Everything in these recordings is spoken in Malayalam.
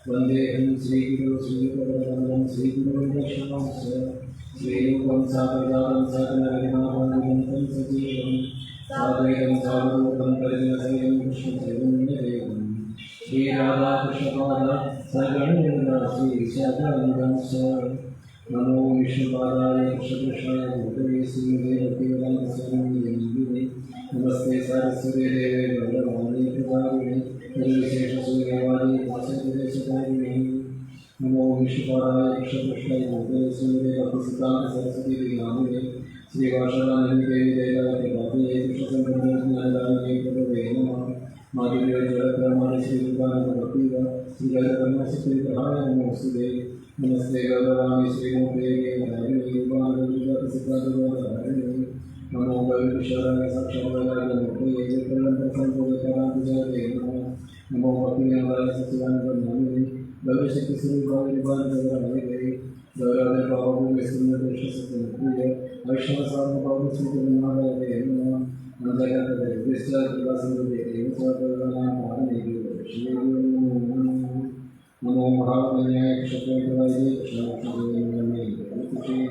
वंदेहं श्रीगुरु श्रीपदकमलं श्रीगुरुर्दर्शनांश्च श्रीरूपं साग्रजातं सकलविघ्नोपशान्तं सजीवं साद्वैतं सावधूतं परिजनसहितं कृष्णचैतन्यदेवं श्रीराधाकृष्णपाद सगणेन्द्र श्रीशैलेन्द्रंश्च नमो विष्णुपादाय कृष्णकृष्णाय भूतवे श्रीदेवदेवदेवाय नमस्ते सरस्वती देवे भगवानी प्रदायिने निर्विशेष सूर्यवादी भाषादेशकारिणे नमो विष्णुपादाय कृष्णकृष्णाय भूतवे श्रीदेवदेवदेवाय सरस्वती देवाय श्रीवासवानी देवी देवाय प्रदाये कृष्णसंप्रदाय प्रभवे नमः माधुर्य जलप्रमाण श्रीरूपानंदभक्तिवा श्रीगणपतिग्रहाय नमोस्तुते नमस्ते गौरवाणी श्रीमूर्ते नमो भविष्याय साक्षात्काराय मूर्ते नमो भक्तिनाय सच्चिदानंदनाय भविष्य स्वरूपाय निवारणाय गौरव बाबू विष्णु दर्शनप्रिय वैष्णव बाबू श्रीनारायण नमः नंदगत विश्व प्रसन्नते नमो महाविनाय क्षत्रवाय क्षत्रवाय श्रीमद्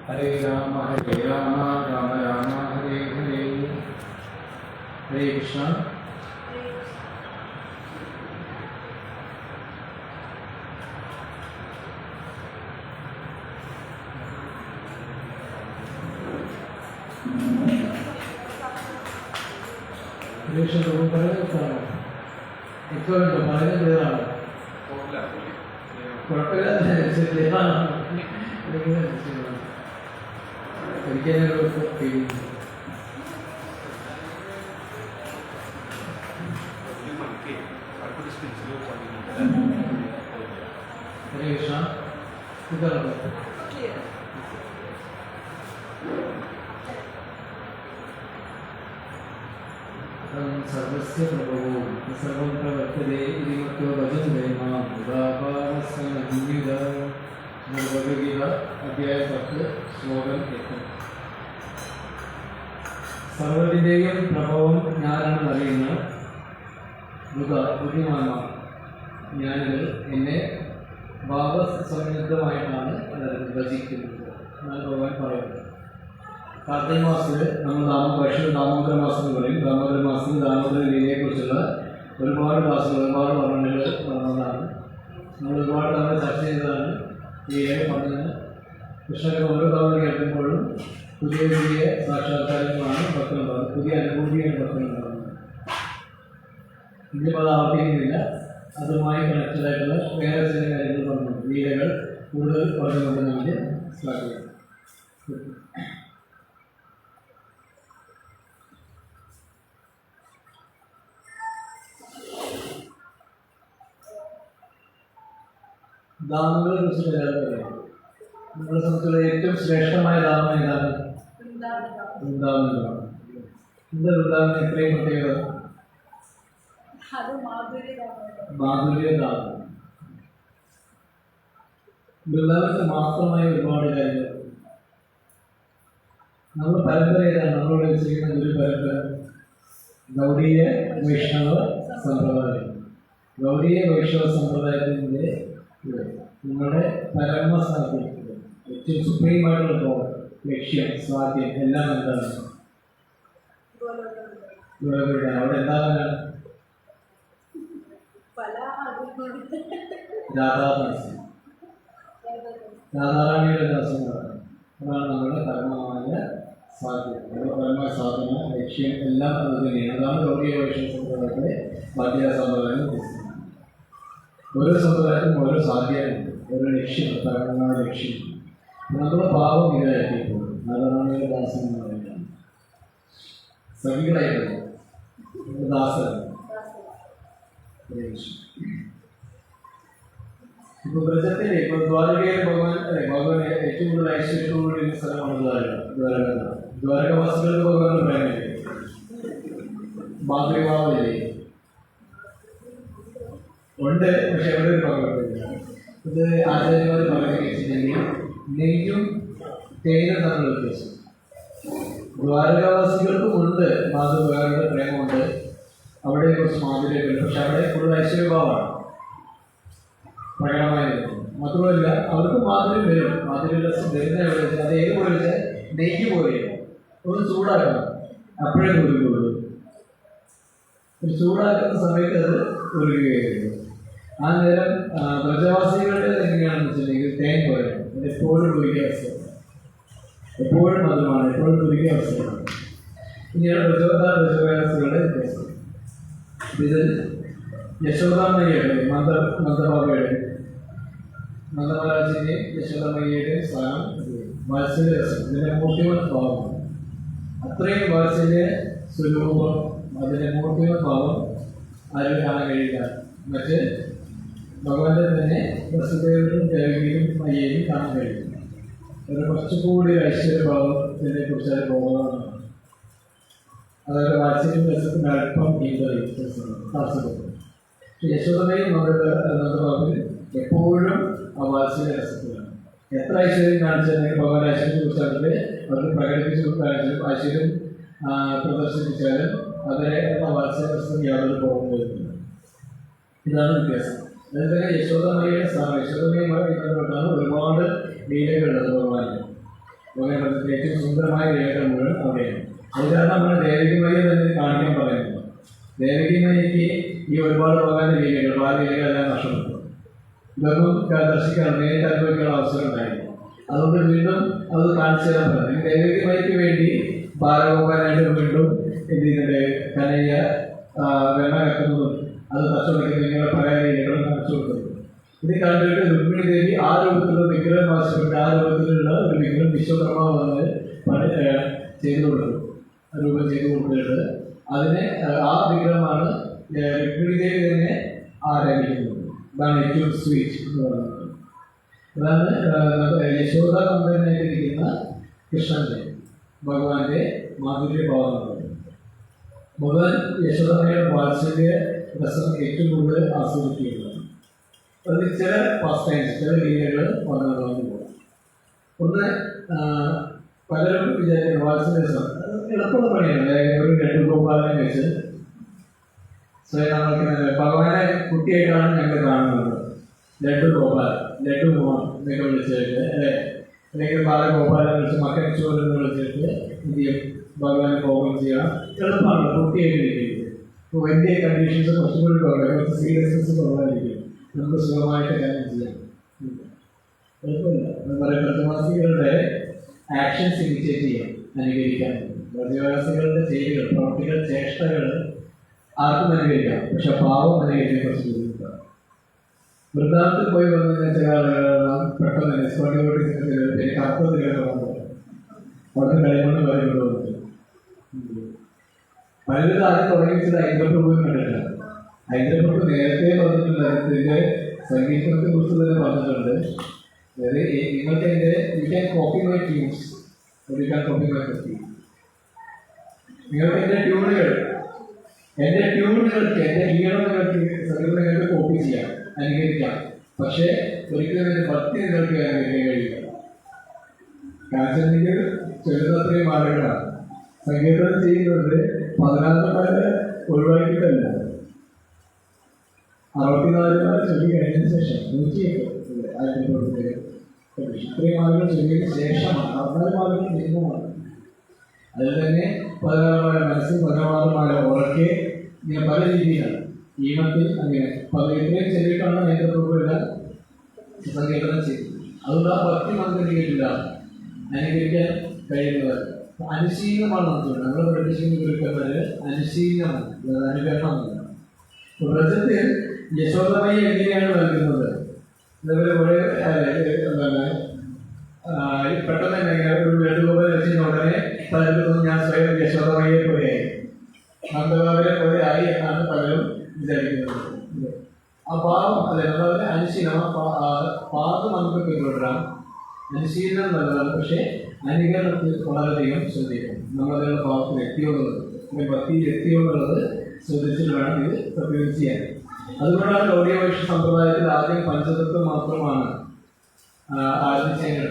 ഹരേ രാമ രാമ രാമ ഹരേ ഹരേ. ഹരേ കൃഷ്ണ. ഇപ്പോഴുണ്ടോ വളരെ ക്ലിയറാണ്? കുഴപ്പമില്ല, എനിക്കൊരു ഫീലിംഗ്. ഹരേ കൃഷ്ണ. ഇതാണോ സർവസ്യ പ്രഭവോ സർവം പ്രവർത്തതേ ഇതിമത്വ ഭജന്തേ മാം ഉദാപാരസ്മൃത. ഭഗവത്ഗീത അധ്യായം 10 ശ്ലോകം 8. സർവ്വതിൻ്റെയും പ്രഭവം ഞാനാണെന്ന് അറിയുന്ന ബുദ്ധിമാന്മാർ ഞാനിത് എന്നെ ഭാവസംയുക്തമായിട്ടാണ് ഭജിക്കുന്നത് എന്നാണ് ഭഗവാൻ പറയുന്നത്. കാർത്തിക മാസത്തിൽ നമ്മൾ ദാമോദര മാസം എന്ന് പറയും. ദാമോദര മാസത്തിൽ ദാമോദര ലീലയെക്കുറിച്ചുള്ള ഒരുപാട് ക്ലാസ്സുകൾ, ഒരുപാട് വർണ്ണനകൾ നടന്നതാണ്. നമ്മൾ ഒരുപാട് തവണ ചർച്ച ചെയ്തതാണ്. ലീലയെ പറഞ്ഞത് കൃഷ്ണനെ ഓരോ തവണ കേൾക്കുമ്പോഴും പുതിയ പുതിയ സാക്ഷാത്കാരങ്ങളാണ് ഭക്തനുണ്ടാകുന്നത്, പുതിയ അനുഭൂതിയാണ് ഭക്തനുണ്ടാകുന്നത്. ഇന്നിപ്പോൾ അത് ആവർത്തിക്കുന്നില്ല. അതുമായി കണക്റ്റഡായിട്ടുള്ള വേറെ ചില കാര്യങ്ങൾ പറഞ്ഞുണ്ട്. ലീലകൾ കൂടുതൽ പറഞ്ഞുകൊണ്ട് നമുക്ക് സ്റ്റാർട്ട് ചെയ്യാം. ദാനങ്ങളെ കുറിച്ച് പറയാം. നമ്മളെ സംബന്ധിച്ചുള്ള ഏറ്റവും ശ്രേഷ്ഠമായ ദാനം ഏതാണ്? വൃന്ദാവനമാണ്. എന്താ വൃന്ദാവനം ഇത്രയും പ്രത്യേകത? മാധുര്യദാനം. വൃന്ദാവനത്തിൽ മാത്രമായ ഒരുപാട് കാര്യങ്ങൾ. നമ്മുടെ പരമ്പര ഏതാണ്? നമ്മളിവിടെ ചെയ്യുന്ന ഒരു പരമ്പര ഗൗഡീയ വൈഷ്ണവ സമ്പ്രദായം. ഗൗഡീയ വൈഷ്ണവ സമ്പ്രദായത്തിൻ്റെ നമ്മുടെ പരമസാധ്യം, ഏറ്റവും സുപ്രീമായിട്ടുള്ള ഗോൾ, ലക്ഷ്യം, സ്വാധ്യം എല്ലാം എന്താണ്? അവിടെ എന്താണ്? രാധാറാണിയുടെ ദാസനാണ്. അതാണ് നമ്മുടെ പരമമായ സാധ്യം. നമ്മുടെ പരമമായ സാധന, ലക്ഷ്യം എല്ലാം അത് തന്നെയാണ്. അതാണ് ഗൗഡീയ വൈഷ്ണവ സമ്പ്രദായത്തിലെ ബാധ്യത സമ്പ്രദായം. ഓരോ സമ്പ്രദായത്തിനും ഓരോ സാധ്യതയുണ്ട്, ഓരോ ലക്ഷ്യം, പരമമായ ലക്ഷ്യം. നമ്മുടെ പാവം ഇതായിരിക്കും നാരായണ ദാസൻ എന്ന് പറയുന്നത്. സവികളായിരുന്നു ദാസൻ. ഇപ്പൊ ബ്രജത്തിലെ ഇപ്പൊ ദ്വാരകയിലെ ഭഗവാൻ ഏറ്റവും കൂടുതൽ ഐശ്വര്യത്തോടുള്ള സ്ഥലമാണ് ദ്വാരക. ദ്വാരകവാസികൾക്ക് ഭഗവാൻ പറയുന്നില്ലേ, മാതൃഭാവമില്ലേ ഉണ്ട്. പക്ഷെ എവിടെ ഒരു പകർത്തില്ല. ഇത് ആചാര്യന്മാർ പറഞ്ഞു വെച്ചിട്ടുണ്ടെങ്കിൽ നെയ്യും തേനും തമ്മിൽ വ്യത്യാസം. ദ്വാരകാവാസികൾക്കും ഉണ്ട് മാതൃഭഗവാനുടെ പ്രേമമുണ്ട്, അവിടെ കുറച്ച് മാധുര്യമൊക്കെ ഉണ്ട്. പക്ഷെ അവിടെ കൂടുതൽ ഐശ്വര്യഭാവമാണ് പ്രകടമായി വരുന്നത്. മാത്രമല്ല അവർക്ക് മാധുര്യം വരും. മാധുര്യ രസം വരുന്ന എവിടെ വെച്ചാൽ അത് ഏതുപോലെ വെച്ചാൽ നെയ്യ് പോലെയാണ്. ഒന്ന് ചൂടാക്കണം, അപ്പോഴേ ഉരുകുള്ളൂ. ചൂടാക്കുന്ന സമയത്ത് അത് ഉരുകുകയായിരുന്നു. ആ നേരം ബ്രജവാസികളുടെ എങ്ങനെയാണെന്ന് വെച്ചിട്ടുണ്ടെങ്കിൽ തേൻ പോലെ എപ്പോഴും കുരുക്കിയ അവസ്ഥയാണ്, എപ്പോഴും മധുരമാണ്, എപ്പോഴും കുരുക്കിയ അവസ്ഥയാണ്. ഇങ്ങനെയാണ് ബ്രജവാസികളുടെ വ്യത്യാസം. ഇത് യശോദാമയ്യയുടെ മന്ദഭാവയുടെ മന്ദമഹാരാജിൻ്റെയും യശോദാമയ്യയുടെയും സ്ഥാനം വാത്സല്യ രസം. ഇതിൻ്റെ മൂർത്തിമത് ഭാവമാണ്. അത്രയും വാത്സല്യ സ്വരൂപം, അതിൻ്റെ മൂർത്തിമത് ഭാവം ആരും കാണാൻ കഴിയില്ല. മറ്റ് ഭഗവാന്റെ തന്നെ വസുദേവനും ദേവിയും മയ്യയും കാണാൻ കഴിയും. ഒരു കുറച്ചുകൂടി ഐശ്വര്യഭാവത്തിനെ കുറിച്ച് അത് ബോധമാണ്. അതായത് വാത്സല്യം രസത്തിൻ്റെ അല്പം വ്യത്യാസമുണ്ട്. യശോദയും നന്ദഭാവത്തിൽ എപ്പോഴും ആ വാത്സല്യ രസത്തിലാണ്. എത്ര ഐശ്വര്യം കാണിച്ചാലും ഭഗവാൻ ഐശ്വര്യത്തെ കുറിച്ചാണെങ്കിൽ അവർക്ക് പ്രകടിപ്പിച്ചു കൊടുത്താലും ഐശ്വര്യം പ്രദർശിപ്പിച്ചാലും അതിനെ വാത്സല്യ രസത്തിന് യാതൊരു പോകുന്നു വരുന്നില്ല. ഇതാണ് വ്യത്യാസം. അതുപോലെ തന്നെ യശോദമയ്യയുടെ സ്ഥാനം, യശോദമയുമായി ബന്ധപ്പെട്ടാണ് ഒരുപാട് ലീലകളുള്ളത് ഭഗവാന്. ഭഗവാന്റെ ഏറ്റവും സുന്ദരമായ രേഖകൾ മുഴുവൻ അവിടെയാണ്. അത് കാരണം നമ്മൾ ദേവികമയെ തന്നെ കാണിക്കാൻ പറയുന്നത്. ദേവികമയ്ക്ക് ഈ ഒരുപാട് ഭഗവാന്റെ ലീലകൾ ബാലലീലകളെല്ലാം നഷ്ടപ്പെട്ടു. ഇതൊന്നും ദർശിക്കാൻ നേരിട്ട് അനുഭവിക്കാനുള്ള അവസരം ഉണ്ടായിരുന്നു. അതുകൊണ്ട് വീണ്ടും അത് കാണിച്ചു തരാൻ പറഞ്ഞു. ദേവികമയ്ക്ക് വേണ്ടി ബാലഗോപാലായിട്ട് വീണ്ടും എന്ത് ചെയ്യുന്നുണ്ട്, കനയ്യ വെണ്ണ കത്തുന്നതും അത് കച്ചവടത്തിൽ നിങ്ങളുടെ പല ലീലകളും കാണിച്ചു കൊടുക്കുന്നു. ഇത് കണ്ടിട്ട് രുക്മിണി ദേവി ആ രൂപത്തിലുള്ള വിഗ്രഹം വാസിച്ചിട്ട് ആ രൂപത്തിലുള്ള ഒരു വിഗ്രഹം വിശ്വകർമ്മ വന്ന് ചെയ്തു കൊടുത്തു, രൂപം ചെയ്തു കൊടുത്തിട്ട് അതിനെ ആ വിഗ്രഹമാണ് രുക്മിണി ദേവി തന്നെ ആരാധിക്കുന്നത്. അതാണ് ഏറ്റവും സ്വീറ്റ് എന്ന് പറയുന്നത്. അതാണ് യശോദാനന്ദനായിട്ടിരിക്കുന്ന കൃഷ്ണന്റെ ഭഗവാന്റെ മാധുര്യ ഭാവം എന്ന് പറയുന്നത്. ഭഗവാൻ യശോദാമയുടെ വാത്സല്യ രസം ഏറ്റവും കൂടുതൽ ആസ്വദിക്കുകയുള്ളത്. അത് ചില ഫസ്റ്റ് ടൈംസ് ചില ലീലകൾ വന്നു പോകും. ഒന്ന് പലരും വിചാരിക്കുന്നത് വാത്സല്യ രസം എളുപ്പമുള്ള പണിയാണ്. ഒരു ലഡ്ഡുഗോപാലനെ വെച്ച് സ്വയം നമ്മൾക്ക് ഭഗവാനെ കുട്ടിയായിട്ടാണ് ഞങ്ങൾ കാണുന്നത്. ലഡ്ഡുഗോപാൽ, ലഡ്ഡു മോഹൻ എന്നൊക്കെ വിളിച്ചിട്ട് അല്ലെങ്കിൽ ബാലഗോപാലനെ വിളിച്ച് മക്കൻ ചോരെന്ന് വിളിച്ചിട്ട് എന്ത് ചെയ്യും, ഭഗവാനെ പ്രോഗ്രാം ചെയ്യണം. എളുപ്പമാണ് കുട്ടിയായിട്ടിരിക്കുന്നത്. ഇപ്പോൾ വലിയ കണ്ടീഷൻസ് കുറച്ചും കൂടി കുറവാണ്, കുറച്ച് സീരിയസ്നെസ് കുറവായിരിക്കും. നമുക്ക് സുഖമായിട്ട് കാര്യം ചെയ്യാം. എളുപ്പമില്ല. പറയുക വ്രതവാസികളുടെ ആക്ഷൻസ് ഇമിറ്റേറ്റ് ചെയ്യാം, അനുകരിക്കാൻ. വ്രതവാസികളുടെ ചെയ്തികൾ, പ്രവർത്തികൾ, ചേഷ്ടകൾ ആർക്കും അനുകരിക്കാം. പക്ഷെ പാവം അനുകരിക്കാൻ കുറച്ച് ബുദ്ധിമുട്ടാണ്. വൃന്ദാവനത്തിൽ പോയി വന്നതിന് ചില ആളുകളെല്ലാം പെട്ടെന്ന് എനിക്ക് അർത്ഥത്തിലൊക്കെ വന്നത് അവിടുന്ന് കളിമണ്ണ് പറയുന്നത് വന്നിട്ട് പലരും ആദ്യം തുടങ്ങിച്ചിട്ട് ഹൈദരാബാദ് കണ്ടിട്ടില്ല. ഹൈദരാബാദ് നേരത്തെ പറഞ്ഞിട്ടുണ്ട്, ഇതിന്റെ സംഗീതത്തെ കുറിച്ച് തന്നെ പറഞ്ഞിട്ടുണ്ട്. അതായത് നിങ്ങൾക്ക് എൻ്റെ you can copy my tunes, you can copy my കുട്ടി. നിങ്ങൾക്ക് എൻ്റെ ട്യൂണുകൾക്ക് എൻ്റെ ഈണം നിങ്ങൾക്ക് കോപ്പി ചെയ്യാം, അനുകരിക്കാം. പക്ഷേ ഒരിക്കലും എൻ്റെ ഭക്തി നിങ്ങൾക്ക് അനുകരിക്കാൻ കഴിയില്ല. കാശനിക്ക് ചെറുതത്രയും ആളുകളാണ് സംഗീതം ചെയ്യുന്നത്. 14 ഒഴിവാക്കിയിട്ടല്ല, 64 ചൊല്ലി കഴിഞ്ഞതിന് ശേഷം 108 ഇത്രയും ആളുകൾ ചൊല്ലിയതിന് ശേഷമാണ് 14 ആളുകൾ മിനിമമാണ്. അതിൽ തന്നെ 16 മനസ്സിൽ 16 ഉറക്കെ ഇങ്ങനെ പല രീതിയിലാണ് ഈണത്തിൽ അങ്ങനെ ഇത്രയും ചെല്ലിയിട്ടാണ് നേതൃത്വം സംഗീതം ചെയ്തത്. അതുകൊണ്ട് ആ ഭക്തി നമുക്ക് അനുകരിക്കാൻ കഴിയുന്നത് അനുശീലനമാണ്. നമുക്ക് നമ്മൾ പഠിപ്പിക്കുന്നത് അനുശീലനമാണ്, അനുകരണമല്ല. വ്രതത്തിൽ യശോദമയെ എങ്ങനെയാണ് നൽകുന്നത്? ഇതേപോലെ കുറേ എന്താണ് പെട്ടെന്ന് തന്നെ ഒരു ലഡ്ഡുഗോപാൽ വെച്ചിട്ട് ഉടനെ പലരും ഞാൻ സ്വയം യശോദമയെ പോലെയായി, നന്ദഗോപരെ പോലെ ആയി എന്നാണ് പലരും വിചാരിക്കുന്നത്. ആ പാവം അല്ലെ നമ്മളതിനെ അനുശീലനം, പാകം നമുക്ക് പിന്തുടരാം. അനുശീലനം നല്ലതാണ്, പക്ഷേ അനുകരണത്തിൽ വളരെയധികം ശ്രദ്ധിക്കണം. നമ്മളതിനുള്ള പാവത്തിൽ എത്തിയോന്നുള്ളത്, ഭക്തിയിൽ എത്തിയോന്നുള്ളത് ശ്രദ്ധിച്ചിട്ട് വേണം ഇത് പ്രത്യേകം ചെയ്യാൻ. അതുകൊണ്ടാണ് ഗൗഡീയ വൈഷ്ണവ സമ്പ്രദായത്തിൽ ആദ്യം പഞ്ചതത്വം മാത്രമാണ് ആദ്യം ചെയ്യാൻ.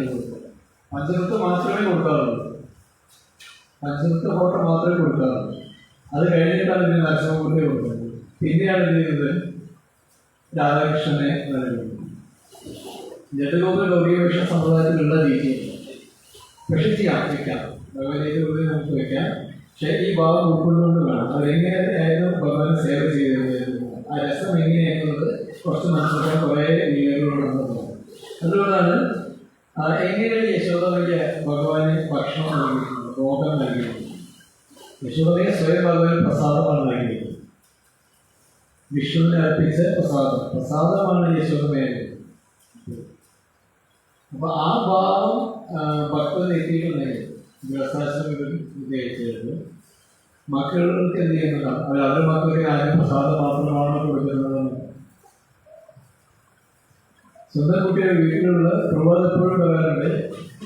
പഞ്ചതത്വം മാത്രമേ കൊടുക്കാറുള്ളൂ, പഞ്ചതത്വ ഫോട്ടോ മാത്രമേ കൊടുക്കാറുള്ളൂ. അത് കഴിഞ്ഞിട്ടാണ് ഇതിന് നരസിംഹമൂർത്തി കൊടുക്കുന്നത്. പിന്നെയാണ് എന്ത് ചെയ്യുന്നത്, രാധാകൃഷ്ണനെ നൽകുന്നത്. ജഡഗോപുര ഗൗഡീയ വൈഷ്ണവ സമ്പ്രദായത്തിലുള്ള രീതിയിൽ പക്ഷെ ചെയ്യാം, വയ്ക്കാം, ഭഗവതിയുടെ നമുക്ക് വയ്ക്കാം. പക്ഷെ ഈ ഭാവം ഉൾക്കൊണ്ടുകൊണ്ട് വേണം. അതെങ്ങനെയായിരുന്നു ഭഗവാനെ സേവ ചെയ്തത്, ആ രസം എങ്ങനെയായിരുന്നത് കുറച്ച് മനസ്സിലാക്കാൻ കുറേ ലീലകളോടുണ്ടെന്ന്. അതുകൊണ്ടാണ് എങ്ങനെയാണ് യശോദമയ്ക്ക് ഭഗവാന് ഭക്ഷണം നൽകിയിരുന്നത്, ഭോഗം നൽകിയിരുന്നത്. യശോദയെ സ്വയം ഭഗവാൻ പ്രസാദമാണ് നൽകിയിരുന്നത്. വിഷ്ണുവിനെ അർപ്പിച്ച പ്രസാദമാണ് യശോദമയായത്. അപ്പൊ ആ ഭാവം ഭക്തന് എത്തിയിട്ടുണ്ടെങ്കിൽ ഗൃഹസ്ഥാശ്രമികൾ വിജയിച്ചത് മക്കൾക്ക് എന്ത് ചെയ്യുന്നതാണ്, അവരുടെ മക്കൾക്ക് ആരും പ്രസാദം മാത്രമാണ് കൊടുക്കുന്നതെന്ന്. സ്വന്തം കുട്ടിയുടെ വീട്ടിലുള്ള പ്രബോധപ്പോഴും പറയാറുണ്ട്,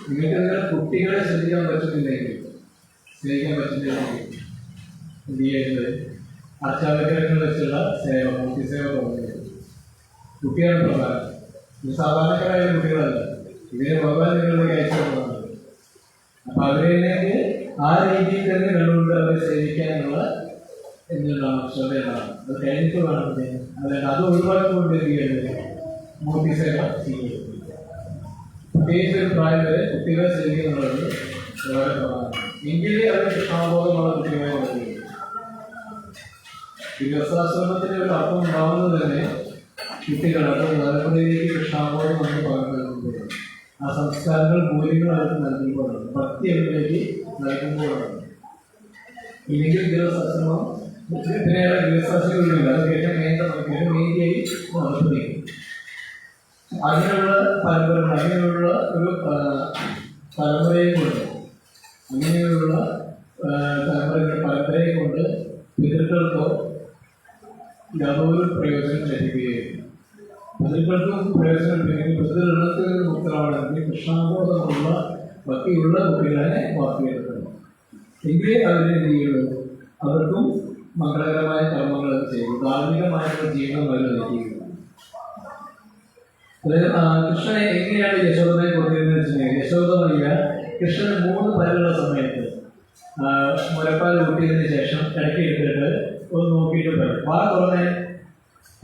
നിങ്ങൾക്ക് നിങ്ങളുടെ കുട്ടികളെ ശ്രദ്ധിക്കാൻ പറ്റുന്നില്ലെങ്കിൽ, സ്നേഹിക്കാൻ പറ്റുന്നില്ലെങ്കിൽ എന്ത് ചെയ്യുന്നത്, അർച്ചാവഗ്രഹങ്ങൾ വെച്ചുള്ള സേവ, മൂർത്തി സേവ പോകുന്നത്. കുട്ടിയാണ് പ്രധാനം. ഇത് സാധാരണക്കാരായ കുട്ടികളല്ല, ഇതിനെ ഭഗവാൻ നിങ്ങളിലേക്ക് അയച്ചുകൊണ്ടാണ്. അപ്പൊ അവരിലേക്ക് ആ രീതിയിൽ തന്നെ കണ്ടുകൊണ്ട് അവരെ സേവിക്കാനുള്ള എന്തുണ്ടാവും, ശ്രദ്ധയുണ്ടാവും. അത് കഴിഞ്ഞിട്ട് വേണം അതായത് അത് ഒഴിവാക്കിക്കൊണ്ടിരിക്കുകയാണ് മൂർത്തി സേവ ചെയ്യുന്നത്. പ്രത്യേകിച്ച് ഒരു പ്രായം വരെ കുട്ടികളെ ചെയ്യുക എന്നുള്ളത് വളരെ പ്രധാനമാണ്. എങ്കിലേ അത് കൃഷ്ണാബോധമുള്ള കുട്ടികളെ വളരുകയുള്ളൂ. ഈ രസാശ്രമത്തിന് ഒരു അർത്ഥം ഉണ്ടാവുന്നത് തന്നെ കുട്ടികൾ അത് തലമുറയിലേക്ക് കൃഷ്ണാബോധം നമുക്ക് പകർന്നു നൽകുമ്പോഴാണ്. ആ സംസ്കാരങ്ങൾ മൂല്യങ്ങൾ അവർക്ക് നൽകുമ്പോഴാണ്, ഭക്തി അവരിലേക്ക് നൽകുമ്പോഴാണ്. ഇല്ലെങ്കിൽ ഗൃഹസ്ഥാശ്രമം പിന്നെ ഗൃഹസ്ഥാശ്രമില്ല, അത് കേട്ട മീഡിയയിൽ നടത്തിയിരിക്കും. അങ്ങനെയുള്ള പരമ്പരകൾ, അങ്ങനെയുള്ള ഒരു തലമുറയെ കൊണ്ട്, അങ്ങനെയുള്ള പരമ്പരയെ കൊണ്ട് പിതൃക്കൾക്കോ യാതൊരു പ്രയോജനം ലഭിക്കുകയില്ല. പിതൃക്കൾക്കും പ്രയോജനം ലഭിക്കും. പിതൃഗണത്തിൽ നിന്ന് മുക്തരാണെങ്കിൽ കൃഷ്ണാബോധമുള്ള ഭക്തിയുള്ള കുട്ടികളെ വാർത്തയെടുക്കണം. എങ്കിലേ അവരെ എന്ത് ചെയ്യുള്ളൂ, അവർക്കും മംഗളകരമായ കർമ്മങ്ങൾ ചെയ്യും, ധാർമ്മികമായിട്ടുള്ള ജീവിതം അവർ നയിക്കുകയുള്ളൂ. കൃഷ്ണനെ എങ്ങനെയാണ് യശോദയെ കൊണ്ടിരുന്നത് വെച്ചിട്ടുണ്ടെങ്കിൽ, യശോദമയ്യ കൃഷ്ണന് 3 പല്ലുള്ള സമയത്ത് മുലപ്പാൽ കൂട്ടിയതിന് ശേഷം ഇടയ്ക്ക് എടുത്തിട്ട് ഒന്ന് നോക്കിയിട്ട് പറയും, വാ തുറന്നേ,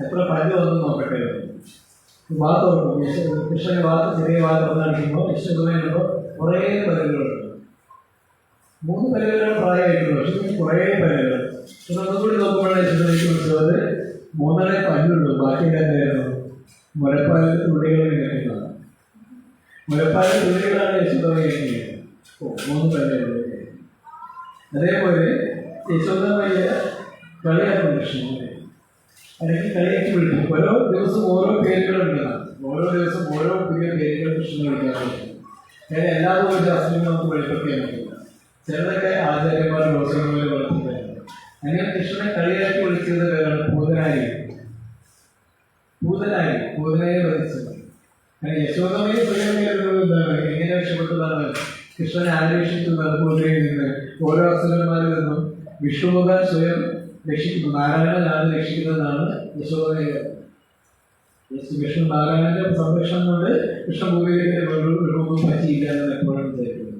എത്ര പല്ല് വന്ന് നോക്കട്ടെ. വാ തുറക്കും. കൃഷ്ണന് ചെറിയ വാ തുറന്നടിക്കുമ്പോൾ യശോദമയുമ്പോൾ കുറേ പല്ലുകളുണ്ട്. 3 പല്ലുകളുടെ പ്രായമായിട്ടുള്ളൂ, പക്ഷെ കുറേ പല്ലുകൾ. ഒന്നുകൂടി നോക്കുമ്പോഴാണ് യശോദയ്ക്ക് മനസ്സിലത് 3 പല്ലുള്ളൂ. ബാക്കിയൊക്കെ എന്തായിരുന്നു, മുലപ്പാൽ തുള്ളികൾ കിട്ടുന്നത്. മുലപ്പാൽ തുള്ളികളാണ് യശോദമയെ 3 പല്ലുകൾ. അതേപോലെ യശോദമയ്യ കളിയാക്കും കൃഷ്ണനെ, അല്ലെങ്കിൽ കളിയാക്കി വിളിക്കും. ഓരോ ദിവസം ഓരോ പേരുകൾ ഉണ്ടെന്നാണ്, ഓരോ ദിവസം ഓരോ പുതിയ പേരുകൾ കൃഷ്ണനെ വിളിക്കാറുണ്ട്. അങ്ങനെ എല്ലാവരും ഒരു ശാസ്ത്രം നമുക്ക് വെളിപ്പെടുത്തിയാൽ പറ്റില്ല. ചിലതൊക്കെ ആചാര്യന്മാർ ഗോസ്വാമിമാർ വളർത്തുകയാണ്. അങ്ങനെ കൃഷ്ണനെ കളിയാക്കി വിളിച്ചത് പേരാണ് പൂതനായി. പൂതനയെ വധിച്ചത്. അങ്ങനെ യശോദമയെ എങ്ങനെ രക്ഷപ്പെട്ടതാണ്, കൃഷ്ണനെ ആരക്ഷിച്ചു പൂതനയിൽ നിന്ന്, ഓരോ അസുരന്മാരിൽ നിന്നും വിഷ്ണുഭഗവാൻ സ്വയം രക്ഷിക്കുന്നു. നാരായണനാണ് രക്ഷിക്കുന്നതാണ് യശോദമയെ. വിഷ്ണു നാരായണന്റെ സംരക്ഷണം കൊണ്ട് കൃഷ്ണഭൂമിയിലേക്ക് രൂപം പറ്റിയില്ല എന്ന് എപ്പോഴും വിചാരിക്കുന്നു.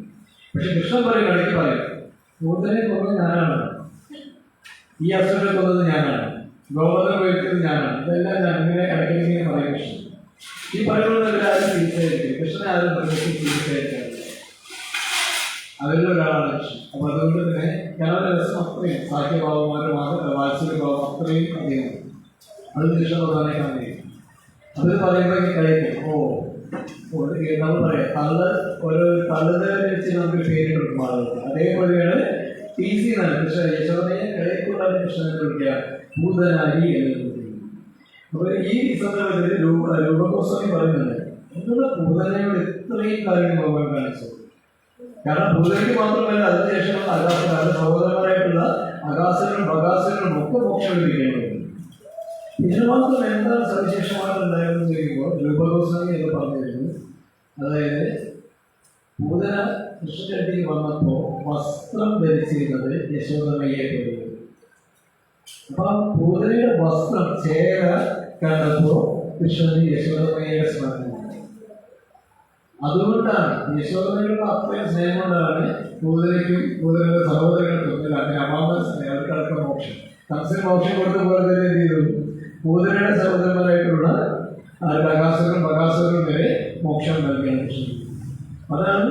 പക്ഷെ കൃഷ്ണൻ പറയും, ഇടയ്ക്ക് പറയും, പൂതനെ കൊന്നത് ഞാനാണ്, ഈ അസുരനെ കൊന്നത് ഞാനാണ്, ഗോവർദ്ധനം വഹിച്ചത് ഞാനാണ്, ഇതെല്ലാം ഞാൻ ഇങ്ങനെ ഇടയ്ക്കിങ്ങനെ പറയും കൃഷ്ണൻ. ഈ പറയുന്നവരാരും തിരിച്ചായിരിക്കും, കൃഷ്ണനെ ആരും തിരിച്ചായിരിക്കാറില്ല. അവരിൽ ഒരാളാണ് കൃഷ്ണൻ. അപ്പൊ അതുകൊണ്ട് തന്നെ ഞങ്ങളുടെ രസം അത്രയും സാഖ്യഭാവന്മാരും വാത്സല്യഭാവം അത്രയും അധികം. അത് കൃഷ്ണ പ്രധാനം കഴിയും. അത് പറയുമ്പോൾ കഴിക്കും, നമ്മൾ പറയാം തള്ളത് വെച്ച് നമുക്ക് പേര് കൊടുക്കും ആളുകൾക്ക്. അതേപോലെയാണ് PC എന്നാണ് കൃഷ്ണ യശോദയെ കഴിക്കൊണ്ടാണ് കൃഷ്ണനെ വിളിക്കുക ഭൂതനാരി എന്ന് വിളിക്കുന്നത്. അപ്പോൾ ഈ സന്ദർഭത്തിൽ രൂപഗോസ്വാമി പറയുന്നുണ്ട്, എന്നുള്ള ഭൂതനയോട് ഇത്രയും കാര്യങ്ങൾ ഭഗവാൻ കാണിച്ചു. കാരണം ഭൂതനയ്ക്ക് മാത്രമല്ല, അതിനുശേഷമുള്ള അഗാസുരൻ, സഹോദരന്മാരായിട്ടുള്ള അഗാസുരനും ബഗാസുരനും ഒക്കെ മോക്ഷം ലഭിക്കേണ്ടത്. ഇതിന് മാത്രം എന്താണ് സവിശേഷമായിട്ടുണ്ടായെന്ന് ചോദിക്കുമ്പോൾ രൂപഗോസ്വാമി എന്ന് പറഞ്ഞിരുന്നു. അതായത് പൂതന കൃഷ്ണന്റെ അടുത്തേക്ക് വന്നപ്പോൾ വസ്ത്രം ധരിച്ചിരുന്നത് യശോദമയെ പോലെയാണ്. അപ്പൊ ആ പൂതനയുടെ വസ്ത്രം ചേര കണ്ടപ്പോൾ കൃഷ്ണന് യശോദമയെ സ്മരണ. അതുകൊണ്ടാണ് യശോദമയുടെ അത്രയും സ്നേഹം കൊണ്ടാണ് പൂതനയ്ക്കും പൂതനയുടെ സഹോദരങ്ങൾക്കും അവർക്കടക്കം മോക്ഷം. കംസന് മോക്ഷം കൊടുത്ത പോലെ തന്നെ എന്ത് ചെയ്തു, പൂതനയുടെ സഹോദരന്മാരായിട്ടുള്ള അഗാസുരനും ബഗാസുരനും വരെ മോക്ഷം നൽകിയാണ് കൃഷ്ണൻ. അതാണ്.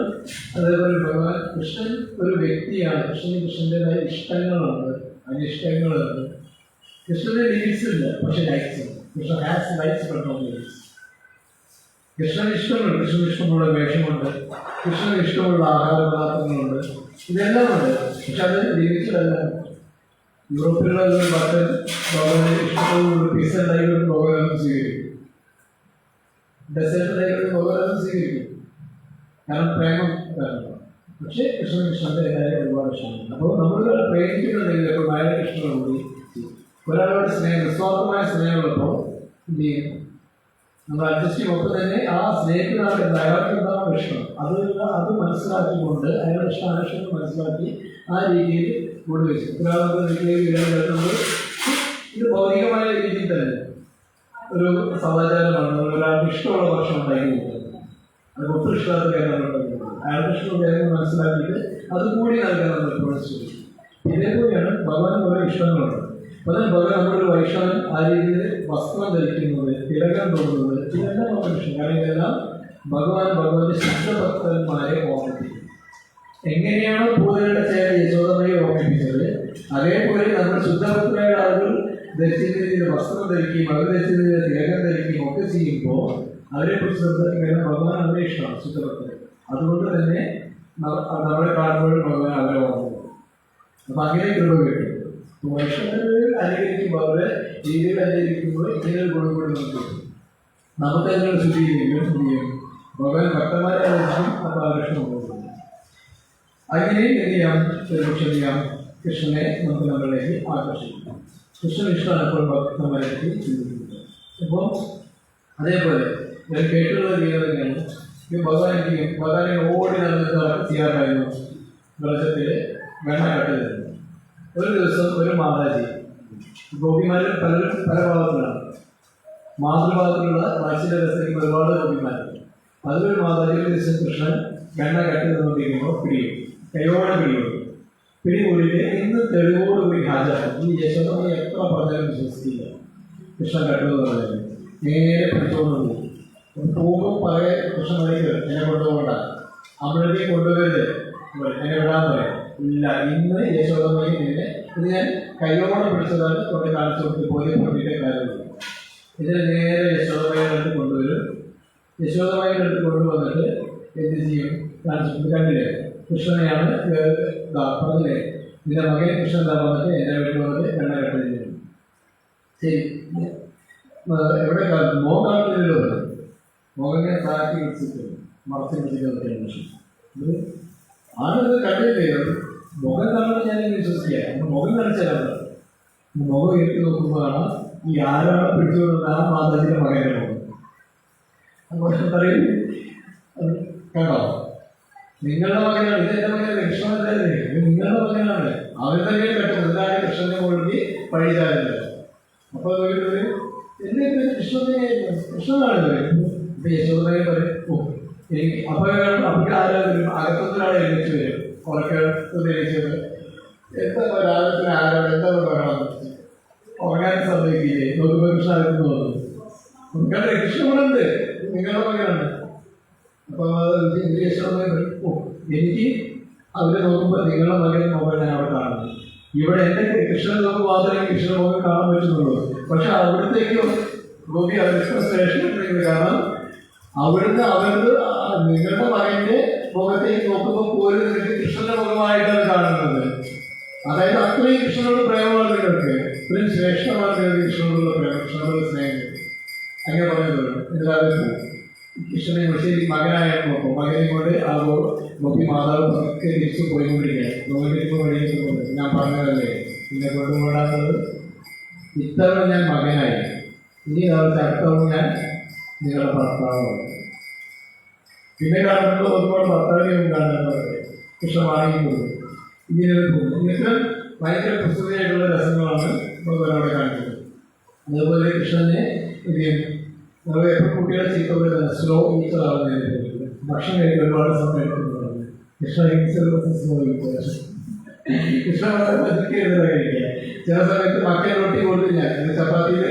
അതേപോലെ ഭഗവാൻ കൃഷ്ണൻ ഒരു വ്യക്തിയാണ്. കൃഷ്ണൻ്റെതായ ഇഷ്ടങ്ങളുണ്ട്, അനിഷ്ടങ്ങളുണ്ട്. കൃഷ്ണന്റെ ലിമിറ്റ്സ് ഇല്ല, പക്ഷെ ലൈറ്റ്സ് ഉണ്ട്. Krishnan has lights but not limits. കൃഷ്ണന് ഇഷ്ടമുണ്ട്, കൃഷ്ണന് ഇഷ്ടമുള്ള വേഷമുണ്ട്, കൃഷ്ണന് ഇഷ്ടമുള്ള ആഹാര പദാർത്ഥങ്ങളുണ്ട്, ഇതെല്ലാം ഉണ്ട്. പക്ഷെ അത് ലിമിറ്റഡല്ല. യൂറോപ്പിലുള്ള ഒരു ഭക്തൻ ഭഗവാനെ ഇഷ്ടമുള്ള പിസ ഉണ്ടായിട്ട് ഭഗവാനും സ്വീകരിക്കും, ഡെസേർട്ട് ഉണ്ടായിട്ട് ഭഗവാനും സ്വീകരിക്കും. കാരണം പ്രേമം കാരണം. പക്ഷേ കൃഷ്ണന്റെ എല്ലാവരും ഒരുപാട് ഇഷ്ടമാണ്. അപ്പോൾ നമ്മളൊരാൾ പ്രേമിക്കുന്നുണ്ടെങ്കിൽ ഇപ്പോൾ ഭയങ്കര ഇഷ്ടമുണ്ട്, ഒരാളോട് സ്നേഹം നിസ്വാർത്ഥമായ സ്നേഹമുള്ളപ്പോൾ എന്ത് ചെയ്യും, നമ്മൾ അഡ്ജസ്റ്റ് ചെയ്യുമ്പോൾ തന്നെ ആ സ്നേഹത്തിനാണ് അയാൾക്ക് എന്താണോ ഇഷ്ടം അത് മനസ്സിലാക്കിക്കൊണ്ട് അയാളുടെ ഇഷ്ടാനിഷ്ടങ്ങൾ മനസ്സിലാക്കി ആ രീതിയിൽ കൊണ്ടുവച്ചു. നമ്മൾ ഇത് ഭൗതികമായ രീതിയിൽ തന്നെ ഒരു സദാചാരമാണ്. ഒരാൾക്ക് ഇഷ്ടമുള്ള ഭക്ഷണം ഉണ്ടാക്കി കൊടുക്കുന്നത്, അത് ഒട്ടും ഇഷ്ടമാത്ത കാര്യങ്ങളുണ്ടാക്കി കൊടുക്കുന്നത്, അയാളുടെ ഇഷ്ടമുള്ള കാര്യങ്ങൾ മനസ്സിലാക്കിയിട്ട് അതുകൂടി നൽകാൻ നമ്മൾ എപ്പോഴും ശ്രമിക്കും. ഇതേപോലെയാണ് ഭഗവാൻ ഓരോ ഇഷ്ടങ്ങളുണ്ട്. അതുപോലെ ഭഗവാൻ നമ്മളൊരു വൈഷ്ണവൻ ആ രീതിയിൽ വസ്ത്രം ധരിക്കുന്നത്, തിലകം തോന്നുന്നത്, ഇതെല്ലാം നമുക്ക് ഇഷ്ടം. കാരണം ഇതെല്ലാം ഭഗവാന്റെ ശുദ്ധഭക്തന്മാരെ ഓർമ്മിപ്പിക്കും. എങ്ങനെയാണോ പൂതകളുടെ ചേർ യശോദമയെ ഓർമ്മിപ്പിച്ചത്, അതേപോലെ നമ്മൾ ശുദ്ധഭക്തരായ ആളുകൾ ധരിച്ചിരുന്ന വസ്ത്രം ധരിക്കുകയും അവർ ധരിച്ചിരുന്ന തിലകം ധരിക്കുകയും ഒക്കെ ചെയ്യുമ്പോൾ അവരെക്കുറിച്ച് സംസാരിക്കുന്ന ഭഗവാൻ അവരെ ഇഷ്ടമാണ് ശുദ്ധഭക്തർ. അതുകൊണ്ട് തന്നെ നമ്മളെ കാണുമ്പോഴും ഭഗവാൻ അവരെ ഓർമ്മ. അപ്പം അങ്ങനെ കൃപ കിട്ടും. വൈഷ്ണവരെ അനുകരിക്കുമ്പോൾ അവരുടെ രീതികൾ അനുകരിക്കുമ്പോൾ ഇങ്ങനെ ഒരു ഗുണം കൂടി നമുക്ക് കിട്ടും. നമുക്ക് അതിനുള്ള ശുദ്ധീകരിക്കും ഭഗവാൻ ഭക്തന്മാരെ ആവശ്യം അപ്പോൾ ആകർഷണം പോകുന്നു. അങ്ങനെ എന്ത് ചെയ്യാം, ഒരുപക്ഷെ ചെയ്യാം, കൃഷ്ണനെ നമുക്ക് നമ്മളിലേക്ക് ആകർഷിക്കാം. കൃഷ്ണൻ ഇഷ്ടമാണ് അപ്പോൾ ഭക്തന്മാരേക്ക് ചിന്തിക്കുന്നത്. അപ്പോൾ അതേപോലെ ഞാൻ കേട്ടുള്ള രീതി തന്നെയാണ് ഭഗവാനെ ഓടി നടന്നിട്ട് ചെയ്യാറായിരുന്നു. വെള്ളത്തിൽ വെണ്ണ കട്ടുതരുന്നു. ഒരു ദിവസം ഒരു മാതാജി, ഗോപിമാരിൽ പലരും പല ഭാഗത്തിലാണ്, മാതൃഭാഗത്തിലുള്ള വാത്സല്യ രസത്തിൽ ഒരുപാട് ഗോപിമാരുണ്ട്. അതിലൊരു മാതാജി ഒരു ദിവസം കൃഷ്ണൻ വെണ്ണ കട്ടി നിന്നുകൊണ്ടിരിക്കുമ്പോൾ കൈയോടെ പിടികൂടിയിട്ട് ഇന്ന് തെളിവോടുകൂടി ഹാജരാക്കും. ഈ യശോദമ്മ എത്ര പറഞ്ഞാലും വിശ്വസിക്കില്ല. കൃഷ്ണൻ കട്ടുന്നത് പറഞ്ഞാൽ നേരെ പിടിച്ചോണ്ട് പോകും. പഴയ കൃഷ്ണൻ വഴിക്ക് എന്നെ കൊണ്ടുപോകണ്ട, അവിടേക്ക് കൊണ്ടുവരരുത്, എന്നെ വിടാന്ന് പറയാം. ഇല്ല, ഇന്ന് യശോദമ്മയെ നിന്നെ ഇത് ഞാൻ കൈയോടെ പിടിച്ചതാണ് കൊണ്ട് കാണിച്ചു കൊടുത്ത് ബോധ്യപ്പെടുത്തിയിട്ടേ കാര്യമുള്ളൂ. ഇതിന് നേരെ യശോദമ്മയുടെ അടുത്ത് കൊണ്ടുവരും. യശോദമ്മയുടെ അടുത്ത് കൊണ്ടുവന്നിട്ട് എന്ത് ചെയ്യും, കാണിച്ചു കണ്ടില്ലേ കൃഷ്ണനെയാണ് പറഞ്ഞില്ലേ, ഇതിൻ്റെ മകൻ കൃഷ്ണൻ എന്താ വന്നിട്ട് എൻ്റെ വീട്ടിൽ വന്നിട്ട് എണ്ണ കെട്ടുന്നത്. ശരി, എവിടെ മോഹൻ കാണുന്നില്ലല്ലോ, മോഹനെ താക്കി വെച്ചിട്ട് മറച്ചു പിടിച്ചിട്ട് കൃഷ്ണൻ ആണിത് കണ്ടില്ലേ. മുഖം കാണുമ്പോൾ ഞാൻ വിശ്വസിക്കാം. മുഖം കാണിച്ചാലാണ് മുഖം ഉയർത്തി നോക്കുമ്പോഴാണ് ഈ ആരാണ് പിടിച്ചുകൊടുക്കുന്ന ആ മാതാജിയുടെ മകൻ്റെ മുഖം. അപ്പോൾ പറയും കേട്ടോ, നിങ്ങളുടെ മകനാണ്, ഇതെന്റെ മകനല്ലേ, കൃഷ്ണനല്ലേ, ഇത് നിങ്ങളുടെ മകനാണ്, അവർ തന്നെ കേട്ടത് എന്താണ് കൃഷ്ണന്റെ മുകളിൽ പഴിചാരുന്നത്. അപ്പൊ എന്നെ കൃഷ്ണനാണ് ഇപ്പൊ യശോദയെ പറയും. എനിക്ക് അപ്പോൾ ആരാ വരും, അകത്തൊരാളെ എഴുതിച്ചു വരും, ഉറക്കെ എഴുതിച്ചത് എന്താ രാഗത്തിന് ആരാണ് എന്താ പറയണമെന്ന് ഉറങ്ങാൻ സമ്മതിക്കില്ലേ, നോക്കുമ്പോൾ കൃഷ്ണാകത്ത് തോന്നുന്നു കണ്ടേ കൃഷ്ണനുണ്ട് നിങ്ങളുടെ മകനാണ്. അപ്പോൾ എനിക്ക് അവരെ നോക്കുമ്പോൾ നിങ്ങളുടെ മകനെ മുഖം ഞാൻ അവിടെ കാണുന്നു. ഇവിടെ എൻ്റെ കൃഷ്ണൻ നോക്കുമ്പോൾ മാത്രമേ കൃഷ്ണൻ മുഖം കാണാൻ പറ്റുന്നുള്ളൂ. പക്ഷെ അവിടത്തേക്കും ഗോപി അവരുടെ സ്റ്റേഷനിൽ കാരണം അവിടുന്ന് അവർക്ക് നിങ്ങളുടെ മകന്റെ മുഖത്തേക്ക് നോക്കുമ്പോൾ പോലും നിങ്ങൾക്ക് കൃഷ്ണന്റെ മുഖമായിട്ടാണ് കാണുന്നത്. അതായത് അത്രയും കൃഷ്ണനോട് പ്രേമമാണ് നിങ്ങൾക്ക്, ഇത്രയും ശ്രേഷ്ഠമാണ് നിങ്ങൾക്ക് കൃഷ്ണനോടുള്ള പ്രേമം, കൃഷ്ണനോട് സ്നേഹം. അങ്ങനെ പറഞ്ഞത് എല്ലാവരും കൃഷ്ണനെ ശരി മകനായ നോക്കും. മകനെ കൊണ്ട് ആ ഗോപി മാതാവ് ഒക്കെ തിരിച്ചു പോയിക്കൊണ്ടിരിക്കുകയാണ്. ഗോപിക്ക് വഴിയൊക്കെ കൊണ്ട് ഞാൻ പറഞ്ഞതല്ലേ പിന്നെ കൊണ്ടുപോകാത്തത്. ഇത്തവണ ഞാൻ മകനായി, ഇനി കാലത്ത് അടുത്തവണ ഞാൻ നിങ്ങളുടെ ഭർത്താവാണ്. പിന്നെ കാണുന്നത് ഒരുപാട് ഭർത്താവിനെയും കാണുന്നത് കൃഷ്ണ വാങ്ങിക്കുന്നത് ഇങ്ങനെ പോകും. ഇതൊക്കെ ഭയങ്കര പ്രസ്തുതയായിട്ടുള്ള രസങ്ങളാണ് ഭഗവാനോടെ കാണിക്കുന്നത്. അതേപോലെ കൃഷ്ണനെ എപ്പോൾ കുട്ടികളെ ചീത്ത പറയുന്നത് സ്ലോ ഈച്ചറാണ്. ഭക്ഷണം കഴിക്കാൻ ഒരുപാട് സമയം എടുക്കുന്നതാണ്. സ്ലോ ഈച്ചർ കൃഷ്ണ പതുക്കെ കഴിക്കുക. ചില സമയത്ത് മക്കൾ റൊട്ടി കൊടുത്തു കഴിഞ്ഞാൽ ചപ്പാത്തിയിൽ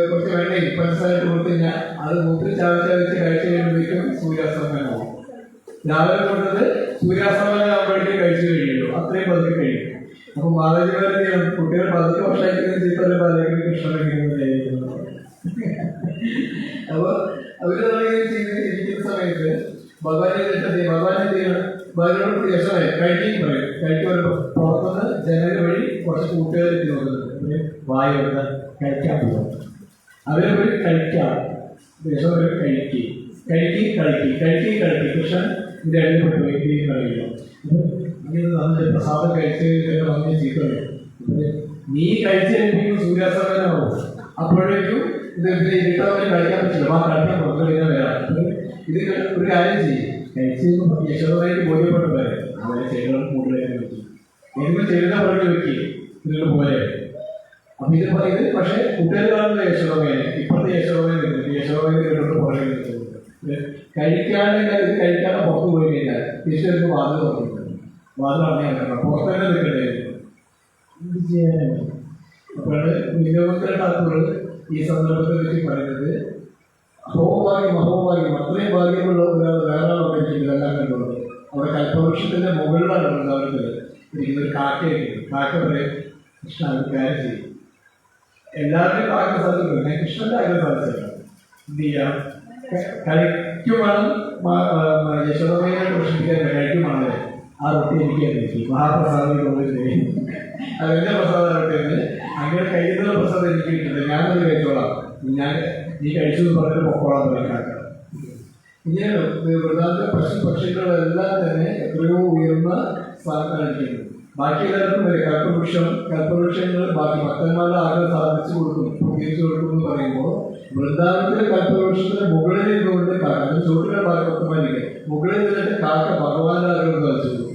കുറച്ച് വെണ്ണയും പഞ്ചസാരയിട്ട് കൊടുത്തു കഴിഞ്ഞാൽ അത് മുട്ടിൽ ചവച്ച് കഴിച്ചു കഴിയുമ്പോഴേക്കും സൂര്യാസ്തമനമാവും. രാവിലെ കൊണ്ടത് സൂര്യാസ്തമനമാകുമ്പോഴേക്കും കഴിച്ചു കഴിയുള്ളൂ, അത്രയും പതുക്കെ കഴിയും. അപ്പോൾ മാതാപിതാക്കളെ കുട്ടികൾ പതുക്കെ ഭക്ഷണിക്കുന്ന ചീത്തരെ പാചകം കൃഷ്ണനെങ്കിലും. അപ്പോൾ അവർ ഇരിക്കുന്ന സമയത്ത് ഭഗവാനോട് പ്രയാസമായി കഴിക്കുകയും പറയും. കഴിക്കുമ്പോൾ പുറത്തുനിന്ന് ജനൽ വഴി കുറച്ച് കൂട്ടുകാരെത്തി നോക്കുന്നുണ്ട്, വായുണ്ട് കഴിക്കാൻ പോകും. അവരെ പോയി കഴിക്കാം, ദേശം കഴിക്കി കൃഷ്ണൻ ഇതിൻ്റെ അടിപൊളി പോയി കഴിയില്ല. അതിൻ്റെ പ്രസാദം കഴിച്ച് വന്ന് ചീത്ത പറയും. നീ കഴിച്ച് കഴിയുമ്പോൾ സൂര്യാസ്തമനമാവും. അപ്പോഴേക്കും ഇത് ഇരുട്ടാൻ കഴിക്കാൻ പറ്റില്ല, ആ കഴിക്കാൻ പുറത്തു കഴിഞ്ഞാൽ വരാം. ഇത് ഒരു കാര്യം ചെയ്യും, കഴിച്ച് യശോദമായിട്ട് ബോധ്യപ്പെട്ട പോലെ അവരെ ചെയ്യണം കൂടുതലായിട്ട് വെക്കും. എനിക്ക് ചെയ്യുന്ന പുറകെ വെക്കി ഇതിൽ പോലെ. അപ്പം ഇത് പക്ഷേ കുട്ടികൾ കാണുന്ന യശോദമേനെ ഇപ്പോഴത്തെ യശോദമേനെ നിൽക്കുന്നത് യശോദമേനെ കേട്ടോട്ട് പുറകെ നിൽക്കുന്നത്. കഴിക്കാതെ ഇത് കഴിക്കാതെ പുറത്ത് പോയി കഴിഞ്ഞാൽ തിരിച്ചു വാതിൽ തുറന്നിട്ടുണ്ട്, വാതിൽ അറിയാൻ പുറത്ത് തന്നെ നിൽക്കണ്ടായിരുന്നു. ഇത് ചെയ്യാനാണ്. അപ്പോഴാണ് നിരവധി ടാക്കുകൾ ഈ സന്ദർഭത്തെ പറ്റി പറയുന്നത്. അഹോഭാഗ്യം അഹോഭാഗ്യം അത്രയും ഭാഗ്യമുള്ള ഒരാൾ വേറെ അവിടെ ഇതെല്ലാം കണ്ടുള്ളത്. അവിടെ കൽപ്പവൃക്ഷത്തിൻ്റെ മുകളിലാണ് അവർക്ക് ഇരിക്കുന്ന ഒരു കാക്കയായിരിക്കും. കാക്ക പറയും, കൃഷ്ണ അത് കാര്യം ചെയ്യും. എല്ലാവരുടെയും ആഗ്രഹം സാധിക്കില്ല, ഞാൻ കൃഷ്ണന്റെ ആഗ്രഹം സാധിച്ചില്ല. എന്ത് ചെയ്യാം, കഴിക്കുമാണ് യശോദമയായിട്ട് പ്രശ്നിക്കാൻ കഴിക്കുമാണ് ആ റൊട്ടി എനിക്ക് അറിയിച്ചു മഹാപ്രസാദം തോന്നില്ലേ, അതെന്റെ പ്രസാദമായിട്ട് അങ്ങനെ കഴിക്കുന്ന പ്രസാദം എനിക്ക് കിട്ടില്ല, ഞാനത് കഴിച്ചോളാം, നീ കഴിച്ചു എന്ന് പറഞ്ഞിട്ട് പൊക്കോളാം കാക്ക. ഇങ്ങനെ വൃതാന്ത പക്ഷികളെല്ലാം തന്നെ എത്രയോ ഉയർന്ന സ്ഥാനത്തായിരിക്കുന്നു. ബാക്കി എല്ലാവർക്കും വരെ കൽപ്പവൃക്ഷങ്ങൾ ബാക്കി ഭക്തന്മാരുടെ ആഗ്രഹം സാധിച്ചു കൊടുക്കും, തിരിച്ചു കൊടുക്കും എന്ന് പറയുമ്പോൾ വൃന്ദാവനത്തിലെ കൽപ്പവൃക്ഷത്തിന്റെ മുകളിൽ ഇരുന്നുകൊണ്ട് അതിന് ചുവട്ടുകൾ ബാക്കി ഭക്തന്മാരില്ലേ, മുകളിൽ നിന്നിട്ട് കാക്ക ഭഗവാന്റെ ആഗ്രഹം സാധിച്ചു കൊടുക്കും.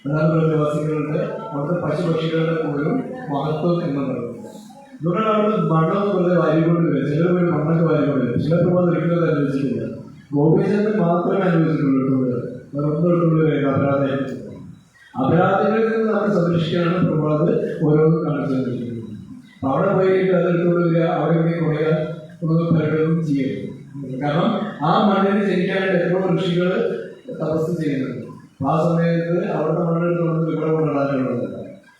അതാണ് വൃന്ദവാസികളുടെ അവിടുത്തെ പശുപക്ഷികളുടെ പോലും മഹത്വം എന്ന് പറയുന്നത്. അതുകൊണ്ടാണ് അവിടെ മണ്ണെന്ന് വെറുതെ വാരിക്കൊണ്ട് വരും. ചിലർ പോയി മണ്ണൊക്കെ വാരിക്കൊണ്ട് വരും, ചിലപ്പോൾ അത് ഒരിക്കലും അനുഭവിച്ചിട്ടില്ല. ഗോപീചന്ദ്രൻ മാത്രമേ അനുഭവിച്ചിട്ടുള്ളൂ. വേറെ അപരാധം അപരാധങ്ങളിൽ നിന്ന് നമ്മൾ സംരക്ഷിക്കാനാണ് പ്രഭാത് ഓരോന്നും കാണിച്ചു തന്നിരിക്കുന്നത്. അവിടെ പോയിട്ട് അതെടുത്തുകൊണ്ട് വരിക, അവിടെ കുറയാൻ ഒന്നും പലരും ചെയ്യരുത്. കാരണം ആ മണ്ണിന് ജനിക്കാനായിട്ട് എത്രയോ ഋഷികൾ തപസ് ചെയ്യുന്നുണ്ട്. ആ സമയത്ത് അവിടുത്തെ മണ്ണെടുത്തുകൊണ്ട് ഇവിടെ കൊണ്ടിടാനുള്ളത്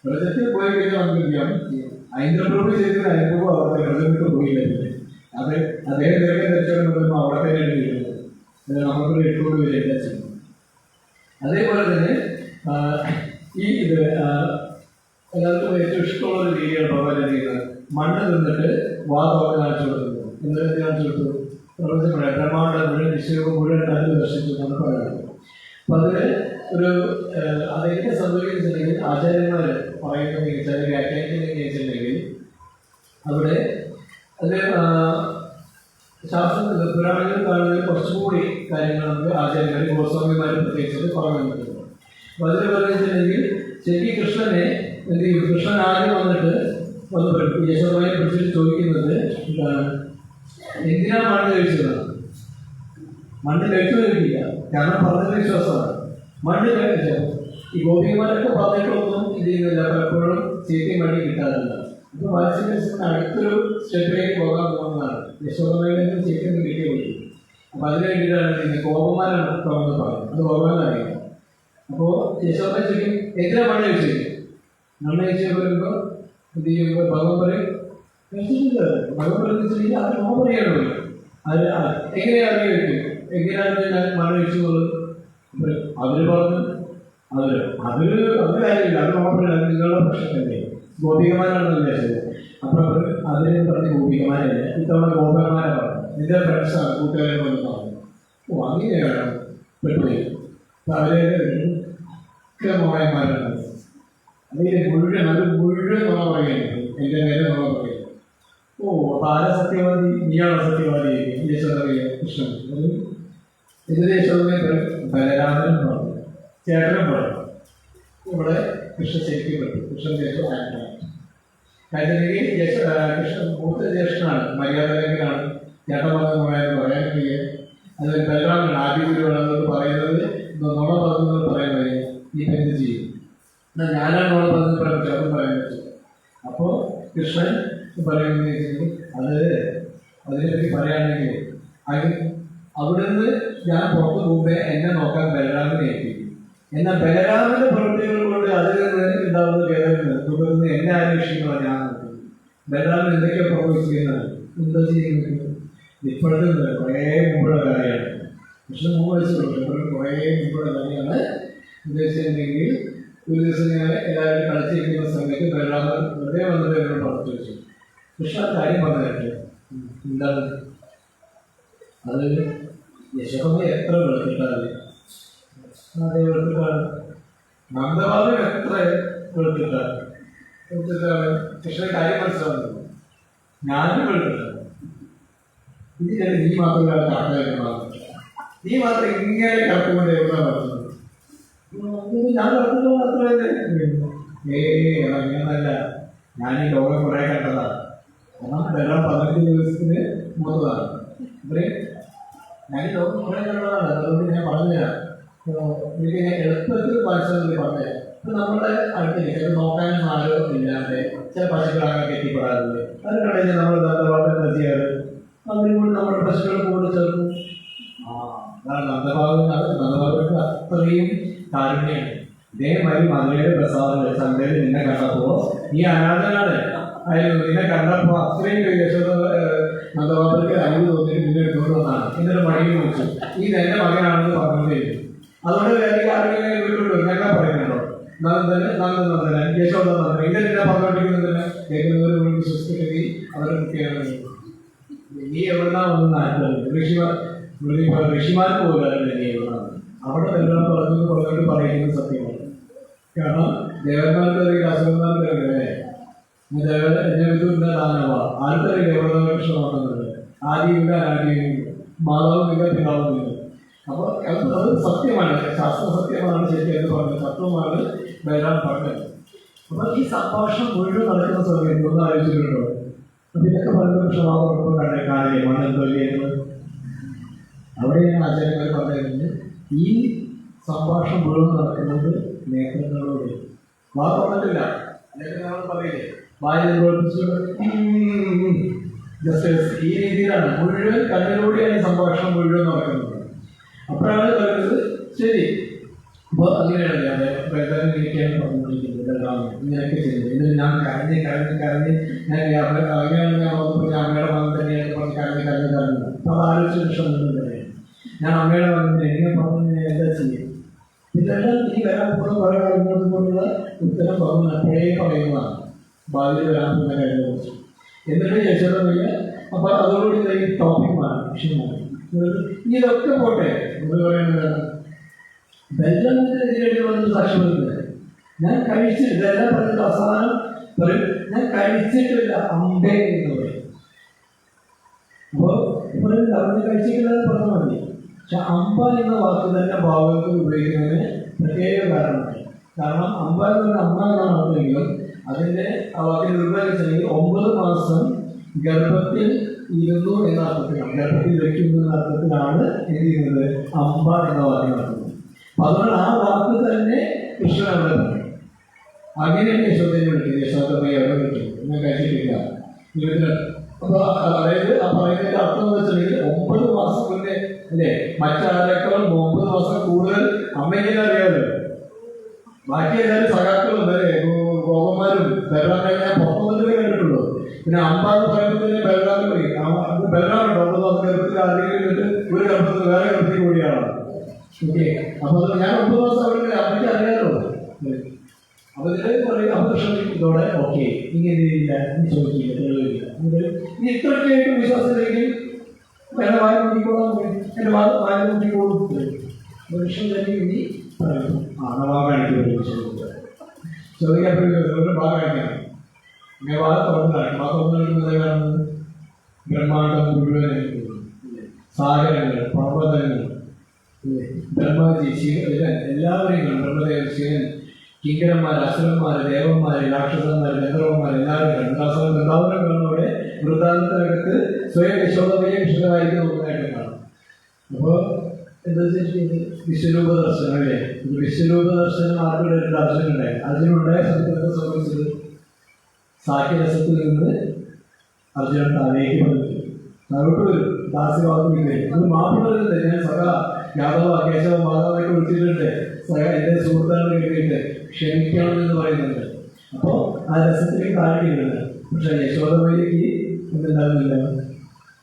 പ്രജത്തിൽ പോയി കഴിഞ്ഞാൽ നമുക്ക് ചെയ്യാം. ഐന്ദ്രപ്രഭു ചെയ്തത് ഐന്ദ്രപ്രഭു അവിടെ പ്രജർക്ക് പോയില്ല. അത് അദ്ദേഹം തിരക്കെ തെരഞ്ഞെടുക്കുമ്പോൾ അവിടെ തന്നെയാണ് ചെയ്യുന്നത്. നമുക്കൊരു ഇട്ടുകൊണ്ട് വരിക ചെയ്യുന്നത്. അതേപോലെ തന്നെ ഈ ഇത് എല്ലാവർക്കും ഏറ്റവും ഇഷ്ടമുള്ള ഒരു രീതിയാണ് ഭഗവാന്റെ ചെയ്യുന്നത്. മണ്ണ് നിന്നിട്ട് വാദം കാണിച്ചു കൊടുക്കുന്നത്. എന്തൊക്കെ കാണിച്ചു കൊടുത്തു? പ്രപഞ്ചം ബ്രഹ്മാണ്ഡം മുഴുവൻ വിശ്വം മുഴുവൻ കണ്ടു ദർശിച്ചു എന്നാണ് പറയുന്നത്. അപ്പൊ അതിന് ഒരു അതെങ്ങനെ സംഭവിക്കുന്നുണ്ടെങ്കിൽ ആചാര്യന്മാർ പറയുന്നതെങ്കിൽ ചില വ്യാഖ്യാനിക്കുന്നതെന്ന് വെച്ചിട്ടുണ്ടെങ്കിൽ അവിടെ അത് ശാസ്ത്രത്തിൽ പുരാണങ്ങളിൽ കാണുന്നതിൽ കുറച്ചുകൂടി കാര്യങ്ങൾ നമുക്ക് ആചാര്യന്മാർ ഗോസ്വാമിമാർ പ്രത്യേകിച്ചിട്ട് പറഞ്ഞു തന്നിട്ടുണ്ട്. അപ്പൊ അതിൽ പറഞ്ഞിട്ടുണ്ടെങ്കിൽ ശരി കൃഷ്ണനെ എന്ത് ചെയ്യും, കൃഷ്ണൻ ആദ്യം വന്നിട്ട് യശോദയെ പിടിച്ചിട്ട് ചോദിക്കുന്നത് എന്താണ്, എന്തിനാ മണ്ണ് കഴിച്ചതാണ്? മണ്ണ് കഴിച്ചു കഴിക്കില്ല, കാരണം പറഞ്ഞ വിശ്വാസമാണ്. മണ്ണ് കഴിച്ചോ ഈ ഗോപികമാരൊക്കെ പറഞ്ഞിട്ടൊന്നും ഇത് ചെയ്യുന്നില്ല, പലപ്പോഴും ചീത്തയും മണി കിട്ടാറില്ല. ഇപ്പൊ വാത്സല്യത്തിന് അടുത്തൊരു സ്റ്റെപ്പിലേക്ക് പോകാൻ പോകുന്നതാണ്. യശോദമയിൽ നിന്ന് ചീത്തയൊന്നും കിട്ടിയുള്ളൂ. അപ്പൊ അതിന് വേണ്ടിയിട്ടാണ് കോപമാരാണ് തുറന്ന് പറയുന്നത്. അത് ഭഗവാനറിയാം. അപ്പോ യശോദ ചോദിക്കും, എന്തിനാ മണ്ണ് കഴിച്ചു? മണ്ണ് കഴിച്ച് വരുമ്പോ ഇത് ചെയ്യുമ്പോൾ ഭഗവാൻ പറയും കഴിച്ചിട്ടില്ല. ഭഗവാൻ പറഞ്ഞിട്ടുണ്ടെങ്കിൽ അത് നോ പറയാണല്ലോ. അത് എങ്ങനെയാ അറിയാം, എങ്ങനെയാണ് ഞാൻ മണ്ണ് കഴിച്ചുള്ളത്? അവര് പറഞ്ഞു അത് കാര്യമില്ല, അത് നോക്കണില്ല, അത് നിങ്ങളുടെ പ്രശ്നമല്ലേ, ഗോപികമാരാണെന്ന് വിചാരിച്ചത്. അപ്പൊ അവർ അതിനെ പറഞ്ഞ് ഗോപികമാരല്ല, ഇത്തവണ ഗോപന്മാരെ പറഞ്ഞു, നിന്റെ ഫ്രണ്ട്സാണ്, കൂട്ടുകാരെ പോലെ പറഞ്ഞു. ഓ അങ്ങനെയാണ് പെട്ടുപോയി. അപ്പൊ അവരെ മോയന്മാരാണ്. അതിന് മുഴുവൻ നോണ പറയുന്നത്, എന്റെ നേരെ നോണ പറയുന്നത്. ഓ അപ്പൊ ആരാ സത്യവാദി? നീയാണോ സത്യവാദി? യശോദറിയ കൃഷ്ണൻ ഇതിന് യശോദനെ ബലരാമനും പറഞ്ഞു, ചേട്ടനും പറഞ്ഞു. ഇവിടെ കൃഷ്ണൻ ശരിക്കും പറ്റും. കൃഷ്ണൻ ദേശം ആയിട്ടാണ് കൃഷ്ണൻ മൂത്ത ജ്യേഷ്ഠനാണ്, മര്യാദകനാണ്. ചേട്ടൻ പറഞ്ഞു പറയാൻ കഴിയ അത് ബലരാമനാണ് ആദ്യഗുരുവാണെന്നത് പറയുന്നത്. നുണ പറഞ്ഞത് പറയുന്നത് നീ എന്ത് ചെയ്യും? എന്നാൽ ഞാനാണ് നുണ പറഞ്ഞത് പറയാൻ ചേട്ടൻ പറയാൻ പറ്റും. അപ്പോ കൃഷ്ണൻ പറയുന്നത് അത് അതിനെപ്പറ്റി പറയുകയാണെങ്കിൽ അവിടുന്ന് ഞാൻ പുറത്തു മുമ്പേ എന്നെ നോക്കാൻ ബലരാമനെ ഏൽപ്പിക്കും. എന്നാൽ ബലരാമന്റെ പ്രവൃത്തികൾ കൊണ്ട് അതിൽ നിന്ന് ഉണ്ടാവുന്ന വേദന തുടർന്ന് എന്നെ ആരക്ഷിക്കണം ഞാൻ നോക്കുന്നത്. ബലരാമൻ എന്തൊക്കെയോ പ്രവർത്തിക്കുന്നത് എന്താ ചെയ്യുന്നത്? ഇപ്പോഴത്തെ കുറേ മുമ്പുള്ള കാര്യമാണ്. കൃഷ്ണൻ 3 വയസ്സുള്ളൂ. ഇപ്പോഴും കുറേ മുമ്പുള്ള കാര്യമാണ്. ഉദ്ദേശിച്ചിട്ടുണ്ടെങ്കിൽ ഒരു ദിവസം ഞാൻ എല്ലാവരും കളിച്ചിരിക്കുന്ന സമയത്ത് ബലരാമൻ വെറുതെ വന്നത് എന്നോട് പറഞ്ഞു വെച്ചു. കൃഷ്ണ കാര്യം പറഞ്ഞിട്ട് എന്താണ് അത്? യശോദ എത്ര വെളുത്തിട്ടാണ്, അതേ വെളുത്തിട്ടാണ്. നന്ദബാബു എത്ര വെളുത്തിട്ടാണ് കൃഷ്ണ കാര്യം മനസ്സിലാവുന്നത്. ഞാനും വെളുത്തിട്ടാണ്. ഇതിൽ നീ മാത്രമല്ല കാട്ടായിരുന്നു, നീ മാത്രം ഇങ്ങനെ കറക്കുകൊണ്ട് എവിടെ നടത്തുന്നത്? ഞാൻ നടത്തുന്നത് മാത്രമേ അങ്ങനല്ല, ഞാൻ ഈ ലോകം കുറെ കണ്ടതാണ്. കാരണം വെള്ളം 15 ദിവസത്തിന് മൂത്തതാണ്. ഇവരെ ഞാൻ ഈ ലോകം കുറെ കണ്ടതാണ്. അതുകൊണ്ട് ഞാൻ പറഞ്ഞുതരാം, എനിക്ക് എളുപ്പത്തിൽ മനസ്സിലാക്കി പറഞ്ഞുതരാം. ഇപ്പൊ നമ്മുടെ അടുത്തില്ല, ചില നോക്കാനും ആരോ ഇല്ലാണ്ട് ചില പശുക്കളാണ് കെട്ടിപ്പെടാറുണ്ട്. അത് കഴിഞ്ഞ് നമ്മൾ എന്താ ചെയ്യാറ്? അവരോട് നമ്മുടെ പ്രശ്നങ്ങൾ കൊണ്ട് ചേർക്കും. നന്ദഭാഗങ്ങൾക്ക് അത്രയും കാരുണ്യാണ്. ഇതേമാതിരി മധുരയുടെ പ്രസാദങ്ങൾ ചന്തയിൽ നിന്നെ കണ്ടപ്പോൾ ഈ അനാഥനാണ് ആയിരുന്നു. നിന്നെ കണ്ടപ്പോൾ അത്രയും നന്ദഭാഗർക്ക് അറിവ് തോന്നിയിട്ട് നിന്നെ എടുത്തുകൊണ്ട് വന്നാണ്. എന്നിട്ട് മടിയിൽ വെച്ചു, ഈ എന്റെ മകനാണെന്ന് പറഞ്ഞുകൊണ്ടേയിരുന്നു. അതുകൊണ്ട് വേറെ ആരെങ്കിലും വീട്ടിലുണ്ടോ എന്നൊക്കെ പറയുന്നുണ്ടോ? നന്ദനന്ദനൻ യശോദനന്ദനൻ ഇതെല്ലാം പറഞ്ഞുകൊണ്ടിരിക്കുന്നതിന് കേൾക്കുന്നവർ വിശ്വസിച്ചില്ലെങ്കിൽ അവരുടെ കുട്ടിയാണ്. നീ എവിടുന്നാ വന്ന് നാട്ടിൽ ഋഷിമാർക്ക് പോലും നീ എവിടുന്നാണ് അവിടെ എല്ലാം പറഞ്ഞുകൊണ്ട് പറയുന്നത് സത്യമാണ്. കാരണം ദേവന്മാർക്ക് അറിയില്ല, അസുഖന്മാർക്ക് അറിയില്ലേ? ആർക്കറിയില്ല എവിടെ കൃഷ്ണമാക്കുന്നത്? ആദ്യമില്ല അനാദ്യമില്ല, മാതാവുമില്ല പിതാവുമില്ല. അപ്പോൾ അത് സത്യമാണ്, ശാസ്ത്ര സത്യമാണ്. ശരിക്കും പറഞ്ഞത് തത്വമാണ് ബലരാം പറഞ്ഞത്. അപ്പൊ ഈ സംഭാഷണം മുഴുവൻ നടക്കുന്ന സമയത്ത് ഒന്ന് ആലോചിച്ചിട്ടുണ്ടോ? അപ്പൊ ഇതൊക്കെ പറയുമ്പോൾ ക്ഷമാപണം കാണില്ലേ മണ്ണെന്തോലിയെന്ന് അവിടെയാണ് ആചാര്യന്മാർ പറയുന്നത്. ഈ സംഭാഷണം മുഴുവൻ നടക്കുന്നത് നേത്രങ്ങളോട്. വാ പറഞ്ഞിട്ടില്ല, അല്ലെങ്കിൽ നമ്മൾ പറയില്ലേ ജസ്റ്റ് ഈ രീതിയിലാണ് മുഴുവൻ കണ്ണിലൂടെയാണ് സംഭാഷണം മുഴുവൻ നടക്കുന്നത്. അപ്പോഴാണ് പറയുന്നത് ശരി. അപ്പോൾ അങ്ങനെയാണ് നീക്കാണ് പറഞ്ഞുകൊണ്ടിരിക്കുന്നത്. ഇങ്ങനെയൊക്കെ ചെയ്യുന്നത്. ഇതിൽ ഞാൻ കരഞ്ഞ് ഞാൻ അമ്മയുടെ മകൻ തന്നെയാണ് പറഞ്ഞ് കരഞ്ഞു. അപ്പോൾ അത് ആലോചിച്ച വിഷയം തന്നെയാണ്. ഞാൻ അമ്മയുടെ മകൻ എങ്ങനെ പറഞ്ഞു എന്താ ചെയ്യും? ഇതെല്ലാം ഇനി വരാൻ പോകുന്ന കുറേ കാര്യങ്ങൾക്ക് പോലുള്ള ഉത്തരം പറഞ്ഞു അപ്പോഴേ പറയുന്നതാണ് ഭാവിയിൽ വരാൻ പോകുന്ന കാര്യങ്ങളെക്കുറിച്ച്. എന്നിട്ട് യശോദമയ്യ അപ്പൊ അതോടുകൂടി ഈ ടോപ്പിക് മാറി, വിഷയമാണ്. ഇതൊക്കെ പോട്ടെ എന്ന് പറയുന്നത് ബെല്ലമിനെതിരെ വന്ന് സാക്ഷ്യപ്പെടുന്നത് ഞാൻ കഴിച്ചിട്ടില്ല. ഇതെല്ലാം പറഞ്ഞിട്ട് അവസാനം പറയും ഞാൻ കഴിച്ചിട്ടില്ല അമ്പേ എന്ന് പറയും. അപ്പോൾ പറയുന്നത് അവന് കഴിച്ചിട്ടില്ലെന്ന് പറഞ്ഞാൽ മതി. പക്ഷെ അമ്പ എന്ന വാക്ക് തന്നെ ഭാവത്തിൽ ഉപയോഗിക്കുന്നതിന് പ്രത്യേക കാരണമാണ്. കാരണം അമ്പ എന്ന് പറഞ്ഞാൽ അമ്മ എന്നാണ് അർത്ഥമെങ്കിലും അതിൻ്റെ ആ വാക്കിൽ നിർവഹിച്ചെങ്കിൽ 9 മാസം ഗർഭത്തിൽ ഇരുന്നു എന്ന അർത്ഥത്തിലാണ്, ഗർഭത്തിൽ വയ്ക്കുന്നു എന്ന അർത്ഥത്തിലാണ് എന്ത് ചെയ്യുന്നത് അമ്പ എന്ന വാക്ക് നടത്തുന്നത്. അപ്പൊ അതുകൊണ്ട് ആ വാക്ക് തന്നെ കൃഷ്ണൻ അവിടെ പറയും. അങ്ങനെയാണ് യശോദയെ വിളിക്കുന്നത്. യശോദയെ അവിടെ വിളിക്കുന്നത് ഞാൻ കഴിച്ചിട്ടില്ല. അപ്പൊ അതായത് ആ പറയുന്നതിന്റെ അർത്ഥം എന്ന് വെച്ചിട്ടുണ്ടെങ്കിൽ 9 മാസം മുന്നേ അല്ലേ മറ്റാരേക്കാൾ 9 മാസം കൂടുതൽ അമ്മയ്ക്കെല്ലാം അറിയാമല്ലോ. ബാക്കി എല്ലാവരും സഖാക്കളും അല്ലേ ഗോപന്മാരും ബലറാമനെ പുറത്തുനിന്നേ കണ്ടിട്ടുള്ളൂ. പിന്നെ അമ്പ എന്ന് പറയുമ്പോൾ തന്നെ ബലറാമൻ പറയും. ബലറാമുണ്ടോ 9 മാസം ഗർഭത്തിൽ ആരെങ്കിലും ഒരു ഗർഭത്തിൽ വേറെ ഗർഭത്തിൽ കൂടിയാണ്. ഓക്കെ, അപ്പൊ ഞാൻ 9 മാസം അവരുടെ അമ്മയ്ക്ക് അറിയാമല്ലോ. അപ്പൊ ഇതിലേക്ക് പറയും അപകർഷത്തോടെ ഓക്കെ ഇങ്ങനെ ചോദിക്കില്ല, തെളിവില്ല. ഇനി ഇത്രയൊക്കെയായിട്ട് വിശ്വാസത്തിലേക്ക് എന്റെ വായ നോക്കിക്കോളാൻ എന്റെ വായ നോക്കിക്കോളും മനുഷ്യൻ തന്നെ ഇനി പറയും ചോദിക്കപ്പെടുന്ന ഭാഗം കാണിക്കണം. ഇങ്ങനെ വാ തുറന്നതാണ്. വാ തുറന്നു കാണുന്നത് ബ്രഹ്മാണ്ടം മുഴുവൻ, സാഗരങ്ങൾ, പർവ്വതങ്ങൾ, ബ്രഹ്മാജി, ശിവൻ, എല്ലാവരെയും ബ്രഹ്മദേവൻ, ശിവൻ, കിങ്കരന്മാർ, അസുരന്മാര്, ദേവന്മാര്, രാക്ഷസന്മാര്, ഗന്ധർവന്മാർ എല്ലാവരും എല്ലാവരും കാണുന്നവിടെ വൃത്താന്തത്തിനകത്ത് സ്വയം യശോദയെ വിശദമായിരിക്കും നോക്കുന്നതായിട്ട് കാണും. അപ്പോൾ എന്താ വെച്ചിട്ടുണ്ടെങ്കിൽ വിശ്വരൂപ ദർശനം അല്ലേ? വിശ്വരൂപ ദർശനം ആർക്കും ദർശനം ഉണ്ടായി. അതിനുണ്ടായ സ്ഥലത്തൊക്കെ സംഭവിച്ചത് സാഖ്യരസത്തിൽ നിന്ന് അർജുനൻ താഴേക്ക് വന്നിട്ട് താഴോട്ട് വരും. ദാസ്യഭാഗത്തിലേക്ക് അത് മാപ്പ് വരുന്നത് ഞാൻ സഖ യാദവ കേശവ മാധവനൊക്കെ വിളിച്ചിട്ടുണ്ട്. സഖ എന്റെ സുഹൃത്താണെന്ന് കേട്ടിട്ട് ക്ഷമിക്കണം എന്ന് പറയുന്നുണ്ട്. അപ്പോൾ ആ രസത്തിലേക്ക് താഴെയുണ്ട്. പക്ഷെ യശോദമയ്യക്ക് എന്തുണ്ടാകുന്നില്ല.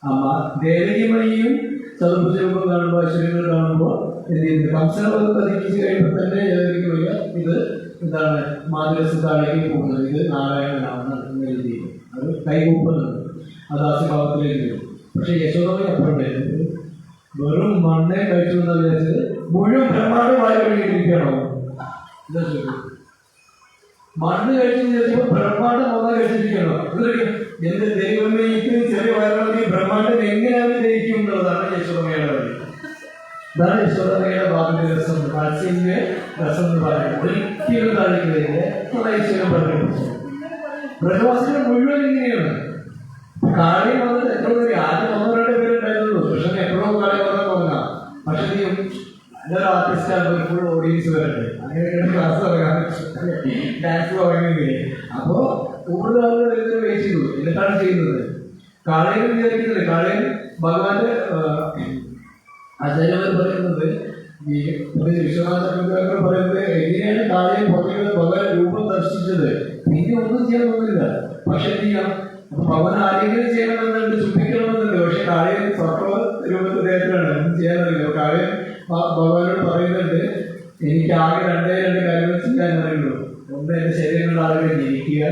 അമ്മ ദേവകിമണിയും ചതുർഭുജരൂപം കാണുമ്പോൾ ഐശ്വര്യങ്ങൾ കാണുമ്പോൾ എന്ത് ചെയ്യുന്നത് കംസനെ പതിപ്പിച്ച് കഴിയുമ്പോൾ തന്നെ ദേവകിമയ്യ ഇത് എന്താണ് മാതൃരസം താഴേക്ക് പോകുന്നത്. ഇത് നാരായണനാണ് എന്ന രീതിയിൽ അത് കൈകൂപ്പുന്നത്. അത് ദാസ്യഭാവത്തിലേക്ക് വരും. പക്ഷെ യശോദമയ്യ അപ്പോഴുണ്ടായിരുന്നത് വെറും മണ്ണെ കഴിച്ചു എന്ന് വിചാരിച്ചത് മുഴുവൻ ബ്രഹ്മാണ്ടമായി കഴിഞ്ഞിരിക്കണോ? എന്താ ചോദിക്കും? മണ്ണ് കഴിച്ചെന്ന് വിചാരിച്ചപ്പോൾ ബ്രഹ്മാണ്ടം ഒന്നാ കഴിച്ചിരിക്കണോ? എന്ത് ദൈവമേ ഇത്രയും ചെറിയ വയറുള്ള ബ്രഹ്മാണ്ടം എങ്ങനെയാണ് ദഹിക്കും എന്നുള്ളതാണ് യശോദമയുടെ വഴി. ഇതാണ് യശോദമയുടെ ഭാഗത്തിന്റെ രസം, മത്സ്യന്റെ രസം എന്ന് പറയുന്നത്. ഒരിക്കലും താഴേക്ക് ഐശ്വര്യം പറഞ്ഞു. ബ്രഹ്മവാസികൾ മുഴുവൻ ഇങ്ങനെയാണ്. കാര്യം വന്നിട്ട് എപ്പോഴും ആദ്യം 1-2 പേരുണ്ടായിരുന്നുള്ളൂ. പക്ഷെ എപ്പോഴും കാര്യം വന്നാൽ തോന്നാം. പക്ഷെ നല്ലൊരു ആർട്ടിസ്റ്റാണ്, ഫുൾ ഓഡിയൻസ് വരട്ടെ, അങ്ങനെയൊക്കെ ക്ലാസ് തുടങ്ങാൻ ഡാൻസ് തുടങ്ങിയില്ലേ. അപ്പോൾ കൂടുതൽ ആളുകൾ വെയിറ്റ് ചെയ്തു. എന്നിട്ടാണ് ചെയ്യുന്നത്. കാളയിൽ വിചാരിക്കുന്നില്ല. കാളയിൽ ഭഗവാന്റെ ആചാര്യന്മാർ പറയുന്നത്, ഈ വിശ്വനാഥ പറയുന്നത് എങ്ങനെയാണ് കാളയിൽ പുറത്തേക്ക് ഭഗവാൻ രൂപം ദർശിച്ചത്, പിന്നെ ഒന്നും ചെയ്യാനൊന്നുമില്ല. പക്ഷെ എന്ത് ചെയ്യാം, അപ്പൊ ഭഗവാൻ ആരെങ്കിലും ചെയ്യണമെന്നുണ്ട്, ചുംബിക്കണമെന്നുണ്ട്. പക്ഷെ കാളയിൽ സർവ രൂപത്തിൽ ദേഹത്തിലാണ്, ഒന്നും ചെയ്യാനറിയില്ല. കാളയിൽ ഭഗവാനോട് പറയുന്നുണ്ട്, എനിക്ക് ആകെ രണ്ട് കാര്യങ്ങൾ ചെയ്യാൻ അറിയുള്ളൂ. ഒന്ന് എന്റെ ശരീരങ്ങളുടെ ആളുകൾ ജനിക്കുക,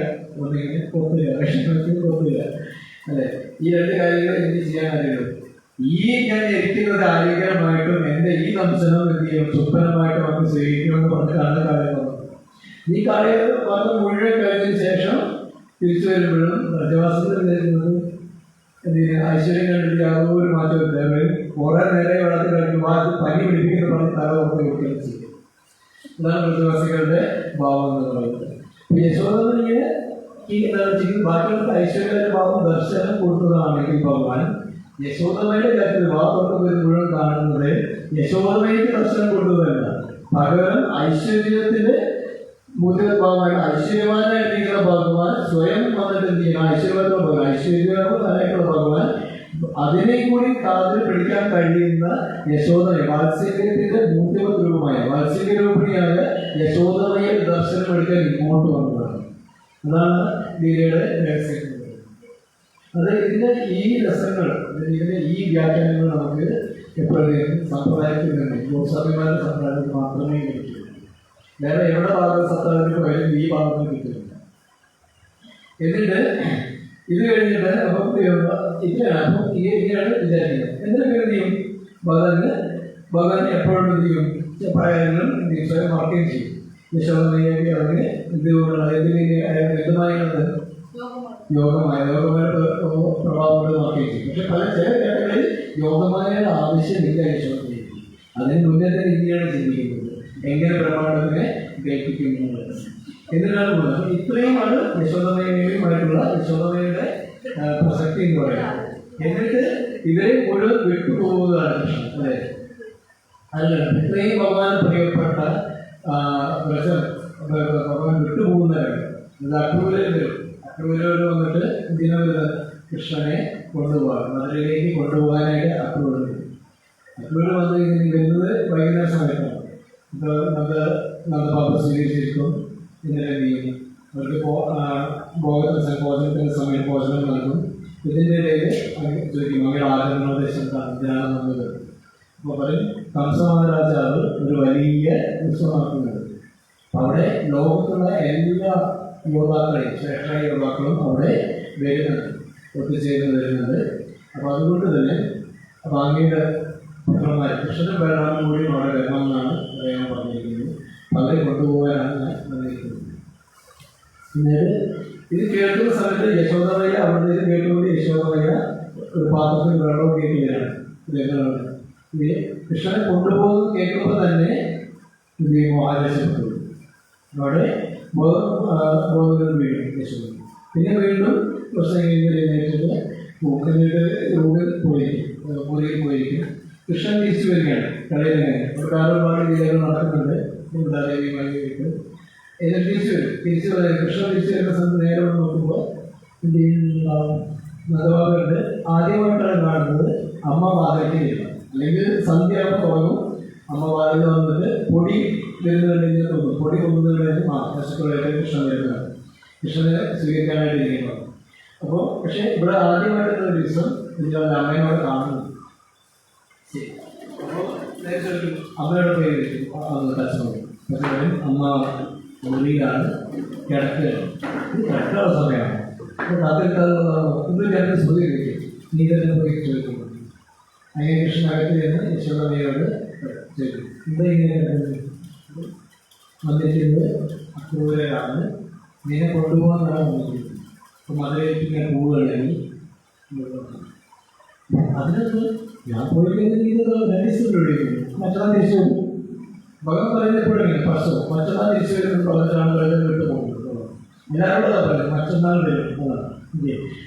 ഒന്നിങ്ങനെ കൊത്തുക, വിഷമത്തിൽ കൊത്തുക, അല്ലെ? ഈ രണ്ട് കാര്യങ്ങൾ എനിക്ക് ചെയ്യാൻ അറിയുള്ളൂ. ഈ ഞാൻ ഇരിക്കുന്നത് ആരോഗ്യമായിട്ടും എന്റെ ഈ ദംശനം എന്ത് ചെയ്യും, സുപ്രമായിട്ട് നമുക്ക് സ്വീകരിക്കുമെന്ന് പറഞ്ഞിട്ടാണ് കാര്യം പറഞ്ഞത്. ഈ കാര്യം പറഞ്ഞ് മുഴുവൻ കഴിഞ്ഞതിന് ശേഷം തിരിച്ചു വരുമ്പോഴും പ്രജവാസത്തിൽ വരുന്നത് എന്ത് ചെയ്യുക, ഐശ്വര്യം കണ്ടിട്ട് യാതൊരു മാറ്റമില്ല. കുറെ നേരെ വെള്ളത്തിൽ കളിക്കുമ്പോൾ അത് പനി പിടിപ്പിക്കുന്ന പറഞ്ഞ് തല ഓർത്ത് കൊടുക്കുകയും ചെയ്യും. ഇതാണ് പ്രജവാസികളുടെ ഭാവം എന്ന് പറയുന്നത്. യശോദയെ ബാക്കിയുള്ള ഐശ്വര്യയുടെ ഭാവം ദർശനം കൊടുത്തതാണെങ്കിൽ ഭഗവാൻ യശോദമയുടെ കാര്യത്തിൽ ഭാവത്തോട്ട് മുഴുവൻ കാണുന്നത് യശോദമയ്ക്ക് ദർശനം കൊടുത്തതല്ല, പകരം ഐശ്വര്യത്തിന്റെ മൂല്യഭാവമായ ഐശ്വര്യവാനായിട്ടിരിക്കുന്ന ഭഗവാൻ സ്വയം വന്നിട്ട് എന്ത് ചെയ്യണം, ഐശ്വര്യവാനായിട്ടുള്ള ഭഗവാൻ അതിനെ കൂടി കാതിൽ പിടിക്കാൻ കഴിയുന്ന യശോദമയെ, വാത്സല്യത്തിന്റെ മൂല്യവത് രൂപമായ വാത്സല്യരൂപിണിയായ യശോദമയെ ദർശനം എടുക്കാൻ ഇങ്ങോട്ട് വന്നതാണ്. അതാണ് ലീലയുടെ രഹസ്യം. അത് ഇതിന്റെ ഈ രസങ്ങൾ, ഇതിന്റെ ഈ വ്യാഖ്യാനങ്ങൾ നമുക്ക് എപ്പോഴും സമ്പ്രദായത്തിൽ നിന്ന് ഗോസ്വാമിമാരുടെ സമ്പ്രദായത്തിൽ മാത്രമേ കിട്ടുള്ളൂ. വേറെ എവിടെ ഭാഗം സപ്താഹത്തിന് പോയാലും ഈ ഭാഗത്തിന് കിട്ടുന്നില്ല. എന്നിട്ട് ഇത് കഴിഞ്ഞിട്ട് അപ്പം ഇതിലാണ്, അപ്പം ഇങ്ങനെയാണ് വിചാരിക്കുന്നത്. എന്തിനൊക്കെ എന്ത് ചെയ്യും, ഭഗവാൻ എപ്പോഴും എന്ത് ചെയ്യും, പ്രായങ്ങളും സ്വയം മാർക്കുകയും ചെയ്യും. യശോദമയൊക്കെ അതിന് എന്തുമായുള്ളത് യോഗമായ പ്രഭാവങ്ങൾ മാർക്കുകയും ചെയ്യും. പക്ഷെ ചില ഘട്ടങ്ങളിൽ യോഗമായ ആവശ്യമില്ല യശോദമയ്ക്ക്. അതിന് മുന്നേ തന്നെ ഇന്ത്യയാണ് ചിന്തിക്കുന്നത് എങ്ങനെ ബ്രഹ്മാണ്ടത്തിനെ ഗ്രഹിപ്പിക്കുന്നത് എന്നിട്ടാണ് പോകുന്നത്. ഇത്രയുമാണ് യശോദമയുമായിട്ടുള്ള യശോദമയുടെ പ്രസക്തി എന്ന് പറയുന്നത്. എന്നിട്ട് ഇവരെ മുഴുവൻ വിട്ടുപോകുന്നതാണ് കൃഷ്ണൻ, അല്ലെ? അല്ല, ഇത്രയും ഭഗവാൻ പ്രിയപ്പെട്ട ഭഗവാൻ വിട്ടുപോകുന്നവരാണ്. ഇത് അക്രൂരർ വന്നിട്ട് ഇതിനെ കൃഷ്ണനെ കൊണ്ടുപോകാൻ, മധുരയിലേക്ക് കൊണ്ടുപോകാനായിട്ട് അക്രൂർ വന്ന് വരുന്നത് വൈകുന്നേര സമയത്താണ്. ഇപ്പോൾ നന്ദപാപ്പ സ്വീകരിച്ചിരിക്കും. ഇന്നലെ എന്ത് ചെയ്യും, അവർക്ക് ഭോജനത്തിൻ്റെ സമയം ഭോജനം നൽകും. ഇതിൻ്റെ ഇടയിൽ ചോദിക്കും, അവരുടെ ആചരണോദ്ദേശം ധ്യാനം വന്നത്. അപ്പോൾ പറയും, കംസമഹാരാജാവ് ഒരു വലിയ ഉത്സവമാക്കുന്നത്. അവിടെ ലോകത്തുള്ള എല്ലാ യോദ്ധാക്കളെയും, ശ്രേഷ്ഠ യോദ്ധാക്കളും അവിടെ വരുന്നുണ്ട്, ഒത്തുചേർന്ന് വരുന്നുണ്ട്. അപ്പോൾ അതുകൊണ്ട് തന്നെ അപ്പോൾ അങ്ങയുടെ പുത്രന്മാർ കൃഷ്ണനും ബലറാമനും കൂടി അവിടെ വരണമെന്നാണ് അദ്ദേഹം പറഞ്ഞിരിക്കുന്നത്. അവരെ കൊണ്ടുപോകാനാണ് ഞാൻ വന്നിരിക്കുന്നത്. പിന്നീട് ഇത് കേൾക്കുന്ന സമയത്ത് യശോദമയ്യ അവിടെ ഇത് കേട്ടുകൊണ്ട് യശോദമയ്യ ഒരു പാത്രത്തിൽ വെള്ളവും കേൾക്കുകയാണ്. ഇത് കൃഷ്ണനെ കൊണ്ടുപോകുന്നത് കേൾക്കുമ്പോൾ തന്നെ ഇത് മോഹാദേശപ്പെട്ടു. അവിടെ ബോധം വീഴും യശോദ. പിന്നെ വീണ്ടും പ്രശ്നം എഴുന്നേറ്റിട്ട് റൂമിൽ പോയിരിക്കും. കൃഷ്ണൻ തിരിച്ചു വരികയാണ് കളിയിൽ. ഒരു കാലപാട് ലീലകൾ നടക്കുന്നുണ്ട് ദേവിയുമായിട്ട്. എന്നിട്ട് തിരിച്ചു വരും. കൃഷ്ണൻ തിരിച്ചു വരുന്ന സമയത്ത് നേരെ നോക്കുമ്പോൾ എന്ത് ചെയ്യുന്നുണ്ടാവും, നഗവാദമുണ്ട്. ആദ്യമായിട്ടാണ് കാണുന്നത് അമ്മ വാതിലേക്ക് വരിക, അല്ലെങ്കിൽ സന്ധ്യ തുടങ്ങും. അമ്മ വാതിൽ വന്നിട്ട് പൊടി വരുന്നുണ്ടെങ്കിൽ തോന്നും, പൊടി കൊണ്ടുവരുന്നതിന് പശുക്കളായിട്ട് കൃഷ്ണൻ വരുന്നതാണ്, കൃഷ്ണനെ സ്വീകരിക്കാനായിട്ട് ഇരിക്കുന്നത്. അപ്പോൾ പക്ഷെ ഇവിടെ ആദ്യമായിട്ടുള്ള ഒരു ദിവസം ഇതിൻ്റെ അമ്മയോട് കാണുന്നു. അപ്പോൾ അമ്മയുടെ പേര് ടച്ച് അമ്മ മുറിയിലാണ്, കിടക്കുകയാണ്. ഇത് കിടക്കാനുള്ള സമയമാണ്. അപ്പോൾ കാത്തിരിക്കാതെ രണ്ട് സ്മൃതി കഴിക്കും. നീ തന്നെ പോയി ചോദിക്കുന്നു. അങ്ങനെ കൃഷ്ണനകത്ത് ചെന്ന് യശോദമയോട് ചോദിക്കും, എന്താ ഇങ്ങനെ വന്നിരിക്കുന്നത്? അക്രൂരരാണ്, നിന്നെ കൊണ്ടുപോകാനാണ് വന്നിരിക്കുന്നത്. അപ്പോൾ മധുരയിലേക്ക് പൂവുകളായി അതിനകത്ത് ഞാൻ പോയില്ലെങ്കിൽ മറ്റന്നാൾ തിരിച്ചു പോകും. ഭഗവാൻ പറയുന്നപ്പോഴും മറ്റന്നാൾ തിരിച്ചു വരുന്നത് പറഞ്ഞിട്ടാണ് വിട്ടു പോകുന്നത്. എല്ലാവരോടാ പറയുന്നത് മറ്റന്നാൾ വരും.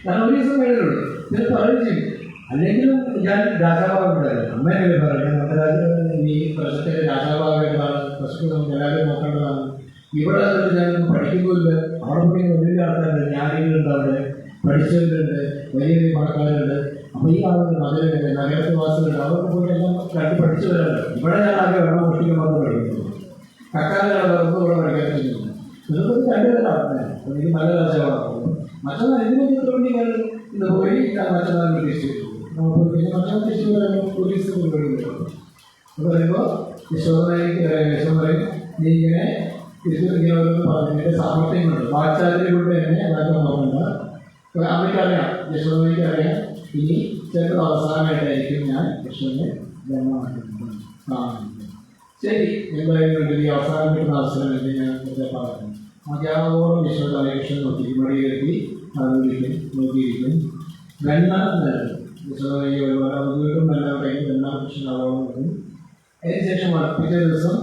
കാരണം ഒരു ദിവസം വേണ്ടുള്ളൂ. ഞാൻ പറയുകയും ചെയ്യും. അല്ലെങ്കിലും ഞാൻ രാജാവാകുണ്ടായിരുന്നു. അമ്മേനെ പറയാം, ഈ പ്രശ്നത്തിൻ്റെ രാജാവാകേണ്ടതാണ്, പ്രശ്നം നമുക്ക് എല്ലാവരും നോക്കേണ്ടതാണ്. ഇവിടെ ഞാൻ പഠിക്കുന്നില്ല. അവിടെ പോയി വലിയ ആൾക്കാരുണ്ട്, ജ്ഞാനികളുണ്ട്, അവിടെ പഠിച്ചവരുണ്ട്, വലിയ വലിയ പണക്കാരുണ്ട്. അപ്പോൾ ഈ ആളുകൾ നഗരത്തിൽ വാസികളുണ്ട്, അവർക്ക് പോയി എല്ലാം കണ്ട് പഠിച്ചവരുണ്ട്. ഇവിടെ ഞാൻ ആകെ വെള്ളം മുഷ്ടിക്ക് മാത്രം പഠിക്കുന്നു, കക്കാലൊന്നും ഇവിടെ പഠിക്കാൻ ചെയ്യുന്നു. നിങ്ങൾക്ക് രണ്ടുപേരാണ്. എനിക്ക് നല്ല രാജാവാണ്. മറ്റന്നാൾ ഇതിനെ വേണ്ടി ഞാൻ ഇത് പോയി മറ്റന്നാൾ ഉദ്ദേശിച്ചു. പിന്നെ മറ്റന്നാൾ ഉദ്ദേശിച്ചു പോലീസ് പരിപാടി പറയുമ്പോൾ യശോദ പറയും, നീ ഇങ്ങനെ ഇങ്ങനെ ഓരോന്ന് പറഞ്ഞിട്ട് സാമർത്ഥ്യമുണ്ട്, വാചാര്യയിലൂടെ തന്നെ അതൊക്കെ നോക്കണ്ട. അമ്മയ്ക്കറിയാം, യശോദയ്ക്ക് അറിയാം, ഇനി ചിലപ്പോൾ അവസാനമായിട്ടായിരിക്കും ഞാൻ യശോദനെ ജന്മമാക്കുന്നത് കാണുന്നത്. ശരി, എന്തായാലും ഈ അവസാനം കിട്ടുന്ന അവസരം എന്ന് ഞാൻ പറഞ്ഞു. മതിയാവോളം യശോദ കൃഷ്ണൻ നോക്കി മടിയിലെത്തി അറിവിരിക്കും, നോക്കിയിരിക്കും. വെണ്ണ നൽകും. യശോദയ്ക്ക് ഒരുപാട് വീണ്ടും വെണ്ണ കയ്യിൽ വെണ്ണ കൃഷ്ണൻ ആവോളം നൽകും. അതിനുശേഷം പിറ്റേ ദിവസം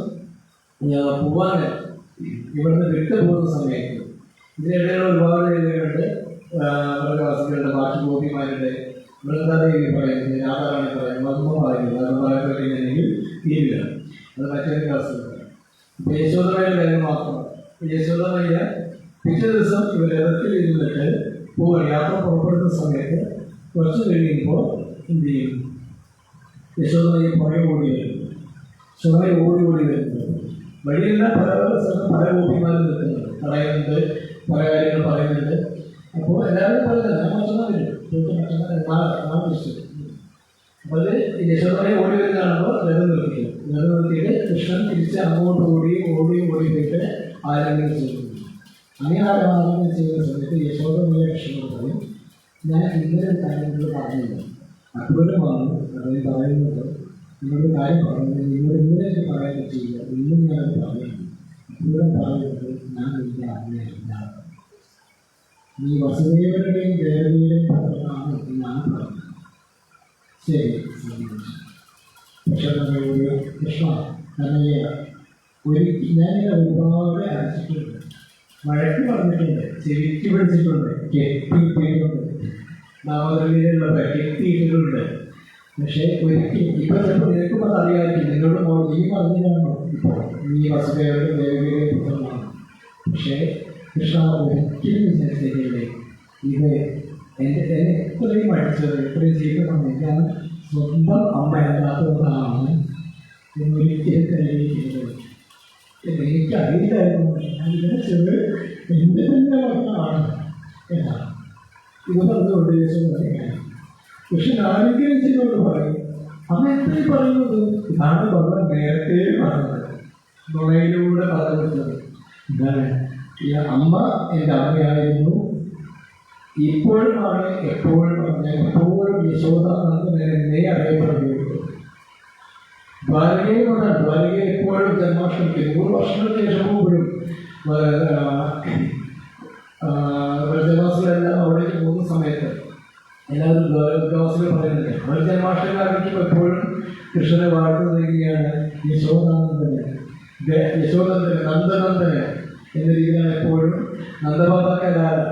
പോവാൻ ഇവിടുന്ന് വിട്ടു പോകുന്ന സമയത്ത് ഇതിനിടയിൽ ഒരുപാട് രീതികളുണ്ട്. പ്രകാശികളുടെ ബാക്കി ഗോപിമാരുടെ വൃന്ദാദേവി പറയുന്നത്, രാധാറാണി പറയുന്നത്, മധുമ പറയുന്നത്, അത് പറയപ്പെട്ടില്ലെങ്കിൽ തീരില്ല. അത് മറ്റൊരു ക്ലാസ്സുണ്ട്. ഇപ്പം യശോദമയുടെ കാര്യം മാത്രം. യശോദമയ്യ പിറ്റേ ദിവസം ഇവർ രഥത്തിൽ ഇരുന്നിട്ട് യാത്ര പുറപ്പെടുന്ന സമയത്ത് കുറച്ച് കഴിയുമ്പോൾ എന്ത് ചെയ്യും? യശോദമയ്യ പുറകെ ഓടി വരും. യശോദമയ ഓടി വരുന്നത് വഴിയെല്ലാം പല സ്ഥലത്ത് പല ഗോപിമാരും നിൽക്കുന്നുണ്ട്, പറയുന്നുണ്ട്, പല കാര്യങ്ങൾ പറയുന്നുണ്ട്. അപ്പോൾ എല്ലാവരും പറയുന്നത് ഞാൻ മറ്റന്നാൾ വരും, അപ്പോൾ അത് യശോദമയെ ഓടി വരുന്ന കാണുമ്പോൾ രഥം നിർത്തിക്കും. രഥം നിർത്തിയിട്ട് കൃഷ്ണൻ തിരിച്ച് അങ്ങോട്ട് ഓടി പോയിട്ട് ആരെങ്കിലും ചെയ്യുന്നു. അങ്ങനെ ആരെങ്കിലും ചെയ്യുന്ന സമയത്ത് യശോദമയ കൃഷ്ണനോട് പറയും, ഞാൻ ഇങ്ങനെ കാര്യങ്ങൾ പറഞ്ഞില്ല, അക്ബരം വന്നു അതിന് പറയുന്നത് നിങ്ങളുടെ കാര്യം പറയുന്നത് നിങ്ങൾ ഇങ്ങനെ പറയാൻ ചെയ്യില്ല, ഇന്നും ഞാനത് പറയുന്നു. അക്ബരം പറയുന്നത് ഞാൻ നിന്റെ ആജ്ഞയല്ല, നീ വസുദേവരുടെയും ദേവതയുടെയും പത്രമാണ് ഞാൻ പറഞ്ഞത്. ശരി, പക്ഷെ കൃഷ്ണ കനയ്യ ഞാനിങ്ങനെ ഒരുപാട് അരച്ചിട്ടുണ്ട്, വഴക്ക് പറഞ്ഞിട്ടുണ്ട്, ചെവിക്ക് പിടിച്ചിട്ടുണ്ട്, കെട്ടിയിട്ടുണ്ട്, നാമകൃതിയിലുള്ളത് കെട്ടിയിട്ടിട്ടുണ്ട്. പക്ഷേ ഒരിക്കലും ഇപ്പം ചിലപ്പോൾ നിനക്കും അത് അറിയാമായിരിക്കും, നിന്നോട് നീ പറഞ്ഞിട്ടാണോ ഇപ്പോൾ നീ വസുദേവരുടെ ദേവതയുടെ പുത്രമാണ്. പക്ഷേ കൃഷ്ണ ഒരിക്കലും വിചാരിച്ചില്ലേ ഇത് എന്നെ എത്രയും പഠിച്ചത് എത്രയും ചെയ്തതാണ്, ഞാൻ സ്വന്തം അമ്മ അല്ലാത്തതാണ് എന്നൊരിക്കലും കരുതിയിരിക്കുന്നത്. എനിക്കറിയില്ലായിരുന്നു, ഞാൻ വിചാരിച്ചത് എൻ്റെ തന്നെ മക്കളാണ് എന്നാണ്. ഇത് പറഞ്ഞുകൊണ്ട് യേശു പറയുകയാണ്. പക്ഷെ ആരെങ്കിലും ചെയ്തോണ്ട് പറയും, അമ്മ എത്രയും പറയുന്നത് ഇതാണ് പറഞ്ഞ നേരത്തെ പറഞ്ഞത്, നുണയിലൂടെ പറഞ്ഞത്. എന്താണ് ഈ അമ്മ എൻ്റെ അമ്മയായിരുന്നു, ഇപ്പോഴുമാണ് എപ്പോഴും എപ്പോഴും യശോദ എന്നേ അറിയപ്പെടുന്നത്. ദ്വാരകയിലാണ്, ദ്വാരക എപ്പോഴും ജന്മാഷ്ടമിക്ക് 100 വർഷങ്ങൾക്ക് ശേഷം പോലും വ്രജവാസികളെല്ലാം അവിടേക്ക് പോകുന്ന സമയത്ത് എല്ലാവരും ദ്വാരകവാസികൾ പറയുന്നുണ്ട്, അവർ ജന്മാഷ്ടമി ആരംഭിക്കുമ്പോൾ എപ്പോഴും കൃഷ്ണനെ വാഴ്ത്തുന്നതാണ് യശോദാനന്ദന്, യശോദന്ദന്, നന്ദനന്ദന് എന്ന രീതിയിലാണ് എപ്പോഴും നന്ദബാബക്കാരാണ്,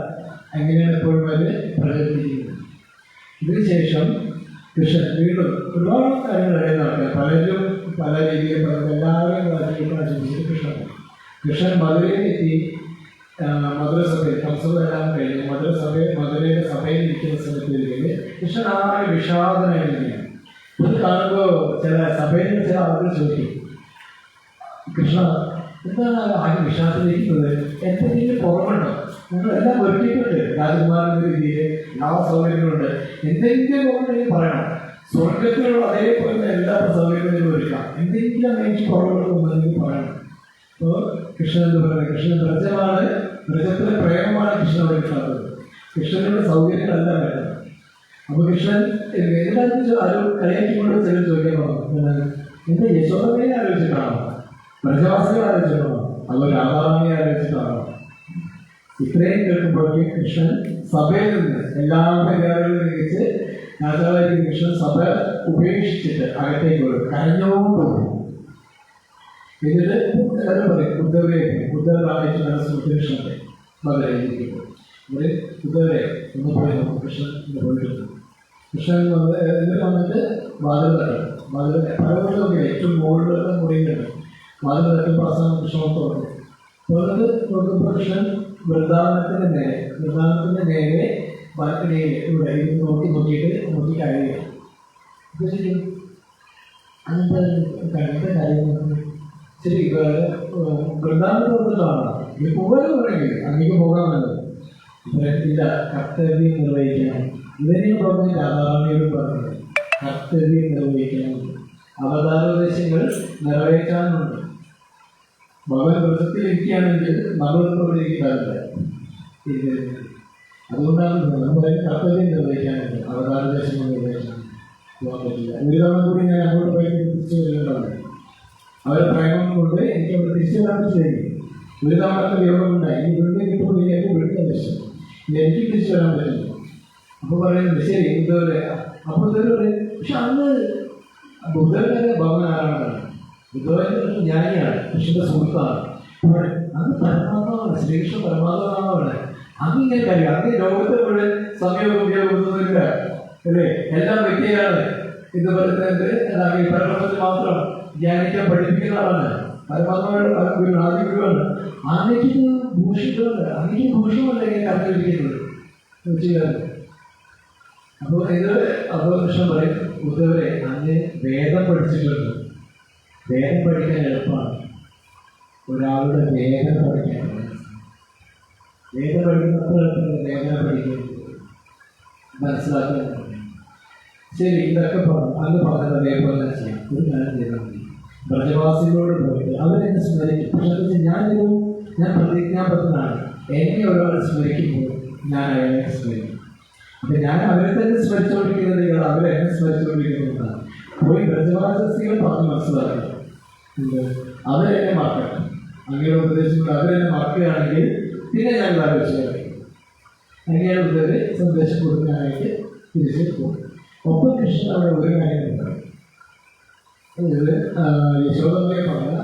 അങ്ങനെയാണ് എപ്പോഴും അവർ പ്രകടിപ്പിക്കുന്നത്. ഇതിനുശേഷം കൃഷ്ണൻ വീണ്ടും ഒരുപാട് കാര്യങ്ങൾ നടക്കുക, പലരും പല രീതിയിൽ എല്ലാവരും കൃഷ്ണൻ മധുരയിലെത്തി. മധുരസഭയിൽ കംസമെല്ലാം കഴിഞ്ഞ് മധുരയുടെ സഭയിൽ ഇരിക്കുന്ന സമയത്ത് കൃഷ്ണൻ ആകെ വിഷാദനായിരിക്കുകയാണ്. ഇത് കാണുമ്പോൾ ചില സഭയിൽ ചില ആളുകൾ ചോദിക്കും, കൃഷ്ണ എന്താണ് ആകെ വിഷാദത്തിലിരിക്കുന്നത്, എന്തെങ്കിലും കുറവുണ്ടോ? നിങ്ങളെല്ലാം ഒരുക്കിയിട്ടുണ്ട്, രാജകുമാരൻ്റെ രീതിയിൽ എല്ലാ സൗകര്യങ്ങളുണ്ട്, എന്തെങ്കിലും ഉണ്ടെങ്കിൽ പറയണം, സ്വർഗത്തിലുള്ള അതേപോലെ എല്ലാ സൗകര്യങ്ങളും ഒരുക്കാം, എന്തെങ്കിലും എനിക്ക് കുറവുകളൊന്നും പറയണം. അപ്പോൾ കൃഷ്ണൻ എന്ന് പറയുന്നത് കൃഷ്ണൻ വ്രജമാണ്, വ്രജത്തിലെ പ്രേമമാണ് കൃഷ്ണൻ ഒരുക്കുന്നത്, കൃഷ്ണനുള്ള സൗകര്യങ്ങളല്ല വേണ്ടത്. അപ്പോൾ കൃഷ്ണൻ എല്ലാവർക്കും ആരും കളിയാക്കിക്കൊണ്ട് ചിലർ ചോദിക്കാൻ പറഞ്ഞു, എന്താ യശോദമയെ ആലോചിച്ചിട്ടാണോ, വ്രജവാസികളെ ആലോചിച്ചിട്ടാണോ, അതോ രാധാറാണിയെ ആലോചിച്ചിട്ടാണോ? ഇത്രയും കേൾക്കുമ്പോഴേക്കും കൃഷ്ണൻ സഭയിൽ നിന്ന് എല്ലാവരും തിരിച്ച് രാജാവായിരിക്കും കൃഷ്ണൻ സഭ ഉപേക്ഷിച്ചിട്ട് അകത്തേക്ക് വരും, കരഞ്ഞോണ്ട് പോകും. എന്നിട്ട് എല്ലാവരും പറയും ഉദ്ധവരെ കൃഷ്ണന്റെ മകരായിരിക്കും ഇവിടെ ഉദ്ധവരെ ഒന്ന് പോയി നോക്കും. കൃഷ്ണൻ പോയിട്ടുണ്ട്. കൃഷ്ണൻ എന്നിട്ട് വന്നിട്ട് വാതിൽ തട്ടും. വാതിൽ പലവട്ടമൊക്കെ ഏറ്റവും മുകളിലുള്ള മുറിയിലുണ്ട്. വാതിൽ തട്ടുമ്പോൾ അവസാനം കൃഷ്ണത്തോടെ തുറന്നിട്ട് നോക്കുമ്പോൾ കൃഷ്ണൻ വൃന്ദാവനത്തിൻ്റെ നേരെ ബാൽക്കണിയിൽ ഇവിടെ ഇരുന്ന് നോക്കി കഴിയുക. അപ്പോൾ ശരി അങ്ങനത്തെ കാര്യങ്ങൾ ശരി വൃന്ദാവനത്തോട്ടാണ് ഇത് പോകാൻ പറയെങ്കിൽ അങ്ങേക്ക് പോകാൻ നല്ലത്. ഇല്ല, കർത്തവ്യം നിർവഹിക്കണം. ഇവരെയും പറഞ്ഞ് രാധാറാണിയോട് പറഞ്ഞത് കർത്തവ്യം നിർവഹിക്കണം. അവതാരോദ്ദേശങ്ങൾ നിറവേറ്റാനുണ്ട്. ഭഗവാൻ വൃത്തത്തിലിരിക്കുകയാണെങ്കിൽ നമ്മളിവിടെ ഇരിക്കാറില്ല. അതുകൊണ്ടാണ് നമ്മൾ കർത്തവ്യം നിർവഹിക്കാനുണ്ട്, അവതാരോദ്ദേശങ്ങൾ നിർവഹിക്കാൻ പോകാൻ പറ്റില്ല. ഒരു തവണ കൂടി ഞാൻ അങ്ങോട്ട് പോയി തിരിച്ചു വരേണ്ടതാണ്. അവരെ പ്രേമം കൊണ്ട് എനിക്ക് അവിടെ തിരിച്ചു വരാൻ പറ്റില്ല. ഒരു തവണത്തെ യോഗമുണ്ടായി, ഇനി വീണ്ടും കിട്ടുമ്പോൾ എനിക്ക് വിളിക്കാൻ പറ്റും, എനിക്ക് തിരിച്ചു വരാൻ പറ്റില്ല. അപ്പോൾ പറയുന്നത് ശരി ഇതുവരെ. അപ്പോൾ ഇതുവരെ പക്ഷെ അന്ന് ബുദ്ധന്റെ ഭവൻ ആരാണ്? ബുദ്ധന്റെ ജ്ഞാനിയാണ്, കൃഷ്ണന്റെ സുഹൃത്താണ്. അന്ന് പരമാത്മാവാണ്, ശ്രീകൃഷ്ണ പരമാത്മാവാണ്. അങ്ങിങ്ങനെ കാര്യം അന്ന് ലോകത്തെ മുഴുവൻ സമയം ഉപയോഗപ്പെടുത്തുന്നില്ല അല്ലേ? എല്ലാം വ്യക്തിയാണ്. ഇത് പറയുന്നത് ഈ പ്രകടനത്തിൽ മാത്രം ധ്യാനിക്കാൻ പഠിപ്പിക്കുന്ന ആളാണ്. പരമാത്മാവാണ്, ആദ്യ ഗുരുവാണ്. അങ്ങേക്ക് ഭൂഷിതമല്ല, അങ്ങേക്ക് ഭൂഷണമല്ല ഇങ്ങനെ അറിഞ്ഞിരിക്കുന്നത് ചെയ്യാറ്. അപ്പോൾ കൃഷ്ണൻ പറയും, ബുദ്ധവരെ അങ്ങ് വേദം പഠിച്ചിട്ടുണ്ട്. വേദം പഠിക്കാൻ എളുപ്പമാണ്. ഒരാളുടെ വേദന പഠിക്കാൻ വേദന പഠിക്കുന്നത്ര വേദന പഠിക്കുന്നത് മനസ്സിലാക്കാൻ. ശരി, ഇതൊക്കെ പറഞ്ഞു അന്ന് പറഞ്ഞത് അതേപോലെ ചെയ്യാം. ഒരു കാര്യം ചെയ്താൽ മതി, ബ്രജവാസികളോട് പോയിട്ട് അവരെന്നെ സ്മരിക്കും. പക്ഷേ ഞാൻ പ്രതിജ്ഞാബദ്ധനാണ്. എന്നെ ഒരാൾ സ്മരിക്കുമ്പോൾ ഞാൻ അയാളെ സ്മരിക്കും. അപ്പം ഞാൻ അവരെ തന്നെ സ്മരിച്ചുകൊണ്ടിരിക്കുന്നത് അവരെന്നെ സ്മരിച്ചുകൊണ്ടിരിക്കുന്നതാണ്. പോയി ബ്രജവാസികൾ പറഞ്ഞ് മനസ്സിലാക്കുക, അവരെന്നെ മറക്കണം. അങ്ങനെയുള്ള ഉപദേശങ്ങൾ അവരെന്നെ മറക്കുകയാണെങ്കിൽ പിന്നെ ഞാൻ ആലോചിച്ചു അങ്ങനെയാണ് ഇതുവരെ സന്ദേശം കൊടുക്കാനായിട്ട് തിരിച്ചു പോകും. ഒപ്പം കൃഷ്ണൻ അവിടെ ഒരു കാര്യം ഉണ്ടാകും. യശോദമ്മയെ പറഞ്ഞ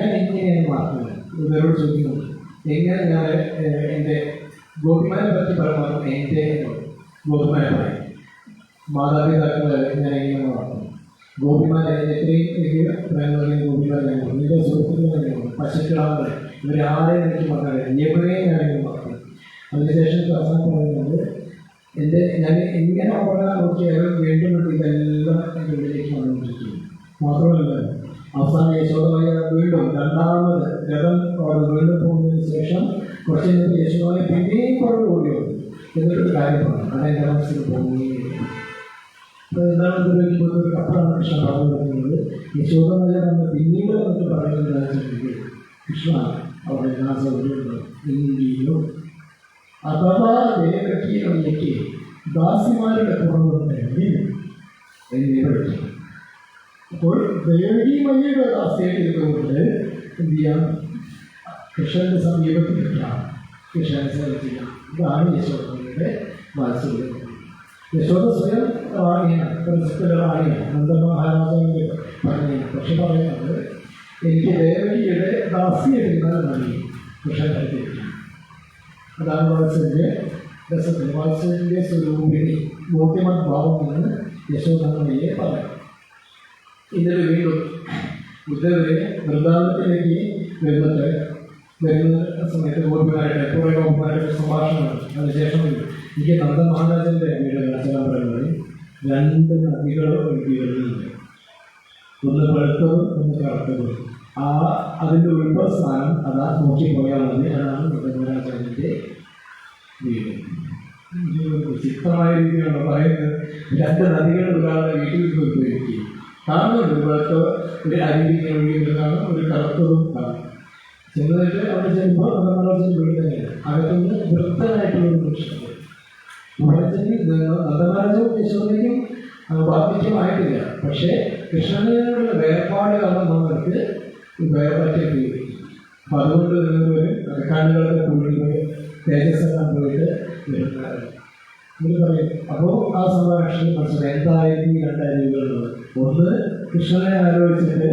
ഞാൻ എങ്ങനെയാണ് മാറുന്നത് ഇവരോട് ചോദിക്കുന്നത്. എങ്ങനെ ഞാൻ എൻ്റെ ഗോപിമാരെ പറ്റി പറയുമ്പോൾ എൻ്റെ ഗോപിമാരെ പറയും, മാതാപിതാക്കളെ ഞാൻ എങ്ങനെ മാറുന്നു, ഗോപിമാരെ എത്രയും ഗോപിമാരെ നിന്റെ സുഹൃത്തുക്കളെ പശുക്കളാണ് ഇവരാരെയും എനിക്ക് മക്കളെ എവിടെയും ഞാനെങ്കിലും മക്കൾ. അതിനുശേഷം അവസാനം പറയുന്നത് ഞാൻ എങ്ങനെ ഓടാൻ നോക്കിയാലും വീണ്ടും ഇതെല്ലാം എൻ്റെ ഉള്ളിലേക്ക് വന്നുകൊണ്ടിരിക്കുന്നു. മാത്രമല്ല അവസാനം യശോദമായ വീണ്ടും രണ്ടാമത് രഥം വീണ്ടും പോകുന്നതിന് ശേഷം കുറച്ച് കഴിഞ്ഞപ്പോൾ യശോദായ പിന്നെയും പുറകെ ഓടി വന്നു. എന്നൊരു കാര്യമാണ് അതെൻ്റെ മനസ്സിൽ പോകുകയും. അപ്പോൾ എന്താണ് ഉപയോഗിക്കുമ്പോൾ ഒരു കപ്പലാണ് കൃഷ്ണ പറഞ്ഞു കൊടുക്കുന്നത്. യശോദമായ നമ്മൾ പിന്നീട് നമുക്ക് പറയുന്നതാണെങ്കിൽ കൃഷ്ണ അവിടെ എല്ലാ സൗകര്യങ്ങളും എങ്കിലും അഥവാ ദേവകീയയ്ക്ക് ദാസിമാരുടെ കുറവുണ്ടെങ്കിൽ എന്നെ പഠിച്ചു. അപ്പോൾ ദേവകീമയുടെ ദാസ്യത്തിലുകൊണ്ട് എന്ത് ചെയ്യാം, കൃഷ്ണന്റെ സമീപത്തിരിക്കാം, കൃഷ്ണനെ സേവിക്കാം. ഇതാണ് യശോദയുടെ വാത്സല്യം. യശോദ സ്വയം റാണിയാണ്, പ്രസിദ്ധ റാണിയാണ്, നന്ദമഹാരാജാവിൻ്റെ പറഞ്ഞാണ്. പക്ഷെ പറയുന്നത് എനിക്ക് ദേവകിയുടെ ദാസ്യത്തിരുന്നാൽ മതി കൃഷ്ണൻ പഠിപ്പിക്കാം. അതാണ് വാത്സല്യ രസത്തിൽ വാത്സല്യ സ്വരൂപിണി ബോധ്യമത് ഭാവം എന്ന് യശോദമ്മയെ പറയാം. ഇന്നലെ വീണ്ടും ബുദ്ധവരെ വൃന്ദാവനത്തിലേക്ക് വരുന്ന സമയത്ത് ഗോപിമാരുടെ കുറേ ഗോപിമാരുടെ സംഭാഷണമാണ്. അതിനുശേഷം എനിക്ക് നന്ദ മഹാരാജൻ്റെ വീട് പറയുന്നത് രണ്ട് നദികൾ ഒഴുകികളുണ്ട്, ഒന്ന് പഴുത്തതും ഒന്ന് കറുത്തതും. അതിൻ്റെ ഉത്ഭവസ്ഥാനം അതാ നോക്കിപ്പോയാൽ മതി. അതാണ് നന്ദ മഹാരാജാവിൻ്റെ വീട്. വിചിത്രമായ രീതിയിലാണ് പറയുന്നത്. രണ്ട് നദികൾ ഒരാളുടെ വീട്ടിൽ ഉപയോഗിക്കുകയും കാണുന്നുണ്ട്. ഇവിടുത്തെ ഒരു അരിവിങ്ങനെ ഒഴുകിയിരുന്നാണ്, ഒരു കറുത്തതും കാണും. ചെന്നതിട്ട് അവിടെ ചെല്ലുമ്പോൾ നന്ദമഹാരാജൻ്റെ വീട് തന്നെയാണ്. അകത്തുനിന്ന് വൃത്തനായിട്ടുള്ളൊരു പുരുഷനുണ്ട്. നന്ദമഹാരാജവും യശോദയ്ക്കും ബാധ്യമായിട്ടില്ല. പക്ഷേ കൃഷ്ണനുള്ള വേർപാട് കാരണം നമ്മൾക്ക് വേർപറ്റി. അപ്പം അതുകൊണ്ട് കണ്ണുകളൊക്കെ പോയിട്ട് തേജസ്സെല്ലാം പോയിട്ട് വരുന്നതാണ് എന്ന് പറയും. അപ്പോൾ ആ സംഭാഷണം മനസ്സിലായി എന്തായിരുന്നു ഈ രണ്ടരുവികളുള്ളത്. ഒന്ന് കൃഷ്ണനെ ആലോചിച്ചിട്ട്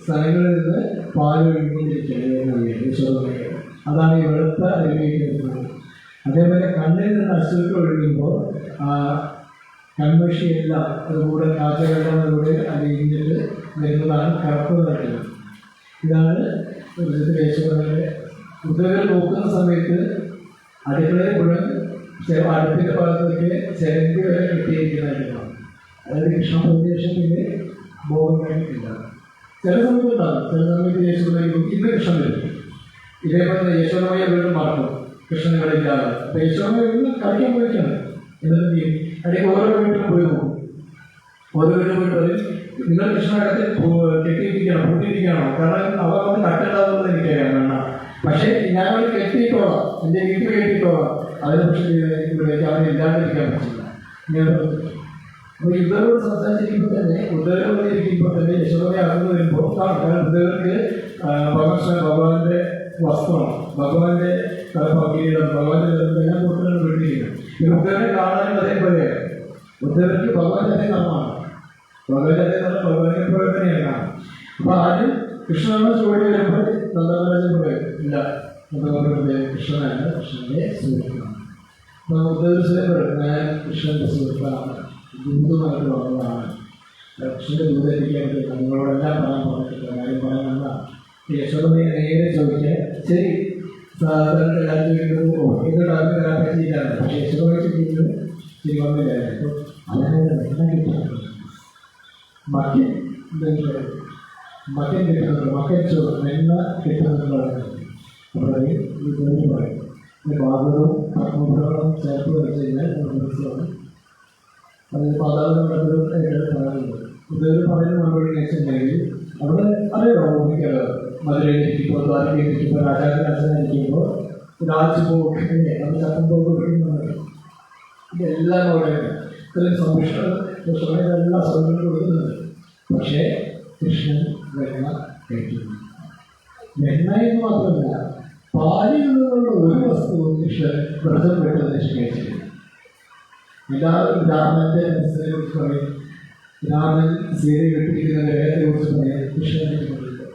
സ്ഥലങ്ങളിൽ നിന്ന് പാലൊഴുകൊണ്ടിരിക്കുകയാണ് യശോദമയെ. അതാണ് ഈ വെളുത്ത അരുവിക്കുന്നത്. അതേപോലെ കണ്ണിൽ നിന്ന് അശ്വക്ക് ഒഴുകുമ്പോൾ കൺമഷിയെല്ലാം അതുകൂടെ കാറ്റകളുടെ അലിഞ്ഞിട്ട് വരുന്നതാണ് കറുത്തതായിട്ടുള്ളത്. ഇതാണ് യശോദയുടെ. കുതിരകൾ നോക്കുന്ന സമയത്ത് അടുക്കളയിൽ മുഴുവൻ അടുപ്പിന്റെ ഭാഗത്തൊക്കെ ചെലമ്പ് വരെ കിട്ടിയിരിക്കുന്നതായിട്ടാണ്. അതായത് കൃഷ്ണ പ്രദേശത്തിന് ബോധം കഴിഞ്ഞിട്ടില്ല. ചില സമയത്ത് ഉണ്ടാകും, ചില സമയത്ത് യേശുദ ഇന്ന് കൃഷ്ണൻ വരും. ഇതേപോലെ യശോദമയ വീണ്ടും മറക്കും കൃഷ്ണന് കളിക്കാതെ. അപ്പൊ യശോദമയ വീണ്ടും കളിക്കാൻ പോയിട്ടാണ്. എന്നിട്ട് ചെയ്യും, അല്ലെങ്കിൽ ഓരോ വീട്ടിലും പോയി നോക്കും. ഓരോ വീട്ടിൽ പോയിട്ട് പറയും, നിങ്ങൾ കൃഷ്ണനകത്ത് കെട്ടിയിരിക്കണം, പൂട്ടിയിരിക്കണോ? കാരണം അവ വന്ന് കട്ടുണ്ടാകുന്നത് എനിക്കറിയാം വേണ്ട. പക്ഷേ ഞാനവർ കെട്ടിയിട്ടോളാം, എൻ്റെ വീട്ടിൽ കെട്ടിയിട്ടോളാം. അതിനെ പക്ഷേ അവനെ ഇല്ലാണ്ടിരിക്കാൻ പറ്റില്ല. അപ്പോൾ ഇവരോട് സംസാരിച്ചിരിക്കുമ്പോൾ തന്നെ, ഉദ്ധവരോട് ഇരിക്കുമ്പോൾ തന്നെ യശോദയെ അകന്നു വരുമ്പോൾ കാരണം ഉദ്ധവർക്ക് ഭഗവാന്റെ വസ്ത്രമാണ്, ഭഗവാന്റെ കിരീടം, ഭഗവാന്റെ എല്ലാം കൊടുത്തിട്ടാണ് വീട്ടിലിരിക്കുന്നത്. ഈ ഉദ്ധവനെ കാണാനും അതേപോലെയാണ്. ഉദ്ധവർക്ക് ഭഗവാന്റെ അതേ നാമമാണ്. ഭഗവാന്റെ അതേ നാമം ഭഗവാനെ പോലെ തന്നെയാണ് കാണാം. അപ്പൊ ആദ്യം കൃഷ്ണനെ ചോടി വരുമ്പോൾ നന്ദാരാജൻ പറയും, ഇല്ല കൃഷ്ണനല്ല, കൃഷ്ണന്റെ സുഹൃത്താണ്. അപ്പൊ ഉദ്ധവർ സ്വയം പറയും, ഞാൻ കൃഷ്ണന്റെ സുഹൃത്താണ്, ദൂതമായിട്ട് വന്നതാണ്, കൃഷ്ണന്റെ ദൂതരിക്കാൻ നിങ്ങളോടെല്ലാം പറയാൻ പറഞ്ഞിട്ടില്ല, കാര്യം പറയാനല്ല. യശോദയെ നേരെ ചോദിക്കാൻ, ശരി രാജ്യം വരാൻ പറ്റിയിട്ടാണ്. പക്ഷെ യശോദയെ ചോദിക്കുന്നത് ശരി വന്നില്ലായിരുന്നു. അപ്പോൾ അതിനെ വെള്ളം കിട്ടുന്നുണ്ട്, മക്കൻ കിട്ടുന്നുണ്ട്, മക്കൻ ചോദിച്ചു എണ്ണ കിട്ടുന്നുണ്ടാണ്. അപ്പോൾ പറയും ഭാഗവും പത്മപുരാണം ചേർത്ത് വെച്ച് കഴിഞ്ഞാൽ മനസ്സിലാണ് അത് പാതാളത്തിലും പറയുന്നത്. ഇതൊരു പറയുന്ന മറുപടി വെച്ചിട്ടുണ്ടെങ്കിൽ അവിടെ അറിയാമോ, മധുരയിലിരിക്കുമ്പോൾ ദ്വാരകയിലിരിക്കുമ്പോൾ രാജാവിൻ്റെ അച്ഛനായിരിക്കുമ്പോൾ രാജ്പോക്ക് അത് ചട്ടമ്പോക്ക് ഇതെല്ലാം അവിടെ ഇത്രയും എല്ലാ സൗകര്യങ്ങളും കൊടുക്കുന്നുണ്ട്. പക്ഷേ കൃഷ്ണൻ വെണ്ണ കഴിക്കുന്നു. വെണ്ണ എന്ന് മാത്രമല്ല, പാലിൽ നിന്നുള്ള ഒരു വസ്തുവും കൃഷ്ണൻ വ്രതം വെട്ടതിന് കഴിച്ചില്ല. എല്ലാവരും രാമന്റെ മനസ്സിനെ കുറിച്ച് പറയും, രാമൻ സീത കെട്ടിയിരിക്കുന്ന ഗ്രഹത്തെ കുറിച്ച് പറയാം. കൃഷ്ണനെ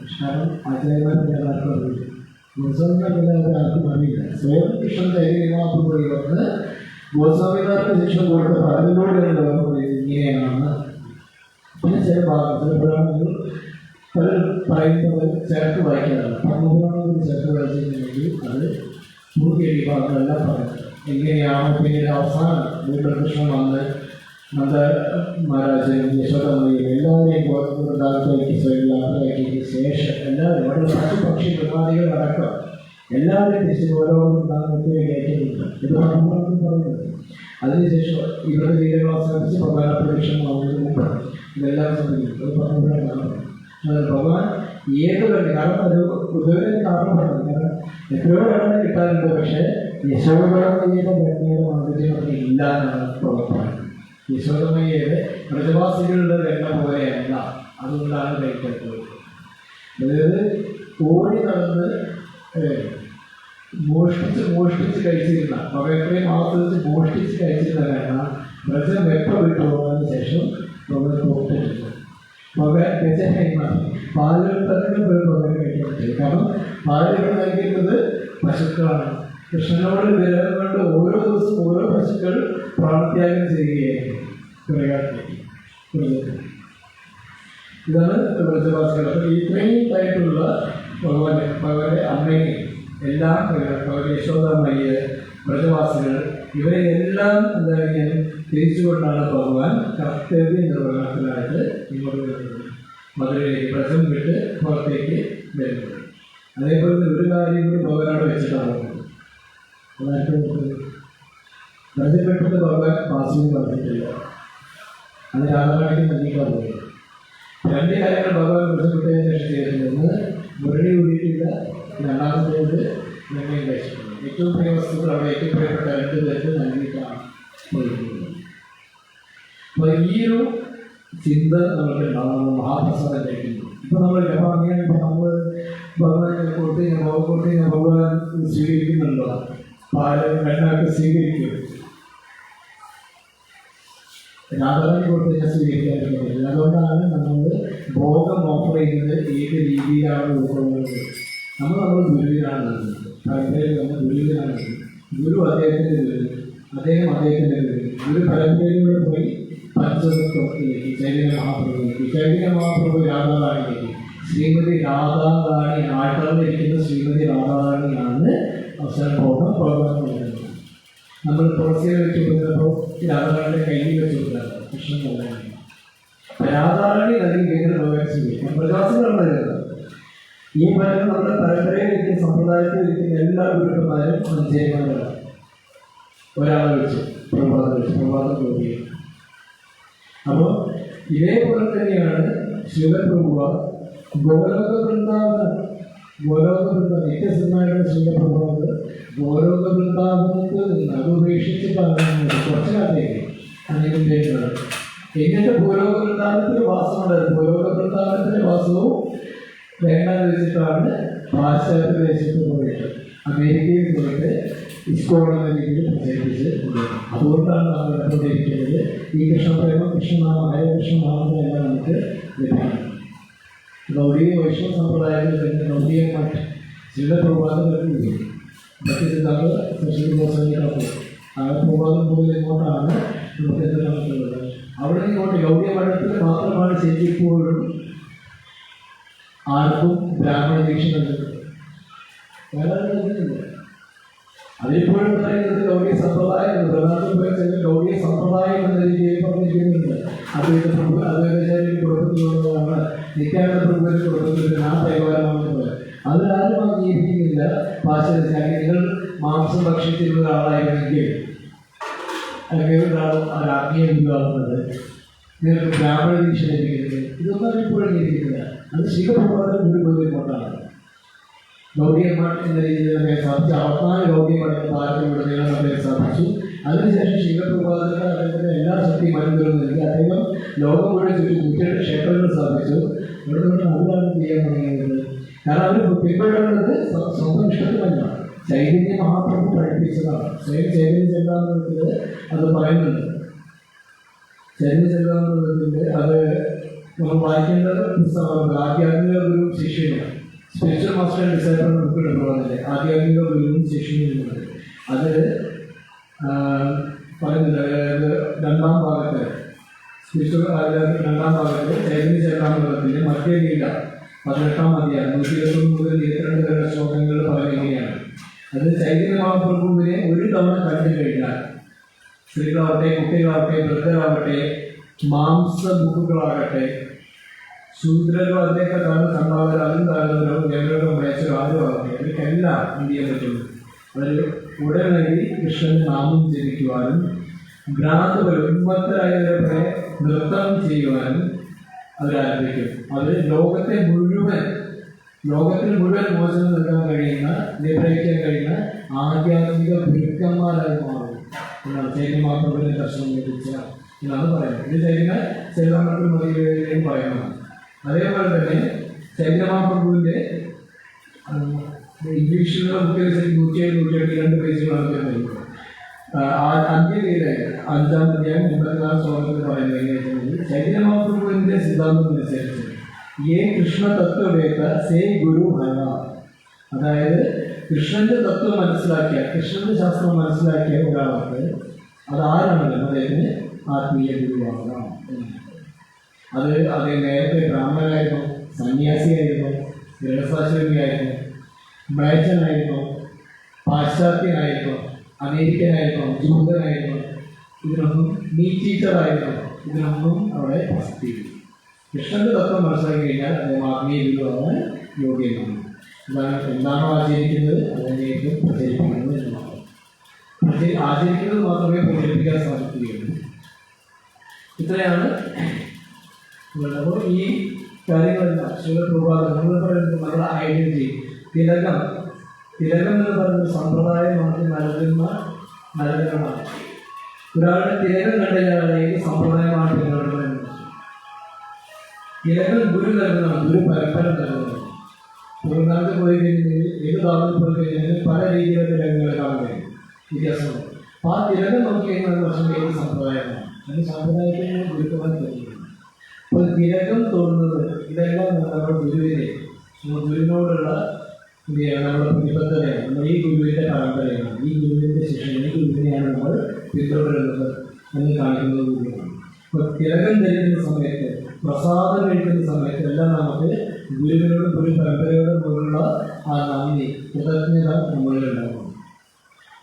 കൃഷ്ണനും ആചാര്യന്മാരുടെ ആർക്കും അറിയില്ല, ഗോസ്വാമിമാർക്കെല്ലാവരും ആർക്കും അറിയില്ല. സ്വയം കൃഷ്ണൻ ചൈതന്യമാത്രം പോയി വന്ന് ഗോസ്വാമിമാർക്ക് ശിക്ഷണം കൊടുത്ത അതിലൂടെയാണ് ലോകം പറയുന്നത് ഇങ്ങനെയാണ്. പിന്നെ ചില ചില പുരാണങ്ങൾ പലരും പറയുന്നത് ചേർത്ത് വായിക്കാറുണ്ട്. പത്മപുരാണങ്ങൾ ചേർത്ത് വായിച്ചിട്ടുണ്ടെങ്കിൽ അത് പൂർത്തിയായി ഭാഗങ്ങളെല്ലാം പറയുന്നത് എങ്ങനെയാണോ. പിന്നീട് അവസാനം വീണ്ടും കൃഷ്ണൻ വന്ന് നന്ദ മഹാരാജനും യശോദമ്മയും എല്ലാവരെയും ഗോത്രദാനത്തിലേക്ക് യാത്രയാക്കിയതിന് ശേഷം എല്ലാവരും അവിടെ പക്ഷി പ്രമാദികൾ അടക്കം എല്ലാവരെയും തിരിച്ച് ഓരോ ദാനത്തിലേക്ക് അയക്കുന്നുണ്ട്. ഇത് പത്മപുരാണത്തിൽ പറയുന്നത്. അതിനുശേഷം ഇവരുടെ ലീലകൾ അവസാനിച്ച് ഭഗവാൻ പ്രദക്ഷിണമാവുന്നതിന് മുമ്പ് ഇതെല്ലാം സംഭവിക്കും. അത് പത്മപുരാണമാണ്. ഭഗവാൻ ഏത് വേണ്ടി, കാരണം ഒരു ഉദയത്തിന് കാരണം പറയുന്നത്, കാരണം എത്രയോ വേണം കിട്ടാറുണ്ട്. പക്ഷേ യശോദമയ്യയുടെ വെണ്ണയുടെ മാധുര്യം ഒക്കെ ഇല്ല എന്നാണ് പറയുന്നത്. യശോദമയ്യയുടെ വ്രജവാസികളുടെ വെണ്ണ പോലെയല്ല, അതുകൊണ്ടാണ് കഴിക്കാത്തത്. അതായത് ഓടി നടന്ന് മോഷ്ടിച്ച് കഴിച്ചിരുന്ന ഭഗവത്രെ മാത്രത്തിൽ മോഷ്ടിച്ച് കഴിച്ചിരുന്ന വെണ്ണ വ്രജം വെപ്പ വിട്ടു പോകാതിന് ശേഷം ഭഗവത് പോയിട്ടുണ്ട്. ഭഗവാൻ ഗജഹൈമാണ് പാലുൽപ്പന്നങ്ങൾ പോയി ഭഗവാൻ കഴിക്കാൻ പറ്റില്ല. കാരണം പാലുകൾ നൽകുന്നത് പശുക്കളാണ്. കൃഷ്ണനോട് വിരൽ കൊണ്ട് ഓരോ ദിവസവും ഓരോ പശുക്കൾ പ്രാണത്യാഗം ചെയ്യുകയായിരുന്നു. ഇതാണ് വ്രജവാസികൾ. അപ്പോൾ ഇത്രയും ആയിട്ടുള്ള ഭഗവാന്റെ അമ്മയെ എല്ലാം യശോദാമയ്യ വ്രജവാസികൾ ഇവരെ എല്ലാം എന്താ പറയുക തിരിച്ചുകൊണ്ടാണ് ഭഗവാൻ കർത്തവ്യ നിർവഹണത്തിനായിട്ട് ഇങ്ങോട്ട് വരുന്നത്. മധുരയിലേക്ക് വ്രജം വിട്ട് പുറത്തേക്ക് വരുന്നത്. അതേപോലെ ഒരു കാര്യം കൂടി ഭഗവാനോട് വെച്ചിട്ടാണ് വ്രജം വിട്ടിട്ട് ഭഗവാൻ വാസുവിന് പറഞ്ഞിട്ടില്ല. അത് രാധാറാണിക്ക് നൽകിക്കാൻ പോയി. രണ്ട് കാര്യങ്ങൾ ഭഗവാൻ വ്രജം വിട്ടതിന് ശേഷം ചെയ്തിട്ടുണ്ട്. ഒന്ന് മുരളി കൂടിയിട്ടില്ല, രണ്ടാമത്തേത് വെണ്ണയും കഴിച്ചിട്ടുണ്ട്. ഏറ്റവും പ്രിയ വസ്തുക്കൾ അവിടെ ഏറ്റവും പ്രിയപ്പെട്ട രണ്ട് പേർക്ക് നൽകിയിട്ടാണ് പോയിട്ടുള്ളത്. അപ്പോൾ ഈ ഒരു ചിന്ത നമുക്ക് ഉണ്ടാകുന്ന മഹാപ്രസാദം കഴിക്കുന്നു. ഇപ്പം നമ്മൾ അങ്ങനെയാണ് ഇപ്പം നമ്മൾ ഭഗവാനെ കൊടുത്ത് ഭഗവാൻ സ്വീകരിക്കുന്നുണ്ടോ? പാല് വെണ്ണയൊക്കെ സ്വീകരിക്കും. രാധാറാണി കൊടുത്ത് ഞാൻ സ്വീകരിക്കാറുണ്ട്. അതുകൊണ്ടാണ് നമ്മൾ ഭോഗം ഓഫർ ചെയ്യുന്നത് ഏത് രീതിയിലാണ് ഉൾക്കൊള്ളുന്നത്. നമ്മൾ ഗുരുവിനാണ് നൽകുന്നത്. പരമ്പരയിൽ നമ്മൾ ഗുരുവിനാണ് നൽകുന്നത്. ഗുരു അദ്ദേഹത്തിൻ്റെ ഗുരു, അദ്ദേഹം അദ്ദേഹത്തിൻ്റെ ഗുരു. ഗുരു പരമ്പരയിലൂടെ പോയി പഞ്ചതത്വത്തിലേക്ക് ചൈതന്യ മഹാപ്രഭു രാധാറാണിയിലേക്ക് ശ്രീമതി രാധാറാണി ആട്ടറിലിരിക്കുന്ന ശ്രീമതി രാധാറാണിയാണ് അവസാനം ഭോഗം ഭഗവാൻ നൽകുന്നത്. നമ്മൾ തുളസിയിൽ വെച്ച് കൊടുക്കുന്നപ്പോൾ രാധാറാണിയുടെ കയ്യിൽ വെച്ച് കൊടുക്കാറ് കൃഷ്ണൻ നല്ലതാണ്. രാധാറാണി നൽകി കേന്ദ്ര പ്രവേശിച്ചു പ്രകാശങ്ങളുണ്ടായിരുന്നത്. ഈ മരം നമ്മുടെ പരമ്പരയിലിരിക്കുന്ന സമ്പ്രദായത്തിൽ ഇരിക്കുന്ന എല്ലാ ഗുരുക്കന്മാരും മഞ്ചേരിമാരാണ്. ഒരാളെ വെച്ച് പ്രഭാതം ചോദിക്കുക. അപ്പോൾ ഇതേപോലെ തന്നെയാണ് ശിവപ്രഭുവ ഗോലോക വൃന്ദാവനം നിത്യസിദ്ധമായിട്ട് ശിവപ്രഭുവത് ഗോലോക വൃന്ദാവനത്ത് നടുപേക്ഷിച്ചിട്ടാണ് കുറച്ച് കാലത്തേക്ക് അങ്ങനെ ചെയ്യുന്നത്. എന്നിട്ട് ഗോലോക വൃന്ദാവനത്തിൽ വാസമുണ്ടായിരുന്നു. ഗോലോക വൃന്ദാവനത്തിൻ്റെ വാസവും വേണ്ടെന്ന് വെച്ചിട്ടാണ് പാശ്ചാത്യ ദേശത്ത് പോയിട്ട് അമേരിക്കയിൽ പോയിട്ട് ഇസ്കോൺ എന്ന രീതിയിൽ പ്രചരിപ്പിച്ച് കൊണ്ടുവരുന്നത്. അതുകൊണ്ടാണ് നമ്മൾ കണ്ടുകൊണ്ടിരിക്കുന്നത് ഈ കൃഷ്ണപ്രേമം കൃഷ്ണനാമം ഹരേ കൃഷ്ണനാമങ്ങളെല്ലാം നമുക്ക് ലഭ്യമാണ്. ഗൗഡീയ വൈഷ്ണവ സമ്പ്രദായത്തിൽ തന്നെ ഗൗഡീയ മഠ് ചില പ്രഭാതം വരുന്നത് മറ്റ് ചിന്താക്കൾ സ്പെഷ്യൽ പ്രോത്സാഹിക്കാറുണ്ട്. ആ പ്രഭാതം കൂടുതൽ ഇങ്ങോട്ടാണ് നമുക്ക് എന്ത് നടക്കുന്നത്. അവിടെ ഇങ്ങോട്ട് ഗൗഡീയ മഠത്തിൽ മാത്രമാണ് ശരിപ്പോഴും ആർക്കും ബ്രാഹ്മണ ദീക്ഷ നൽകുന്നത്. വേറെ നൽകുന്നില്ല. അതിപ്പോഴും പറയുന്നത് ഗൗഡീയ സമ്പ്രദായം ഗൗഡീയ സമ്പ്രദായം എന്ന രീതിയിൽ പറഞ്ഞിരിക്കുന്നുണ്ട്. അദ്വൈതാചാര്യ കുടുംബത്തിലുള്ളതാണ്, നിത്യാനന്ദ പ്രഭുവിന്റെ കുടുംബത്തിൽ ആ പരിവാരമാണെന്ന്. അതിലാരും അംഗീകരിക്കുന്നില്ല പാശ്ചാത്യ. നിങ്ങൾ മാംസം ഭക്ഷിച്ചിരുന്ന ഒരാളായിരുന്നെങ്കിൽ അല്ലെങ്കിൽ ആത്മീയ ഗുരുവാകുന്നത് നിങ്ങൾക്ക് ബ്രാഹ്മണ ദീക്ഷ ലഭിക്കുന്നത് ഇതൊന്നും അതിപ്പോഴും അംഗീകരിക്കുന്നില്ല. അത് ശിവപ്രഭാതം ഗുരുഗോവിൽ കൊണ്ടാണ് ഗൗഡീയ മഠ് എന്ന രീതിയിൽ അദ്ദേഹം സ്ഥാപിച്ചു. അവസാന ഗൗഡീയ മഠം ഭാരതത്തിലുടനീളം അദ്ദേഹം സ്ഥാപിച്ചു. അതിനുശേഷം ശിവപ്രഭാതത്തിന് അദ്ദേഹത്തിന് എല്ലാ ശക്തിയും മരുന്നുകളും നൽകി. അദ്ദേഹം ലോകം മുഴുവൻ ചുറ്റി 108 ക്ഷേത്രങ്ങൾ സ്ഥാപിച്ചു. ഇവിടെ നിന്ന് അതിലാണ് ചെയ്യാൻ തുടങ്ങിയത്. കാരണം അവർ പിന്തുടരുന്നത് സ്വന്തം ഇഷ്ടത്തിലല്ല, ചൈതന്യ മഹാപ്രഭു പഠിപ്പിച്ചതാണ്. സ്വയം ചൈതന്യ ചെല്ലാമെന്നത് അത് പറയുന്നുണ്ട്. ചൈതന്യ ചെല്ലാമെന്നതിൻ്റെ അത് നമ്മൾ വായിക്കേണ്ടത് പുസ്തകമാണ്. ആധ്യാത്മിക ഗുരു ശിഷ്യനാണ്. Spiritual master and disciple book ഇടുന്നതിൻ്റെ ആധ്യാത്മിക ഗുരുവും ശിഷ്യനുമുണ്ട്. അത് പറയുന്നില്ല. അതായത് രണ്ടാം ഭാഗത്ത് സ്പിരിച്വൽ രണ്ടാം ഭാഗത്ത് ചൈതന്യ ചെല്ലാമെന്നതിൻ്റെ മധ്യലീല 18-ാം അധ്യായം 121 മുതൽ 22 വരെ ശ്ലോകങ്ങളിൽ പറയുകയാണ്. അത് ചൈതന്യ മഹാപ്രഭുവിനെ ഒരു തവണ കണ്ടു കഴിഞ്ഞാൽ സ്ത്രീകളാവട്ടെ, കുട്ടികളാവട്ടെ, വൃദ്ധരാവട്ടെ, മാംസമുഖുകളാകട്ടെ, ശൂദ്രരോ അതിനേക്കാൾ കണ്ടാവർ അതും താഴ്ന്നവരോ ദേവരോ വയസ്സോ ആരോ ആകട്ടെ, അവർക്കെല്ലാം എന്ത് ചെയ്യാൻ പറ്റുള്ളൂ. അവർ ഉടനടി കൃഷ്ണന്റെ നാമം ജപിക്കുവാനും ഭ്രാന്തവരും ഉന്മത്തരായവരെ നൃത്തം ചെയ്യുവാനും അവരാരംഭിക്കും. അത് ലോകത്തിന് മുഴുവൻ മോചനം നൽകാൻ കഴിയുന്ന, നിഗ്രഹിക്കാൻ കഴിയുന്ന ആധ്യാത്മിക ഗുരുക്കന്മാരായി മാറും എന്നാണ് ചൈതന്യമാപ്രഭുവിന്റെ ദർശനം ലഭിച്ച എന്നാണ് പറയുന്നത്. ഇത് ചൈതന്യ ചെല്ലാമത്തിൽ മതിയും പറയുന്നതാണ്. അതേപോലെ തന്നെ ചൈതന്യമാപ്രഭുവിന്റെ ഇംഗ്ലീഷിലുള്ള ബുക്കിൽ 107-182 പേജുകളാണ് വരുന്നത്. അന്ത്യലീല 5-ാം അധ്യായം 54-ാം ശ്ലോകത്തിൽ പറയുന്നത് ചൈതന്യമാപ്രഭുവിന്റെ സിദ്ധാന്തം അനുസരിച്ച് കൃഷ്ണ തത്വവേത്ത സേ ഗുരു ഹര. അതായത് കൃഷ്ണന്റെ തത്വം മനസ്സിലാക്കിയ, കൃഷ്ണന്റെ ശാസ്ത്രം മനസ്സിലാക്കിയ ഒരാൾക്ക് അത് ആരാണെങ്കിലും അദ്ദേഹത്തിന് ആത്മീയ ഗുരുവാകാം. അത് നേരത്തെ ബ്രാഹ്മണനായിരുന്നു, സന്യാസിയായിരുന്നു, ഗൃഹസ്ഥാശ്രമിയായിരുന്നു, മ്ലേച്ഛനായിരുന്നു, പാശ്ചാത്യനായിരുന്നു, അമേരിക്കനായിരുന്നു, ജൂതനായിരുന്നു, ഇതിനൊന്നും മീറ്റ് ഈറ്ററായിരുന്നു, ഇതിനൊന്നും അവിടെ പ്രസക്തിയില്ല. കൃഷ്ണന്റെ തത്വം മനസ്സിലാക്കി കഴിഞ്ഞാൽ അദ്ദേഹം ആത്മീയ ഗുരുവാകാൻ യോഗ്യമാണ്. എന്താണോ ആചരിക്കുന്നത് അതിനേക്കും പ്രചരിപ്പിക്കുന്നത് എന്നാണ്. ആചരിക്കുന്നത് മാത്രമേ പ്രചരിപ്പിക്കാൻ സാധിക്കുകയുള്ളൂ. ഇത്രയാണ്. അപ്പോൾ ഈ കാര്യങ്ങളെല്ലാം ശിവപ്രഭാതം നമ്മൾ പറയുന്നത് നമ്മുടെ ഐഡന്റിറ്റി. തിലകം എന്ന് പറയുന്ന സമ്പ്രദായം നമുക്ക് നൽകുന്നതാണ്. ഒരാളുടെ തിലകം കണ്ടുകഴിഞ്ഞാൽ ഏത് സമ്പ്രദായമാണ് പിന്തുടരുന്നത്? തിലകം ഗുരു നൽകുന്നതാണ്, ഗുരു പരമ്പര നൽകുന്നത്. ഗുരുനാഥ് പോയി കഴിഞ്ഞാൽ ഏത് താമസം പോയി കഴിഞ്ഞാൽ പല രീതിയിലുള്ള തിലകങ്ങൾ കാണാൻ കഴിയും, വ്യത്യാസമുണ്ട്. അപ്പോൾ ആ തിലകം നോക്കി കഴിഞ്ഞാൽ വർഷം ഏത് സമ്പ്രദായമാണ്, അതിന് സമ്പ്രദായത്തിന് ഗുരുക്കന്മാർ തരുന്നത്. അപ്പോൾ തിലകം തോന്നുന്നത് ഇതെല്ലാം നമ്മുടെ ഗുരുവിനോടുള്ള നമ്മുടെ പ്രതിബദ്ധതയാണ്. നമ്മൾ ഈ ഗുരുവിൻ്റെ പരമ്പരയാണ്, ഈ ഗുരുവിൻ്റെ ശിഷ്യൻ, ഈ ഗുരുവിനെയാണ് നമ്മൾ പിന്തുടരുന്നത് എന്ന് കാണിക്കുന്നത് കൂടിയാണ്. അപ്പോൾ തിലകം ധരിക്കുന്ന സമയത്ത്, പ്രസാദം കഴിക്കുന്ന സമയത്ത് എല്ലാം നമുക്ക് ഗുരുവിനോടും ഗുരു പരമ്പരയോടും പോലുള്ള ആ നന്ദി, കൃതജ്ഞത നമ്മളിൽ ഉണ്ടാകും.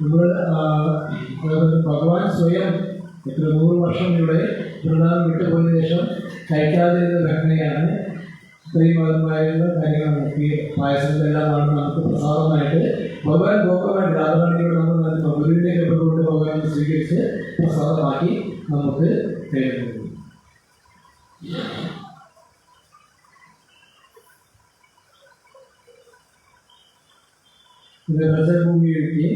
നമ്മൾ ഭഗവാൻ സ്വയം എത്ര 100 വർഷം ഇവിടെ വൃന്ദാവനം വിട്ടുപോയതിനു ശേഷം കഴിക്കാതിരുന്ന ഘടനയാണ് ഇത്രയും മതമായുള്ള കാര്യങ്ങൾ നോക്കി പായസങ്ങളെല്ലാമാണ് നമുക്ക് പ്രസാദമായിട്ട് ഭഗവാൻ ഭോഗമായിട്ട് രാധാറാണിയോട് നമ്മൾ ഗുരുവിലേക്ക് എപ്പോഴുകൊണ്ട് ഭഗവാൻ സ്വീകരിച്ച് പ്രസാദമാക്കി നമുക്ക് തരുന്നത്. ഇത് വ്രജഭൂമിയിലേക്ക്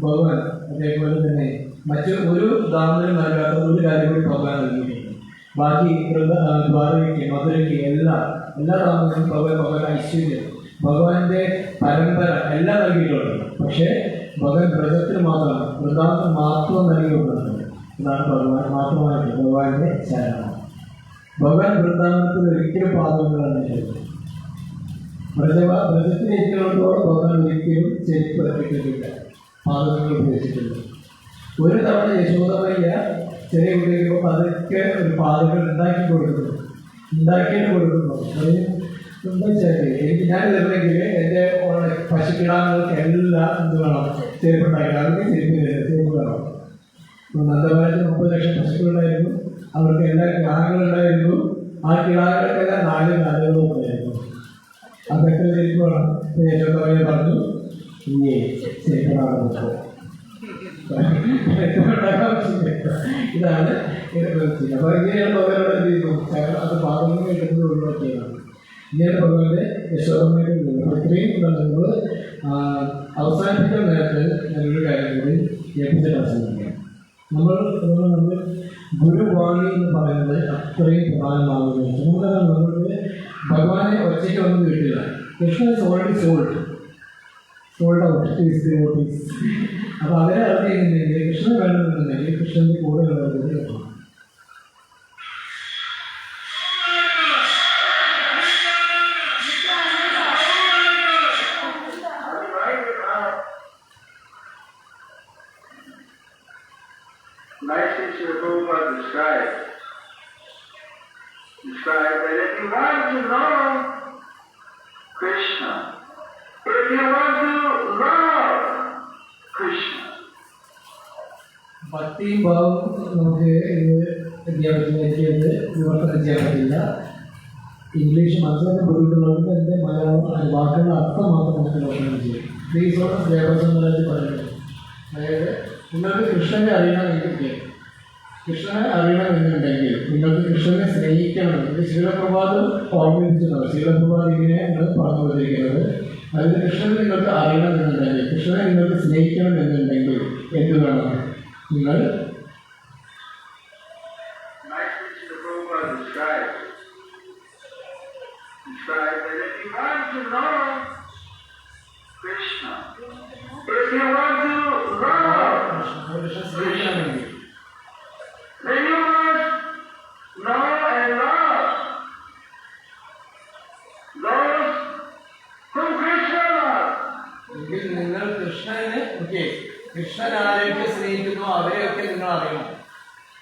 ഭഗവാൻ അതേപോലെ തന്നെ മറ്റ് ഒരു ദാമനും നൽകാത്ത ഒരു കാര്യം കൂടി ഭഗവാൻ നൽകിയിട്ടുണ്ട്. ബാക്കി ദ്വാരയ്ക്ക് മധുരയ്ക്ക് എല്ലാ ദാമനും ഭഗവാൻ ഐശ്വര്യം ഭഗവാന്റെ പരമ്പര എല്ലാം നൽകിയിട്ടുണ്ട്. പക്ഷേ ഭഗവാൻ വ്രജത്തിന് മാത്രമാണ് വൃന്ദാവനം മാത്രം നൽകിയിട്ടുള്ളത്. ഇതാണ് മാത്രമായിട്ട് ഭഗവാന്റെ ശരണം. ഭഗവാൻ വൃന്ദാവനത്തിൽ ഒരിക്കലും പാദങ്ങൾ തന്നിട്ടുണ്ട്. വ്രജത്തിലിരിക്കുന്നതോടെ ഭഗവാൻ ഒരിക്കലും ചെരുപ്പ് ഇട്ടിട്ടില്ല, പാദങ്ങൾ ഉപയോഗിച്ചിട്ടില്ല. ഒരു തവണ യശോദമയ്യ ചെറിയ കുട്ടികൾ പതുക്കെ ഒരു പാദങ്ങൾ ഉണ്ടാക്കിയിട്ട് കൊടുക്കുന്നു. അത് എന്താ വെച്ചാൽ എനിക്ക് ഞാൻ വരുന്നെങ്കിൽ എൻ്റെ പശുക്കിടാങ്ങൾക്ക് എല്ലാം എന്ത് വേണം, ചെരുപ്പുണ്ടാക്കി. അവർക്ക് ചെരുപ്പ് വേണം. നന്ദവനത്തിൽ 30 ലക്ഷം പശുക്കളുണ്ടായിരുന്നു. അവർക്ക് എല്ലാ കിടാങ്ങളുണ്ടായിരുന്നു. ആ കിടാങ്ങൾക്കെല്ലാം 4 കാലുകളും ഉണ്ടായിരുന്നു. അതൊക്കെ ചെരുപ്പ് വേണം. യശോദമയ്യ പറഞ്ഞു, ഇനി ചെരുപ്പടാണ് നോക്കോ. ഇതാണ് അപ്പൊ ഇങ്ങനെയാണ് ഭഗവാനോട് എന്ത് ചെയ്യുന്നു, അത് പാദങ്ങൾ എടുക്കുന്നത് ഒഴിവാക്കിയതാണ്. ഇങ്ങനെ ഭഗവാന്റെ യശോദമയുടെ ഇത്രയും നമ്മൾ അവസാനിപ്പിക്കുന്ന നേരത്ത് ഞാനൊരു കാര്യം കൂടി ഏൽപ്പിച്ചിട്ടാണ് ശ്രമിക്കുക. നമ്മൾ ഗുരുവാണി എന്ന് പറയുന്നത് അത്രയും പ്രധാനമാകുന്നത്. നമ്മൾക്ക് ഭഗവാനെ ഒറ്റയ്ക്ക് ഒന്നും കിട്ടില്ല. Krishnan is already sold out to his devotees. അപ്പോൾ അവരെ അറിഞ്ഞിട്ടുണ്ടെങ്കിൽ കൃഷ്ണൻ വേണമെന്നുണ്ടെങ്കിൽ കൃഷ്ണന്റെ കൂടെ ഉള്ളവർക്ക് കേൾക്കണം. Describe that if you want to know Krishna, if you want to love Krishna, ഭക്തിയും ഭാവവും നമുക്ക് വിവർത്തനം ചെയ്യാൻ പറ്റില്ല. ഇംഗ്ലീഷ് മനസ്സിലാക്കാൻ ബുദ്ധിമുട്ടുള്ളവർക്ക് എൻ്റെ മലയാളം വാക്കുകളുടെ അർത്ഥം മാത്രം നമുക്ക് വിവർത്തനം ചെയ്യും. പ്ലീസോടെ ദേവസ്വങ്ങളായിട്ട് പറയുന്നത്, അതായത് നിങ്ങൾക്ക് കൃഷ്ണനെ അറിയണമെങ്കിൽ നിങ്ങൾക്ക് കൃഷ്ണനെ സ്നേഹിക്കണം. ഇത് ശീലപ്രഭാതം ഓർമ്മിപ്പിച്ചതാണ്. ശീലപ്രഭാതം ഇങ്ങനെയാണ് പറഞ്ഞു കൊണ്ടിരിക്കുന്നത്. അതായത് കൃഷ്ണനെ നിങ്ങൾക്ക് അറിയണമെന്നുണ്ടെങ്കിൽ, കൃഷ്ണനെ നിങ്ങൾക്ക് സ്നേഹിക്കണം എന്നുണ്ടെങ്കിൽ എന്ത് വേണം? നിങ്ങൾ നിങ്ങൾ കൃഷ്ണൻ ആരെയൊക്കെ സ്നേഹിക്കുന്നു അവരെയൊക്കെ നിങ്ങൾ അറിയണം.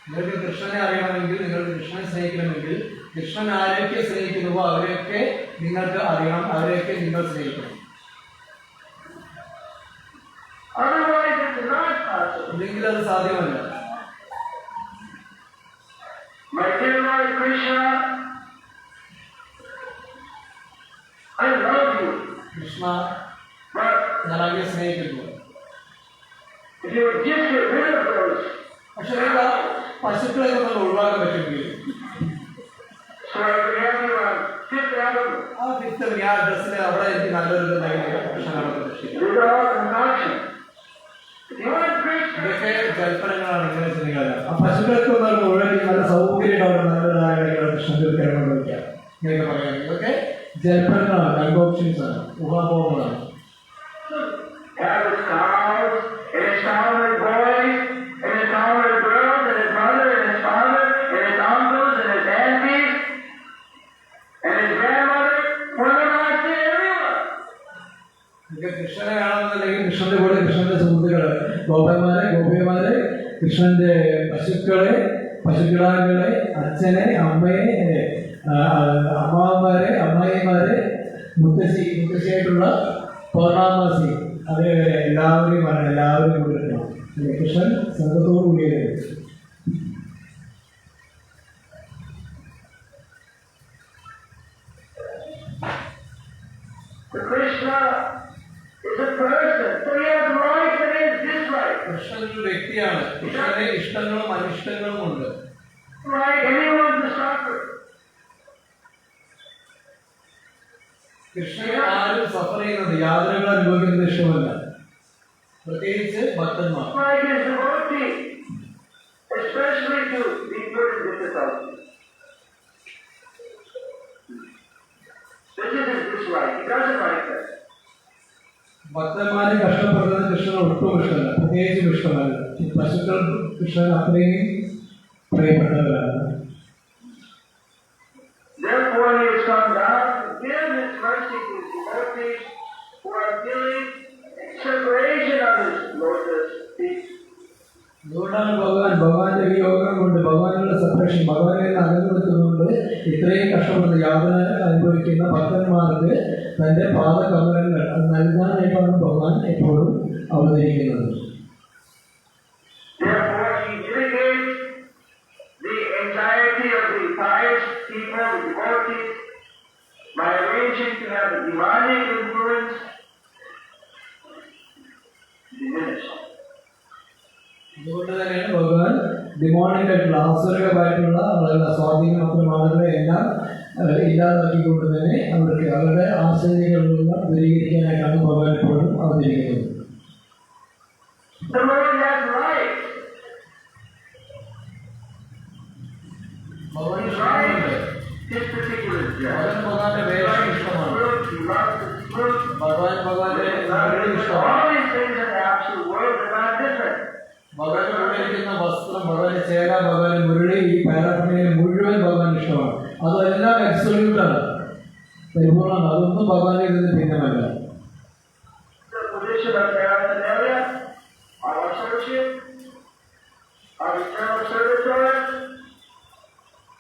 നിങ്ങൾക്ക് കൃഷ്ണനെ അറിയണമെങ്കിൽ, നിങ്ങൾക്ക് കൃഷ്ണനെ സ്നേഹിക്കണമെങ്കിൽ കൃഷ്ണൻ ആരെയൊക്കെ സ്നേഹിക്കുന്നുവോ അവരെയൊക്കെ നിങ്ങൾക്ക് അറിയണം, അവരെയൊക്കെ നിങ്ങൾ സ്നേഹിക്കണം. ഇല്ലെങ്കിൽ അത് സാധ്യമല്ല. കൃഷ്ണ, ഞാൻ അങ്ങേ സ്നേഹിക്കുന്നു. പക്ഷെ പശുക്കളെ നമ്മൾ ഒഴിവാക്കാൻ പറ്റുമെങ്കിൽ ആ ഫിഫ്ത്ത് ആ ഡ്രസ്സിൽ അവിടെ എനിക്ക് നല്ലൊരു ഇതൊക്കെ കൽപ്പനകളാണ്. ഇങ്ങനെ ചെയ്യുന്നത് ആ പശുക്കൾക്ക് നമുക്ക് ഒഴിവാക്കി നല്ല സൗകര്യമായിട്ട് നല്ലതായ കൃഷ്ണ തീർക്കാനെന്ന് വയ്ക്കാം. ഇങ്ങനെയൊക്കെ പറയാം. ഇതൊക്കെ ജൽപ്പനങ്ങളാണ്, കൺകോപ്ഷൻസ് ആണ്, ഊഹാപോഹങ്ങളാണ്. കൃഷ്ണനെ വേണമെന്നുണ്ടെങ്കിൽ കൃഷ്ണന്റെ കൂടെ കൃഷ്ണന്റെ സുഹൃത്തുക്കള്, ഗോപികമാരെ, കൃഷ്ണന്റെ പശുക്കിടാങ്ങളെ, അച്ഛനെ, അമ്മയെ, അമ്മാവന്മാരെ, അമ്മായിമാരെ, മുത്തശ്ശിയായിട്ടുള്ള പൗർണാമാസി അതേവരെ എല്ലാവരെയും പറയണം, എല്ലാവരും കൂടി എടുക്കണം. കൃഷ്ണൻ സംഘത്തോടു കൂടിയത്. Krishna is a person, so he has likes and he has dislikes. Krishnan ഒരു വ്യക്തിയാണ്. കൃഷ്ണന് ഇഷ്ടങ്ങളും അനിഷ്ടങ്ങളും ഉണ്ട്. Like anyone to suffer. കൃഷ്ണന് ആരും സഫർ ചെയ്യുന്നത്, യാതനകൾ അനുഭവിക്കുന്നത് ഇഷ്ടമല്ല, പ്രത്യേകിച്ച് ഭക്തന്മാർ. Like his devotee, especially to be put in difficulty. This is his dislike. He doesn't like that. ഭക്തന്മാരെ കഷ്ടപ്പെടുന്നത് കൃഷ്ണന് ഒട്ടും ഇഷ്ടമല്ല, പ്രത്യേകിച്ചും ഇഷ്ടമല്ല. പശുക്കൾ കൃഷ്ണൻ അത്രയും പ്രിയപ്പെട്ടവരാണ്. Therefore, he has come down to give his mercy to his devotees who are feeling separation of his lotus feet. അതുകൊണ്ടാണ് ഭഗവാന്റെ വിയോഗം കൊണ്ട്, ഭഗവാനുള്ള സെപ്പറേഷൻ, ഭഗവാനെ അകന്നുകൊടുക്കുന്നതുകൊണ്ട് ഇത്രയും കഷ്ടപ്പെടുന്ന യാതന അനുഭവിക്കുന്ന ഭക്തന്മാർക്ക് തന്റെ പാദകമലങ്ങൾ അത് നൽകാനായിട്ടാണ് ഭഗവാൻ എപ്പോഴും അവതരിക്കുന്നത്. Therefore, he mitigates the anxiety of the pious people, the devotees, by arranging to have the demonic influence diminished. അതുകൊണ്ട് തന്നെയാണ് ഭഗവാൻ ഡിമോണിക് ആയിട്ടുള്ള ആസുരകമായിട്ടുള്ള ആളുകളുടെ സ്വാധീനം, മാത്രം ആളുകളെ എല്ലാം ഇല്ലാതാക്കിക്കൊണ്ട് തന്നെ അവർക്ക് അവരുടെ ആശ്ചര്യങ്ങളിലുള്ള ദൂരീകരിക്കാനായിട്ടാണ് ഭഗവാൻ എപ്പോഴും അവതരിക്കുന്നത്. The Lord has light. ഭഗവാൻ ഇഷ്ടമുണ്ട്. His particular ഭഗവാൻ death. ഭഗവാന്റെ വേഷം ഇഷ്ടമാണ്. He loves the fruit. ഭഗവാന്റെ ഇഷ്ടമാണ്. All these things in the absolute world are not different. ഭഗവാൻ ഉപയോഗിക്കുന്ന വസ്ത്രം, ഭഗവാന്റെ ചേല, ഭഗവാന്റെ മുരളി, ഈ പാരാഫണിയിൽ മുഴുവൻ ഭഗവാൻ ഇഷ്ടമാണ്. അതെല്ലാം എക്സോല്യൂട്ടാണ്, പരിപൂർണ്ണമാണ്. അതൊന്നും ഭഗവാന്റെ ഇതിന് ഭിന്നമല്ല. The position of paraphernalia, our associate, our eternal servitor,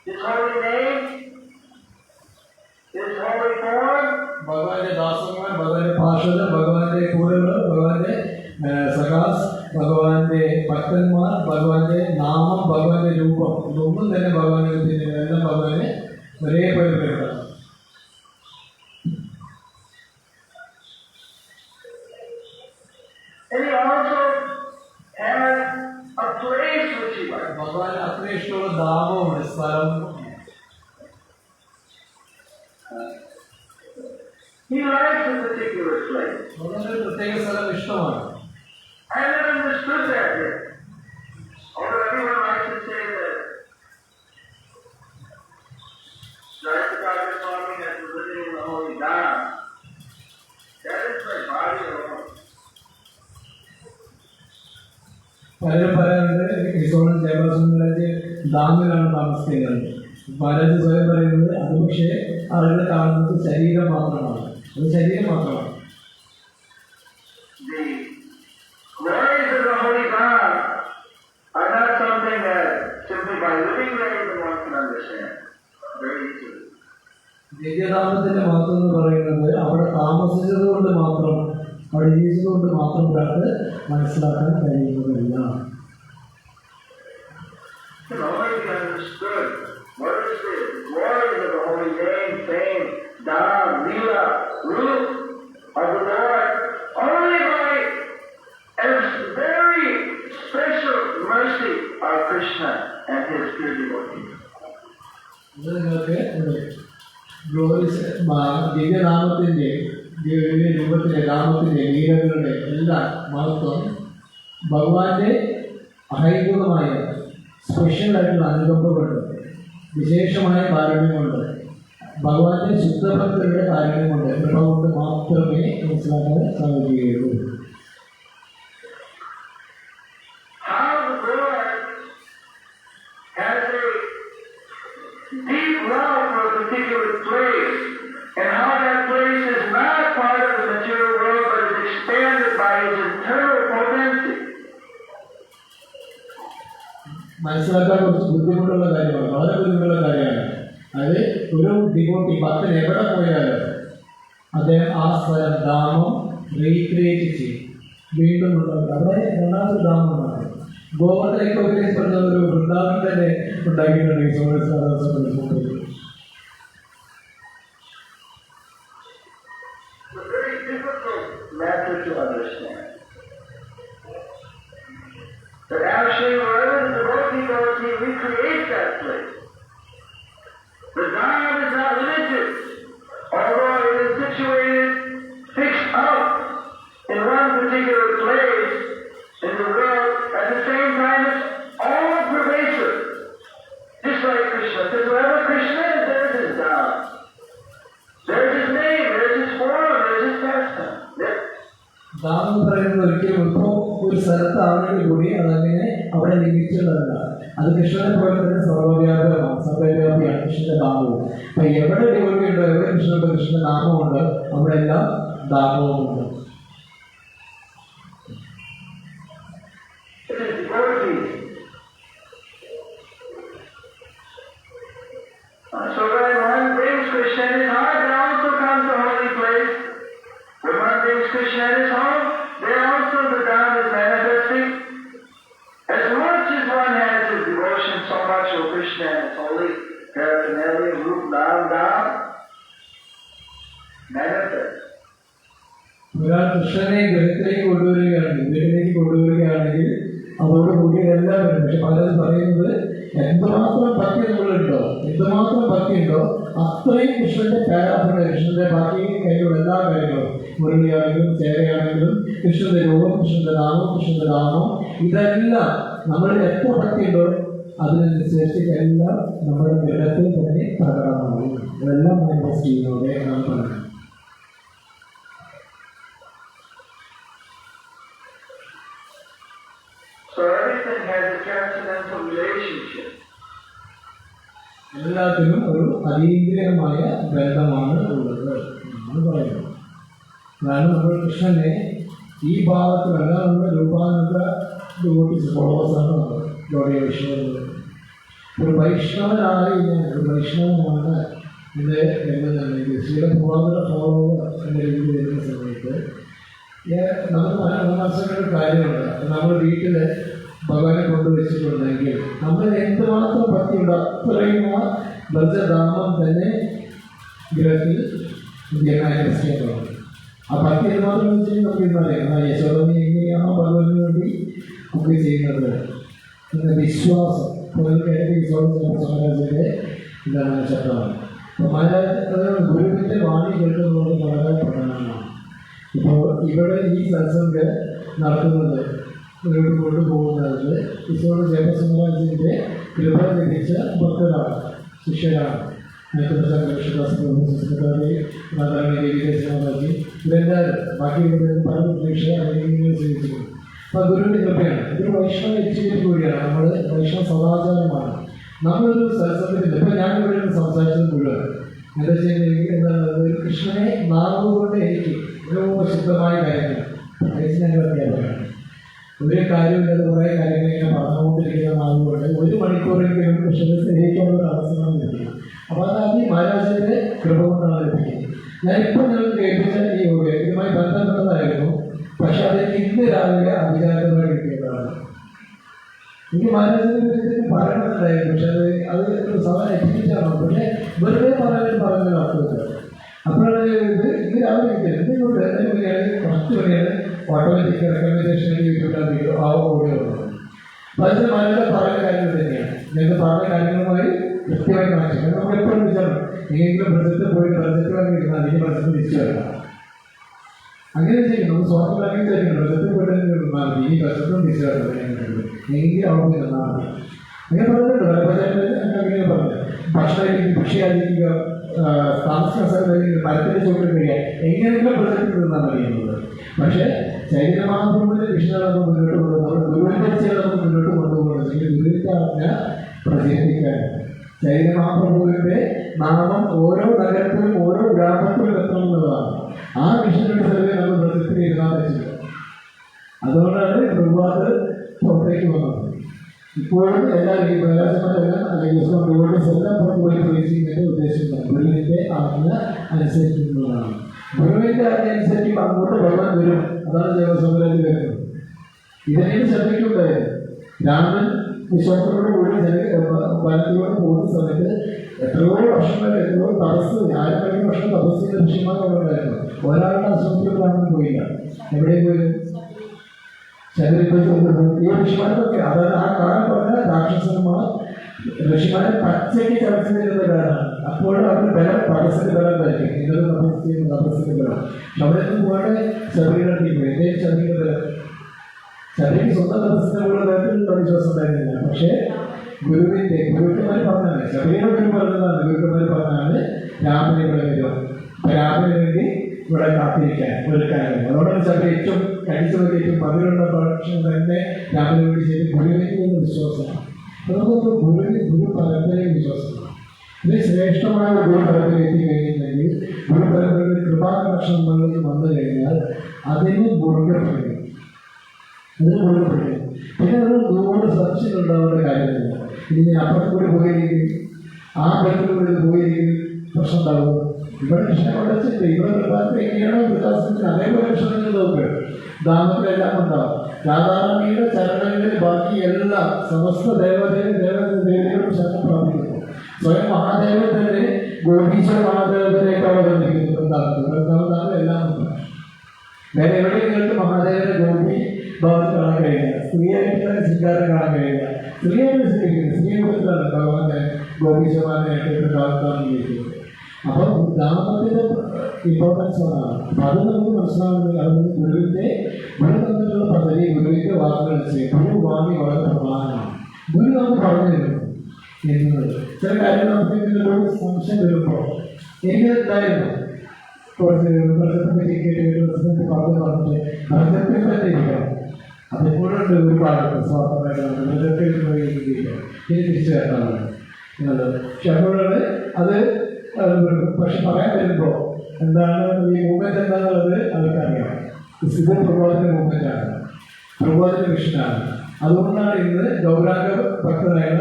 His holy name, His holy form, ഭഗവാന്റെ ദാസന്മാർ, ഭഗവാന്റെ പാർഷദർ, ഭഗവാന്റെ കൂടെയുള്ളവർ, ഭഗവാന്റെ സഖാസ്, ഭഗവാന്റെ ഭക്തന്മാർ, ഭഗവാന്റെ നാമം, ഭഗവാന്റെ രൂപം, ഇതൊന്നും തന്നെ ഭഗവാനെ എല്ലാം ഭഗവാനെ ഒരേപോലെ പേരാണ്. and He also has a place which He likes. ഭഗവാൻ അത്രയും ഇഷ്ടമുള്ള ധാമമുണ്ട്, സ്ഥലം. He likes a particular place. ഭഗവാന് ഒരു പ്രത്യേക സ്ഥലം ഇഷ്ടമാണ്. I never understood that yet. Although everyone likes to say that Jayapataka Swami has been living in the Holy Dham. That is my body alone. പലരും പറയാറുണ്ട് ഈശോണൻ ജയപ്രസംഗിന്റെ ഡാമിലാണ് താമസിക്കുന്നത്. പലരും സ്വയം പറയുന്നത് അത് പക്ഷേ ആളുകൾ കാണുന്നത് ശരീരം മാത്രമാണ്, അത് ശരീരം മാത്രമാണ്. The glories of the Holy Dham are not something that simply by living there even one can understand very easily. ദിവ്യധാമത്തിന്റെ മഹത്വം എന്ന് പറയുന്നത് അവിടെ താമസിച്ചത് കൊണ്ട് മാത്രം, അവിടെ ജീവിച്ചത് കൊണ്ട് മാത്രം ഒരാൾക്ക് മനസ്സിലാക്കാൻ കഴിയുന്നതല്ല. Can only be understood. What is the glories of the holy name, fame, Dham, Leela, Roop of the Lord? Only by a very special mercy of Krishna and His pure devotees. ഇത് നിങ്ങൾക്ക് ഗ്ലോറിസ് ദിവ്യനാമത്തിന്റെ, ദിവ്യ രൂപത്തിലെ നാമത്തിന്റെ, ലീലകളുടെ എല്ലാം മഹത്വം ഭഗവാന്റെ അഹൈതുകമായ സ്പെഷ്യലായിട്ടുള്ള അനുകമ്പ കൊണ്ട്, വിശേഷമായ കാരുണ്യം കൊണ്ട്, ഭഗവാന്റെ ശുദ്ധഭക്തരുടെ കാരുണ്യം കൊണ്ട്, കൃപ കൊണ്ട് മാത്രമേ മനസ്സിലാക്കാൻ സാധിക്കുകയുള്ളൂ. How the Lord has a deep love for a particular place, and how that place is not part of the material world but is expanded by His internal potency. മനസ്സിലാക്കാൻ കുറച്ച് ബുദ്ധിമുട്ടുള്ള കാര്യമാണ്, വളരെ ബുദ്ധിമുട്ടുള്ള കാര്യമാണ്. അത് ഒരു ഡിവോട്ടി ഭക്തൻ എവിടെ പോയാലും അദ്ദേഹം ആ സ്ഥലം ധാമം റീക്രിയേറ്റ് ചെയ്യും, വീണ്ടും ഉണ്ടാകും. അവിടെ രണ്ടാമത്തെ ധാമമാണ്. ഗോവത്തിലേക്ക് പറഞ്ഞ ഒരു വൃന്ദാവൻ തന്നെ ഉണ്ടാക്കിയിട്ടുണ്ട് ഈ Someshwara. Matter to understand that actually wherever the devotee goes, he recreates that place. The Dham is not limited, although it is situated, fixed up in one particular place in the world. At the same time, it's all pervasive, just like Krishna. Because wherever Krishna is, there is his Dham. There's his name, there's his form, there's his pastime. Dham എന്ന് പറയുന്നത് ഒരിക്കലും ഇപ്പോൾ ഒരു സ്ഥലത്താണെങ്കിൽ കൂടി അതങ്ങനെ അവിടെ നിയമിച്ചതല്ല. അത് കൃഷ്ണനെ പോലെ തന്നെ സർവ്വവ്യാപകമാണ്, സർവ്വവ്യാപിയാണ് കൃഷ്ണന്റെ ധാമവും. അപ്പൊ എവിടെ ഡിവോട്ടി ഉണ്ടോ, എവിടെ കൃഷ്ണന്റെ നാമമുണ്ട്, അവിടെ എല്ലാം ധാമവുമുണ്ട്. So when one brings Krishna in his heart, they also come to holy place. When one brings Krishna in his home, there also the Dham is manifesting. As much as one has his devotion so much of Krishna and his holy paraphernalia, Roop, Dham, manifest. ഒരാൾ കൃഷ്ണനെ ഗൃഹത്തിലേക്ക് കൊണ്ടുവരികയാണെങ്കിൽ, വീട്ടിലേക്ക് കൊണ്ടുവരികയാണെങ്കിൽ അതോടുകൂടി എല്ലാം വരും. പക്ഷെ പലരും പറയുന്നത് എന്തുമാത്രം ഭക്തി നമ്മളുണ്ടോ, എന്തുമാത്രം ഭക്തിയുണ്ടോ അത്രയും കൃഷ്ണന്റെ പാരാഫിനെ, കൃഷ്ണന്റെ ബാക്കി കാര്യങ്ങളും എല്ലാ കാര്യങ്ങളും, മുരളിയാണെങ്കിലും ചേരയാണെങ്കിലും കൃഷ്ണന്റെ രൂപം, കൃഷ്ണന്റെ നാമം, കൃഷ്ണന്റെ നാമം, ഇതെല്ലാം നമ്മളിൽ എത്ര ഭക്തിയുണ്ടോ അതിനനുസരിച്ച് എല്ലാം നമ്മുടെ ഗൃഹത്തിൽ തന്നെ പ്രകടമാകും. ഇതെല്ലാം മാനിഫെസ്റ്റ് ചെയ്യുന്നതോടെ നാം പറഞ്ഞു. So everything has a transcendental relationship. എല്ലാത്തിനും ഒരു അതീന്ദ്രിയമായ ബന്ധമാണ് ഉള്ളത് എന്നാണ് പറയുന്നത്. കാരണം നമ്മൾ കൃഷ്ണനെ ഈ ഭാഗത്തിലല്ല നമ്മുടെ രൂപാനന്ദ ഫോളോവേഴ്സാണ് ഗൗഡിയ വൈഷ്ണവ. ഒരു വൈഷ്ണവനായി ഞാൻ ഒരു വൈഷ്ണവനാണ് ഇത് എന്നുണ്ടെങ്കിൽ ശീലപ്രവാദ ഫോളോവർ എന്ന രീതിയിൽ വരുന്ന സമയത്ത് നമുക്ക് മനസ്സിലാക്കേണ്ട ഒരു കാര്യമുണ്ട്. നമ്മൾ വീട്ടിൽ ഭഗവാനെ കൊണ്ടുവച്ചിട്ടുണ്ടെങ്കിൽ നമ്മൾ എന്തുമാത്രം ഭക്തിയുണ്ടോ അത്രയും ആ ബ്രജധാമം തന്നെ ഗൃഹത്തിൽ മാനിഫെസ്റ്റ് ചെയ്യപ്പെടും. ആ ഭക്തി എന്തുമാത്രം വെച്ചാൽ നമുക്ക് ഇന്നറിയാം യശോദനെ എങ്ങനെയാണോ ഭഗവാന് വേണ്ടി ഒക്കെ ചെയ്യുന്നത് എന്ന വിശ്വാസം. യശോദന്റെ ഇതാണ് ചട്ടമാണ്. അപ്പോൾ മഹാരാജ് ഗുരുവിൻ്റെ വാണി കേൾക്കുന്നത് വളരെ പ്രധാനമാണ്. ഇപ്പോൾ ഇവിടെ ഈ സത്സംഗം നടത്തുന്നത് മുന്നോട്ട് കൊണ്ടുപോകുന്നത് ഈശോട് ജയപ്രസംഗരാജിൻ്റെ കൃപ ലഭിച്ച ഭക്തരാണ്, ശിഷ്യരാണ്. ഇവരെല്ലാവരും ബാക്കി പല പ്രതീക്ഷ അല്ലെങ്കിൽ സ്വീകരിച്ചിരുന്നു. അപ്പോൾ ഗുരുവിൻ്റെ കൃപയാണ്. ഇതൊരു വൈഷ്ണവ എക്സ്പീരിയൻസ് കൂടിയാണ്. നമ്മൾ വൈഷ്ണവ സദാചാരമാണ്. നമ്മളൊരു സത്സംഗത്തിൽ ഇപ്പം ഞാനിവിടെ സംസാരിച്ചത് മുഴുവൻ എന്താ ചെയ്യുന്നത്, എന്താണ് കൃഷ്ണനെ നാവുകൊണ്ട് എനിക്ക് ഓരോ ശുദ്ധമായ കാര്യങ്ങൾ വയസ്സിനൊക്കെയാണ്. ഒരു കാര്യമില്ലാതെ കുറേ കാര്യങ്ങൾ ഇങ്ങനെ പറഞ്ഞുകൊണ്ടിരിക്കുന്ന നാവുകൊണ്ട് 1 മണിക്കൂറെങ്കിലും കൃഷ്ണനെ സ്നേഹിക്കാനുള്ള അവസരം ലഭിക്കും. അപ്പോൾ അത് ഈ മഹാരാജന്റെ കൃപ കൊണ്ടാണ് ലഭിക്കുന്നത്. ഞാനിപ്പോൾ ഞങ്ങൾക്ക് കേൾപ്പിച്ച ഈ ഇതുമായി ബന്ധപ്പെട്ടതായിരുന്നു. പക്ഷെ അത് ഇന്ന് രാവിലെ അധികാരമായി കിട്ടിയതാണ്. എനിക്ക് മഹാരാജനെ പറയണമെന്നുണ്ടായിരുന്നു. പക്ഷെ അത് സമയം എത്തിച്ചാണോ, പക്ഷെ വെറുതെ പറഞ്ഞൊരു അർത്ഥമില്ല. അപ്പോഴാണ് ഇത് രാവിലെ കിട്ടിയത്. ഇതിനോട് 10 മണിയാണ് ഓട്ടോമാറ്റിക് റെക്കമെൻഡേഷൻ യൂട്യൂബിൽ ആ ഓഡിയോ വന്നത്. അപ്പോൾ അതിന് മലയാളം പറഞ്ഞ കാര്യങ്ങൾ തന്നെയാണ്. ഞങ്ങൾ പറഞ്ഞ കാര്യങ്ങളുമായി കൃത്യമായി മാറ്റി. നമ്മൾ എപ്പോഴും വിചാരം ഏതെങ്കിലും പ്രദേശത്ത് പോയി പ്രദേശത്ത് വന്നിരുന്നാൽ ഈ പ്രദേശത്ത് തിരിച്ചു വരണം. അങ്ങനെ ചെയ്യും. നമുക്ക് സ്വാതന്ത്ര്യം അങ്ങനെ തരുന്നു. പ്രദേശത്ത് പോയിട്ട് ഈ പ്രദേശത്തും തിരിച്ചു വരണം എങ്കിൽ അവിടെ നിന്നാൽ മതി. അങ്ങനെ പറഞ്ഞിട്ടുണ്ട്. അങ്ങനെ പറഞ്ഞു ഭക്ഷണം ഭിക്ഷയായിരിക്കുക, താമസിക്കുന്ന സ്ഥലത്ത് മരത്തിൻ്റെ ചുവട്ടിൽ കഴിയാൻ എങ്ങനെയെങ്കിലും പ്രദേശത്ത് നിന്നാൽ മതിയുന്നത്. പക്ഷേ ചൈതന്യമാകുമ്പോൾ കൃഷ്ണനെ മുന്നോട്ട് കൊണ്ടുപോകുന്നത് ഗുരുവിൻ്റെ നമുക്ക് മുന്നോട്ട് കൊണ്ടുപോകുന്നത് ഗുരുവിൻ്റെ ആജ്ഞ പ്രചരിപ്പിക്കാൻ. ചൈതന്യമാപ്രഭുവിൻ്റെ നാമം ഓരോ നഗരത്തിലും ഓരോ ഗ്രാമത്തിലും എത്തണമെന്നുള്ളതാണ്. ആ കൃഷ്ണന്റെ സ്ഥലത്തെ നമ്മൾ പ്രസിദ്ധി എഴുതാൻ പറ്റില്ല. അതുകൊണ്ടാണ് പ്രഭാത് പുറത്തേക്ക് വന്നത്. ഇപ്പോഴും എല്ലാ ഈ പ്രകാശമാരെല്ലാം അല്ലെങ്കിൽ ഡിവോട്ടീസ് എല്ലാം പുറത്ത് പോയി പ്രവേശിക്കുന്നതിൻ്റെ ഉദ്ദേശിക്കുന്നത് ഗുരുവിൻ്റെ ആജ്ഞ അനുസരിക്കുന്നതാണ്. ഗുരുവിന്റെ അനുസരിച്ച് അങ്ങോട്ട് ഭഗവാൻ വരും. അതാണ് ദേവസ്വങ്ങളിൽ വരുന്നത്. ഇതിനെയും ശ്രദ്ധിക്കുണ്ടായിരുന്നു. രാമൻ വിശ്വാസത്തോട് കൂടി വനത്തിലൂടെ പോകുന്ന സമയത്ത് എത്രയോ വർഷങ്ങൾ, എത്രയോ തപസ്, 1000 വർഷം തപസ് ചെയ്ത ഋഷിമാർ അവിടെ ഉണ്ടായിരുന്നു. ഒരാളുടെ ആശ്രമത്തിൽ രാമൻ പോയില്ല. എവിടെയും പോയി ഈ ഋഷിമാരൊക്കെ, അതായത് ആ കാലം പറഞ്ഞ രാക്ഷസന്മാർ ഋഷിമാരെ പച്ചയ്ക്ക് ചർച്ച ചെയ്യുന്ന കാലമാണ്. അപ്പോഴും അവർ ബലം തപസ്സിന്റെ ബലം ധരിക്കും. ഇന്നലെ തപസ് ചെയ്യുന്ന തപസ്സിന്റെ ബലം അവിടെ നിന്ന് പോകാതെ ശബരിമലത്തിൽ പോയി. എന്തേലും ശബരിയുടെ ബലം, ശബരിക്ക് സ്വന്തം തപസ്സിന്റെ കൂടെ ബലത്തിലുള്ള വിശ്വാസം ഉണ്ടായിരുന്നില്ല. പക്ഷേ ഗുരുക്കന്മാർ പറഞ്ഞാണ്, ശബരിയുടെ ഗുരു പറഞ്ഞതാണ്, ഗുരുക്കന്മാർ പറഞ്ഞാണ് രാമനെ ഇവിടെ വരും. അപ്പൊ രാമന് വേണ്ടി ഇവിടെ കാത്തിരിക്കാൻ ഒരുക്കാനും. അതോടൊപ്പം ശബരി ഏറ്റവും കടിച്ചുകൊണ്ട് ഏറ്റവും മധുരമുള്ള പ്രൊഡക്ഷൻ തന്നെ രാമന് വേണ്ടി ചെയ്ത് ഗുരുവിന് വിശ്വാസമാണ്. അതുകൊണ്ട് ഗുരു പരമ്പരയെ വിശ്വാസമാണ്. ഇത് ശ്രേഷ്ഠമായ ഗുരു പരമ്പര എത്തിക്കഴിഞ്ഞിട്ടുണ്ടെങ്കിൽ, ഗുരു പരമ്പരയുടെ കൃപാകർഷണങ്ങളിൽ വന്നു കഴിഞ്ഞാൽ അതിന് മുറുകപ്പെടുക. പിന്നെ അത് ഗുരുവോട് സംശയം ഉണ്ടാവേണ്ട കാര്യമില്ല. ഇനി അപ്പുറത്ത് കൂടി പോയിരിക്കും, ആ ബലത്തിലൂടെ പോയിരിക്കും, പ്രശ്നം ഉണ്ടാവും. ഇവിടെ കൃഷ്ണൻ പഠിച്ചിട്ട് ഇവിടെ പ്രഭാതത്തിൽ എങ്ങനെയാണോ വികാസത്തിന് അതേപോലെ കൃഷ്ണന് നോക്ക് ദാമത്തിലെല്ലാം ഉണ്ടാവും. രാധാറാണിയുടെ ചരണങ്ങളിൽ ബാക്കി എല്ലാം സമസ്ത ദേവതകളും ശരണം പ്രാപിക്കുന്നു. സ്വയം മഹാദേവൻ തന്നെ ഗോപീശ്വര മഹാദേവത്തിനേക്കാൾ ബന്ധിക്കുന്നു. വൃന്ദാവനം എല്ലാം ഉണ്ട്. വേറെ എവിടെയും നിങ്ങൾക്ക് മഹാദേവന്റെ ഗോപി ഭാവത്തിൽ കാണാൻ കഴിയില്ല. സ്ത്രീയായിട്ടുള്ള ശൃംഗാരം കാണാൻ കഴിയില്ല. സ്ത്രീയായിട്ട് സ്ത്രീക്കുന്നത് സ്ത്രീകൂട്ടത്തിലാണ് ഭഗവാന്റെ ഗോപീശ്വരമാനായിട്ട് കാണുന്നത്. അപ്പോൾ ദാമ്പത്യത്തിന്റെ ഇമ്പോർട്ടൻസ് അതാണ്. അപ്പം അത് നമുക്ക് മനസ്സിലാവുന്നത് അതുകൊണ്ട് ഗുരുവിന്റെ തന്നിട്ടുള്ള പദ്ധതി, ഗുരുവിന്റെ വാക്കുകൾ ഗുരു വാങ്ങി വളരെ പ്രധാനമാണ്. ഗുരു നമുക്ക് പറഞ്ഞു തരുന്നു എന്നത് ചില കാര്യങ്ങൾ നമുക്ക് ഇതിനോട് സംശയം വരുമ്പോൾ എനിക്കതുണ്ടായിരുന്നു. പറഞ്ഞിട്ട് ഇരിക്കണം. അതെപ്പോഴുണ്ട് ഒരുപാട് സ്വാർത്ഥമായിട്ട് തിരിച്ചു കയറ്റാറുണ്ട് എന്നുള്ളത്. പക്ഷെ അപ്പോഴാണ് അത് പക്ഷെ പറയാൻ വരുമ്പോൾ എന്താണ് ഈ മൂവ്മെന്റ് എന്താണെന്നുള്ളത് അവർക്കറിയാം. ഇത് പ്രബോധന മൂവ്മെന്റാണ്, പ്രബോധന മിഷനാണ്. അതുകൊണ്ടാണ് ഇന്ന് ഗൗരാംഗ ഭക്തരായ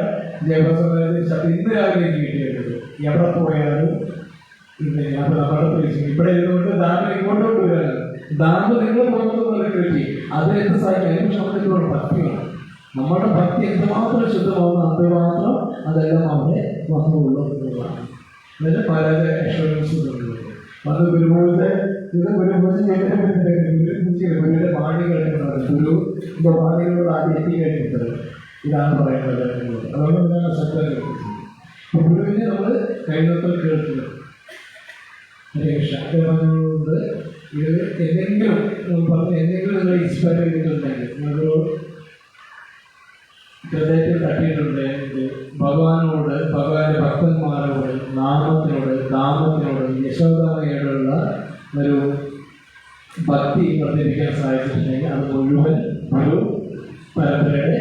ജയപ്രസാദ് ഇന്ന് രാവിലെ കിട്ടിയത്. എവിടെ പോയാലും ഇന്ന് ഞാൻ നമ്മുടെ ഇവിടെ ഇരുന്നുകൊണ്ട് ദാമ ഇങ്ങോട്ട് കൊണ്ടുവരാണ്. ദാമ നിങ്ങൾ പോകുന്നത് പോലെ കിട്ടി. അത് എന്ത് സഹായിക്കും? പക്ഷെ നമുക്കിവിടെ ഭക്തിയാണ്. നമ്മുടെ ഭക്തി എന്തുമാത്രം ശുദ്ധമാകുന്ന അത്രമാത്രം അതെല്ലാം അവിടെ വന്നുകൊള്ളു എന്നുള്ളതാണ്. അതിന് പല എക്സ്പീരിയൻസ് അത് ഗുരുവിന്റെ ഇത് ഗുരുപൂജ ഗുരുവിന്റെ പാണി കഴിഞ്ഞിട്ടുണ്ട്. ഗുരു പാണികളോട് ആദ്യം എത്തി കഴിഞ്ഞിട്ടുണ്ട്. ഇതാണ് പറയുന്നത്. അതുകൊണ്ട് ഞാൻ ശബ്ദം കേൾക്കുന്നത് ഗുരുവിനെ നമ്മൾ കൈനോട്ടം കേൾക്കുന്നത്. കൊണ്ട് ഇത് എന്തെങ്കിലും പറഞ്ഞ് എന്തെങ്കിലും നിങ്ങൾ ഇൻസ്പയർ ചെയ്തിട്ടുണ്ടെങ്കിൽ നിങ്ങളൊരു ഹൃദയത്തിൽ തട്ടിയിട്ടുണ്ടെങ്കിൽ ഭഗവാനോട്, ഭഗവാന്റെ ഭക്തന്മാരോട്, നാമത്തിനോട്, ദാമത്തിനോട്, യശോദാമയോടുള്ള ഒരു ഭക്തി വർദ്ധിപ്പിക്കാൻ സാധിച്ചിട്ടുണ്ടെങ്കിൽ അത് മുഴുവൻ ഒരു പരമ്പരയുടെ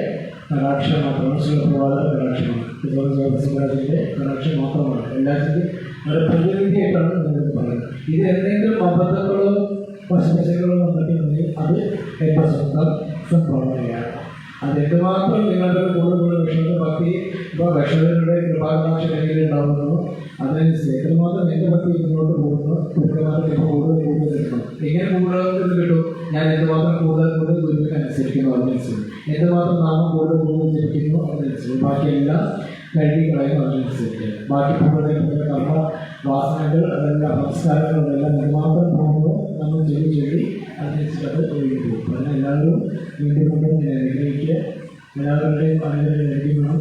കടാക്ഷം മാത്രമാണ്. ശിവപ്രഭാത കടാക്ഷമാണ്. ശിവരാജിന്റെ കടാക്ഷം മാത്രമാണ്. എല്ലാത്തിനും ഒരു പ്രതിനിധിയായിട്ടാണ് നിങ്ങൾക്ക് പറയുന്നത്. ഇത് എന്തെങ്കിലും അബദ്ധങ്ങളോ വശവശകളോ വന്നിട്ടുണ്ടെങ്കിൽ അത് എൻ്റെ സ്വന്തം സംഭാവനയാണ്. അത് എന്തുമാത്രം നിങ്ങളുടെ കൂടുതൽ വിഷയത്തെ ഭക്തി ഇപ്പോൾ രക്ഷകരുടെ കൃപാകാംക്ഷ മേഖല ഉണ്ടാകുന്നു. അതിനനുസരിച്ച് എത്രമാത്രം എൻ്റെ ഭക്തി മുന്നോട്ട് പോകുന്നു, കൃത്യമായിട്ട് ഇപ്പോൾ കൂടുതൽ കിട്ടണം. എങ്ങനെ കൂടുതൽ കിട്ടും? ഞാൻ എന്തുമാത്രം കൂടുതൽ ഗുരുവിനെ അനുസരിക്കുന്നു അതിനനുസരിച്ച്, എന്തുമാത്രം നാമം കൂടുതൽ ജപിക്കുന്നു അതിനനുസരിച്ച്, ബാക്കിയെല്ലാം കഴുകി കളയുന്നു അതിനനുസരിച്ച്, ബാക്കി കൂടുതൽ കർമ്മ വാസനകൾ അതെല്ലാം സംസ്കാരങ്ങൾ അതെല്ലാം എന്തുമാത്രം പോകുമ്പോൾ നമ്മൾ ചൊല്ലി അതിനനുസരിച്ച് അത് ഒഴുകി പോകും. അതിന് എല്ലാവരും വീണ്ടും വീണ്ടും അനുഗ്രഹിക്കുക. എല്ലാവരുടെയും അനുഗ്രഹം ലഭിക്കണം.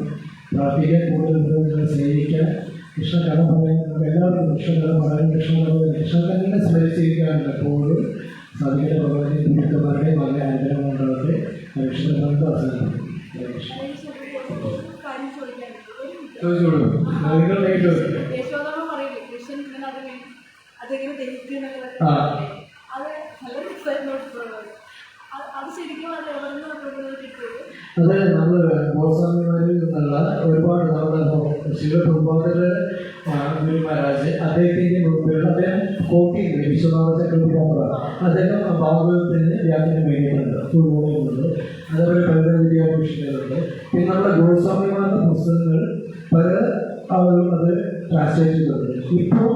പ്രാർത്ഥിക്കാൻ കൂടുതൽ സ്നേഹിക്കാൻ, കൃഷ്ണകഥ പറയാൻ എല്ലാവർക്കും കൃഷ്ണകഥ പറയാൻ, കൃഷ്ണകഥനെ സ്മരിച്ചിരിക്കാറുണ്ട്. എപ്പോഴും സതിയുടെ ഭഗവാന്റെ ഗുരുക്കന്മാരുടെ വളരെ അനുഗ്രഹം ഉണ്ടാകട്ടെ. കൃഷ്ണകഥ അവസാനം അത് നമ്മൾ ഗോസ്വാമിമാരിൽ നിന്നുള്ള ഒരുപാട് നമ്മുടെ ശിവപ്രഭാതരുടെ ഗുരു മഹാരാജ് അദ്ദേഹത്തിൻ്റെ മുമ്പിലുള്ള അദ്ദേഹം കോട്ടിയുണ്ട്, വിശ്വനാഥ ചക്രവർത്തി. അദ്ദേഹം ഭാഗവതത്തിന് വ്യാഖ്യാനം വേണ്ടിയിട്ടുണ്ട്, ഫുൾമുണ്ട്. അതേപോലെ പ്രകൃതി വിദ്യാഭൂഷണങ്ങളുണ്ട്. പിന്നെ നമ്മുടെ ഗോസ്വാമിമാരുടെ പുസ്തകങ്ങൾ പല ആളുകൾ അത് ട്രാൻസ്ലേറ്റ് ചെയ്തിട്ടുണ്ട്. ഇപ്പോൾ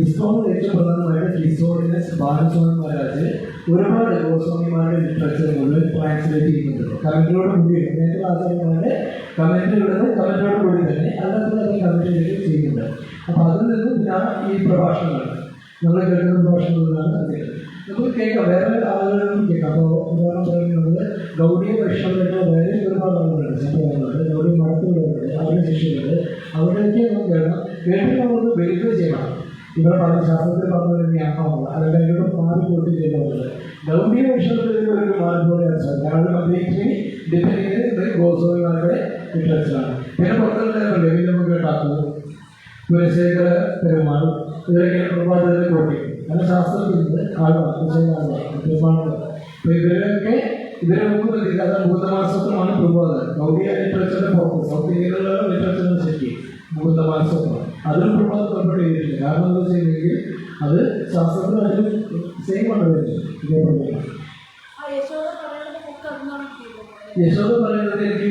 ഇസ്കോണിൽ ഏറ്റവും പ്രധാനമായിട്ട് ക്രിസ്റ്റോണിയസ് ബാലസ്വാമി മഹാരാജ് ഒരുപാട് ഗോസ്വാമിമാരുടെ ലിറ്ററേച്ചർ മുഴുവൻ ട്രാൻസ്ലേറ്റ് ചെയ്യുന്നുണ്ട്. കമന്റിനോട് കൂടി നേരത്തെ ആചാര്യന്മാരുടെ കമന്റുള്ളത് കമന്റിനോട് കൂടി തന്നെ അല്ലാത്തത് കമന്റിലേക്ക് ചെയ്യുന്നുണ്ട്. അപ്പോൾ അതിൽ നിന്ന് ഞാൻ ഈ പ്രഭാഷണങ്ങൾ നമ്മൾ കേൾക്കുന്ന പ്രഭാഷണങ്ങളിലാണ് അദ്ദേഹം നമുക്ക് കേൾക്കാം. വേറെ ആളുകളും കേൾക്കാം. അപ്പോൾ ഉദാഹരണം പറയുന്നത് ഗൗഡിയ വൈഷ്ണവരുടെ വേറെ ഒരുപാട് ആളുകളുണ്ട്, സംഭവങ്ങളുണ്ട്, ഗൗഡിയ മഠത്തുകളുണ്ട്, അവരുടെ ശിഷ്യരുണ്ട്. അവരുടെയൊക്കെ നമുക്ക് കേൾക്കാം. കേട്ടിട്ട് നമുക്ക് വെരിഫൈ ചെയ്യണം. ഇവിടെ പറഞ്ഞ ശാസ്ത്രത്തിൽ പറഞ്ഞത് തന്നെയാണോ അല്ലെങ്കിൽ അതിനോട് മാറിപ്പോയിട്ട് ചെയ്യുന്നത്. ഗൗഡിയ വൈഷ്ണവത്തിൽ ഒരു മാറിപ്പോയി കാരണം അദ്ദേഹത്തിന് ഡിപ്പെൻഡ് ചെയ്ത് ഗോസ്വാമിമാരുടെ ലിറ്ററേച്ചറാണ്. പിന്നെ പുറത്തുള്ള നമുക്ക് കേട്ടാക്കുന്നത് കുലശേഖര പെരുമാൾ ഇവരൊക്കെ പ്രഭാതത്തെ കോട്ടി അങ്ങനെ ശാസ്ത്രത്തിൽ നിന്ന് ആളുകളാണ്. അപ്പോൾ ഇവരൊക്കെ ഇവരെ മുമ്പ് അത് ഭൂതമാസത്രമാണ് പ്രഭാതം. ഗൗഡിയ ലിറ്ററേച്ചറിന്റെ പുറത്ത് സൗത്ത് ഇന്ത്യയിലുള്ള ലിറ്ററേച്ചറിന് ശരി ഭൂതമാസത്രമാണ്. അതിലും പ്രഭാതം ഉൾപ്പെടെ ചെയ്തിട്ടില്ല. കാരണം എന്താ ചെയ്യുന്നെങ്കിൽ അത് ശാസ്ത്രത്തിൽ അതിലും സെയിം കൊണ്ടുവരുന്നത്. ഇതേപോലെ യശോദ പറയുന്നത് എനിക്ക്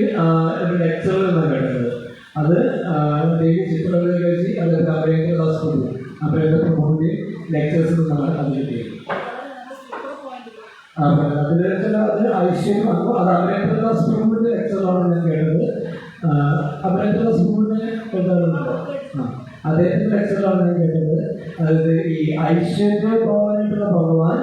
എക്സൽ എന്നാണ് കേട്ടത്. അത് ദേവി ചിത്രകേശി അല്ലെങ്കിൽ അമരേന്ദ്രദാസ് പ്രഭു അമരേന്ദ്ര പ്രഭുവിന്റെ ലെക്ചേഴ്സിൽ നിന്നാണ് അത് കിട്ടിയത്. അതിൽ അത് ഐശ്വര്യം അപ്പോൾ അത് അമരേന്ദ്രദാസ് പ്രഭുവിന്റെ ലെക്ചറാണ് ഞാൻ കേട്ടത്. അമരേന്ദ്രദാസ് പ്രഭുവിനെ കേട്ടാറുണ്ടോ? അദ്ദേഹത്തിന്റെ ലെക്ചറാണ് ഞാൻ കേട്ടത്. അതായത് ഈ ഐശ്വര്യഭവനായിട്ടുള്ള ഭഗവാൻ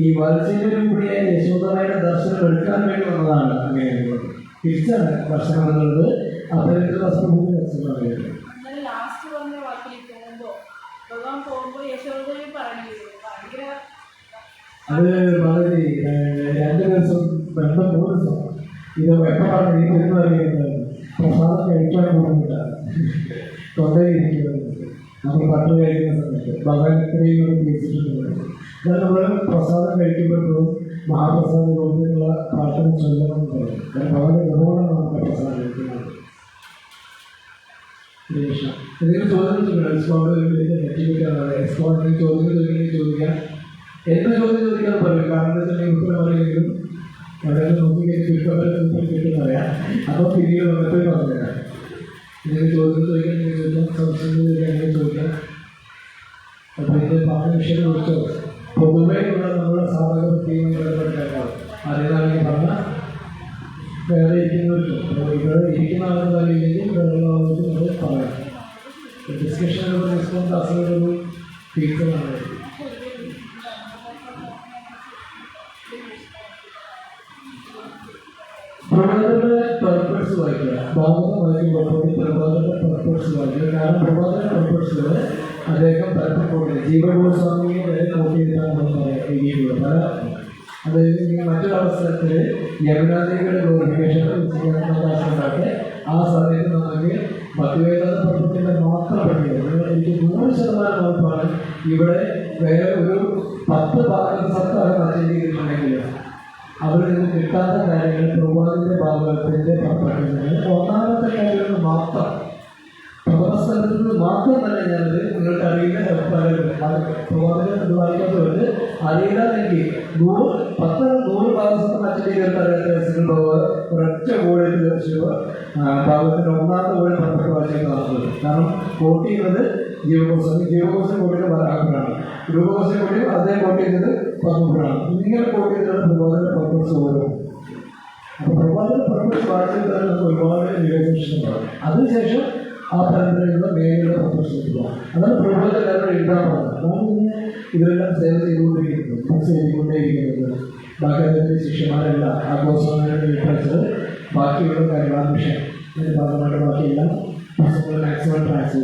ഈ വത്സല്യനും കൂടിയായ യശോദയുടെ ദർശനം എടുക്കാൻ വേണ്ടി വന്നതാണ്. അങ്ങനെയുള്ളത് തിരിച്ചാണ് ദർശനം എന്നുള്ളത് അമരേന്ദ്രദാസ് പ്രഭുവിന്റെ ലെക്ചറാണ് കേട്ടത്. അത് വളരെ 2 ദിവസം 2-3 ദിവസം ഇത് എപ്പോൾ പറഞ്ഞു ഈ മരുന്ന് അറിയുന്നത് പ്രസാദം കഴിക്കാൻ പോകുന്നില്ല. തൊണ്ടയിരിക്കുന്നത് നമ്മൾ പട്ട് കഴിക്കുന്ന സമയത്ത് ഭഗവാൻ ഇത്രയും ഉപയോഗിച്ചിട്ടുണ്ട്. എന്നാൽ നമ്മൾ പ്രസാദം കഴിക്കുമ്പോഴും മഹാപ്രസാദം കൊണ്ടുള്ള പ്രാർത്ഥന ചൊല്ലണം എന്ന് പറയും. കാരണം ഭഗവാന്റെ ഗുണമാണ് പ്രസാദം കഴിക്കുന്നത്. എന്തെങ്കിലും ചോദ്യം ചോദിക്കാം. എന്താ ചോദ്യം ചോദിക്കാൻ പറയും. കാരണം എന്താ ഉത്തരം അറിയില്ലെങ്കിലും വളരെ നോക്കിക്കഴിഞ്ഞാൽ അപ്പോൾ പിന്നീട് വന്നിട്ട് പറഞ്ഞുതരാം. എന്തെങ്കിലും ചോദ്യം ചോദിക്കാൻ സംശയം ചോദിക്കാം. അപ്പോൾ ഇത് പറഞ്ഞ വിഷയം കുറിച്ചോ പൊതുവേ ഉള്ള നമ്മുടെ സാധക പ്രത്യേകം അതേതാണെങ്കിൽ പറഞ്ഞാൽ വേറെ ഇരിക്കുന്നവർക്കും ഇവിടെ ഇരിക്കുന്ന ആളുകൾ അറിയില്ലെങ്കിൽ വേറെ ആളുകൾക്ക് നമ്മൾ പറയാം. ഡിസ്കഷനുള്ള റെസ്പോൺസ് ക്ലാസ്സുകളൊരു ടീച്ചറാണ്. പ്രഭാതയുടെ പർപ്പസ് വായിക്കുക. ഭാഗം വായിക്കുമ്പോൾ പ്രഭാതയുടെ പർപ്പസ് വായിക്കുക. കാരണം പ്രഭാതയുടെ പർപ്പസുകൾ അദ്ദേഹം താല്പര്യപ്പെടുന്നത് ജീവഗോസ്വാമിയെ വരെ കോട്ട് ചെയ്താണ് നമ്മൾ പറയാം. എഴുതിയിട്ടുള്ളത് പല അതായത് നിങ്ങൾ മറ്റൊരവസരത്തിൽ യമുനാദേവിയുടെ ഗ്ലോറിഫിക്കേഷൻ ഉണ്ടാക്കി ആ സമയത്ത് നമുക്ക് ഭക്തിവേദാന്ത പ്രഭുത്വത്തിന്റെ മാത്രം പഠിക്കുന്നത് എനിക്ക് 100% ഉറപ്പാണ്. ഇവിടെ വേറെ ഒരു 10 ഭാഗം സർക്കാർ ചെയ്തിട്ടുണ്ടെങ്കിൽ അവരിൽ നിന്ന് കിട്ടാത്ത കാര്യങ്ങൾ പ്രഭാതത്തിന്റെ ഭാഗത്തിന്റെ പഠിക്കുന്നത് ഒന്നാമത്തെ കാര്യങ്ങൾ മാത്രം പ്രഥമ സ്ഥലത്ത് നിന്ന് മാത്രം തന്നെ ഞാനത് നിങ്ങൾക്ക് അറിയില്ല. പ്രഭാതത്തിൽ വായിക്കാത്തവര് അറിയില്ലാതെങ്കിൽ 100 ഭാഗത്ത് അച്ഛൻ ഒരൊറ്റ കോഴിയിൽ ഭാഗത്തിന്റെ ഒന്നാമത്തെ കോഴി പത്രത്തിൽ വായിച്ചേക്ക് നടന്നത്. കാരണം കോട്ട് ചെയ്യുന്നത് ജീവകോശം കോട്ടിയുടെ പരാഗ്രഹമാണ്. രൂപകോശം കോട്ടി അദ്ദേഹം കോട്ട് ചെയ്യുന്നത് പത്മപുരാണ്. ഇങ്ങനെ കോട്ട് ചെയ്തതാണ് പ്രഭാതത്തിന്റെ പർപ്പസ് ഓരോ. അപ്പോൾ പ്രഭാതത്തിന്റെ പർപ്പസ് വായിച്ചത് നമുക്ക് ഒരുപാട് നിവേദനമാണ്. അതിനുശേഷം ആ പരമ്പരയിലുള്ള മേഖലയുടെ പർപ്പസ് കിട്ടുക. അതാണ് പ്രഭാത എല്ലാവരും എഴുതാറുള്ളത്. അതാണ് പിന്നെ ഇവരെല്ലാം സേവ ചെയ്തുകൊണ്ടിരിക്കുന്നത്, ചെയ്തുകൊണ്ടേയിരിക്കുന്നത്. ബാക്കി അതിൻ്റെ ശിഷ്യന്മാരല്ല ആ ഗോസ്വാമിയുടെ ലിറ്ററേച്ചർ ബാക്കിയുള്ള കാര്യങ്ങളാണ് വിഷയം. അതിൻ്റെ ഭാഗമായിട്ട് ബാക്കിയെല്ലാം മാക്സിമം ട്രാൻസ്ലേറ്റ്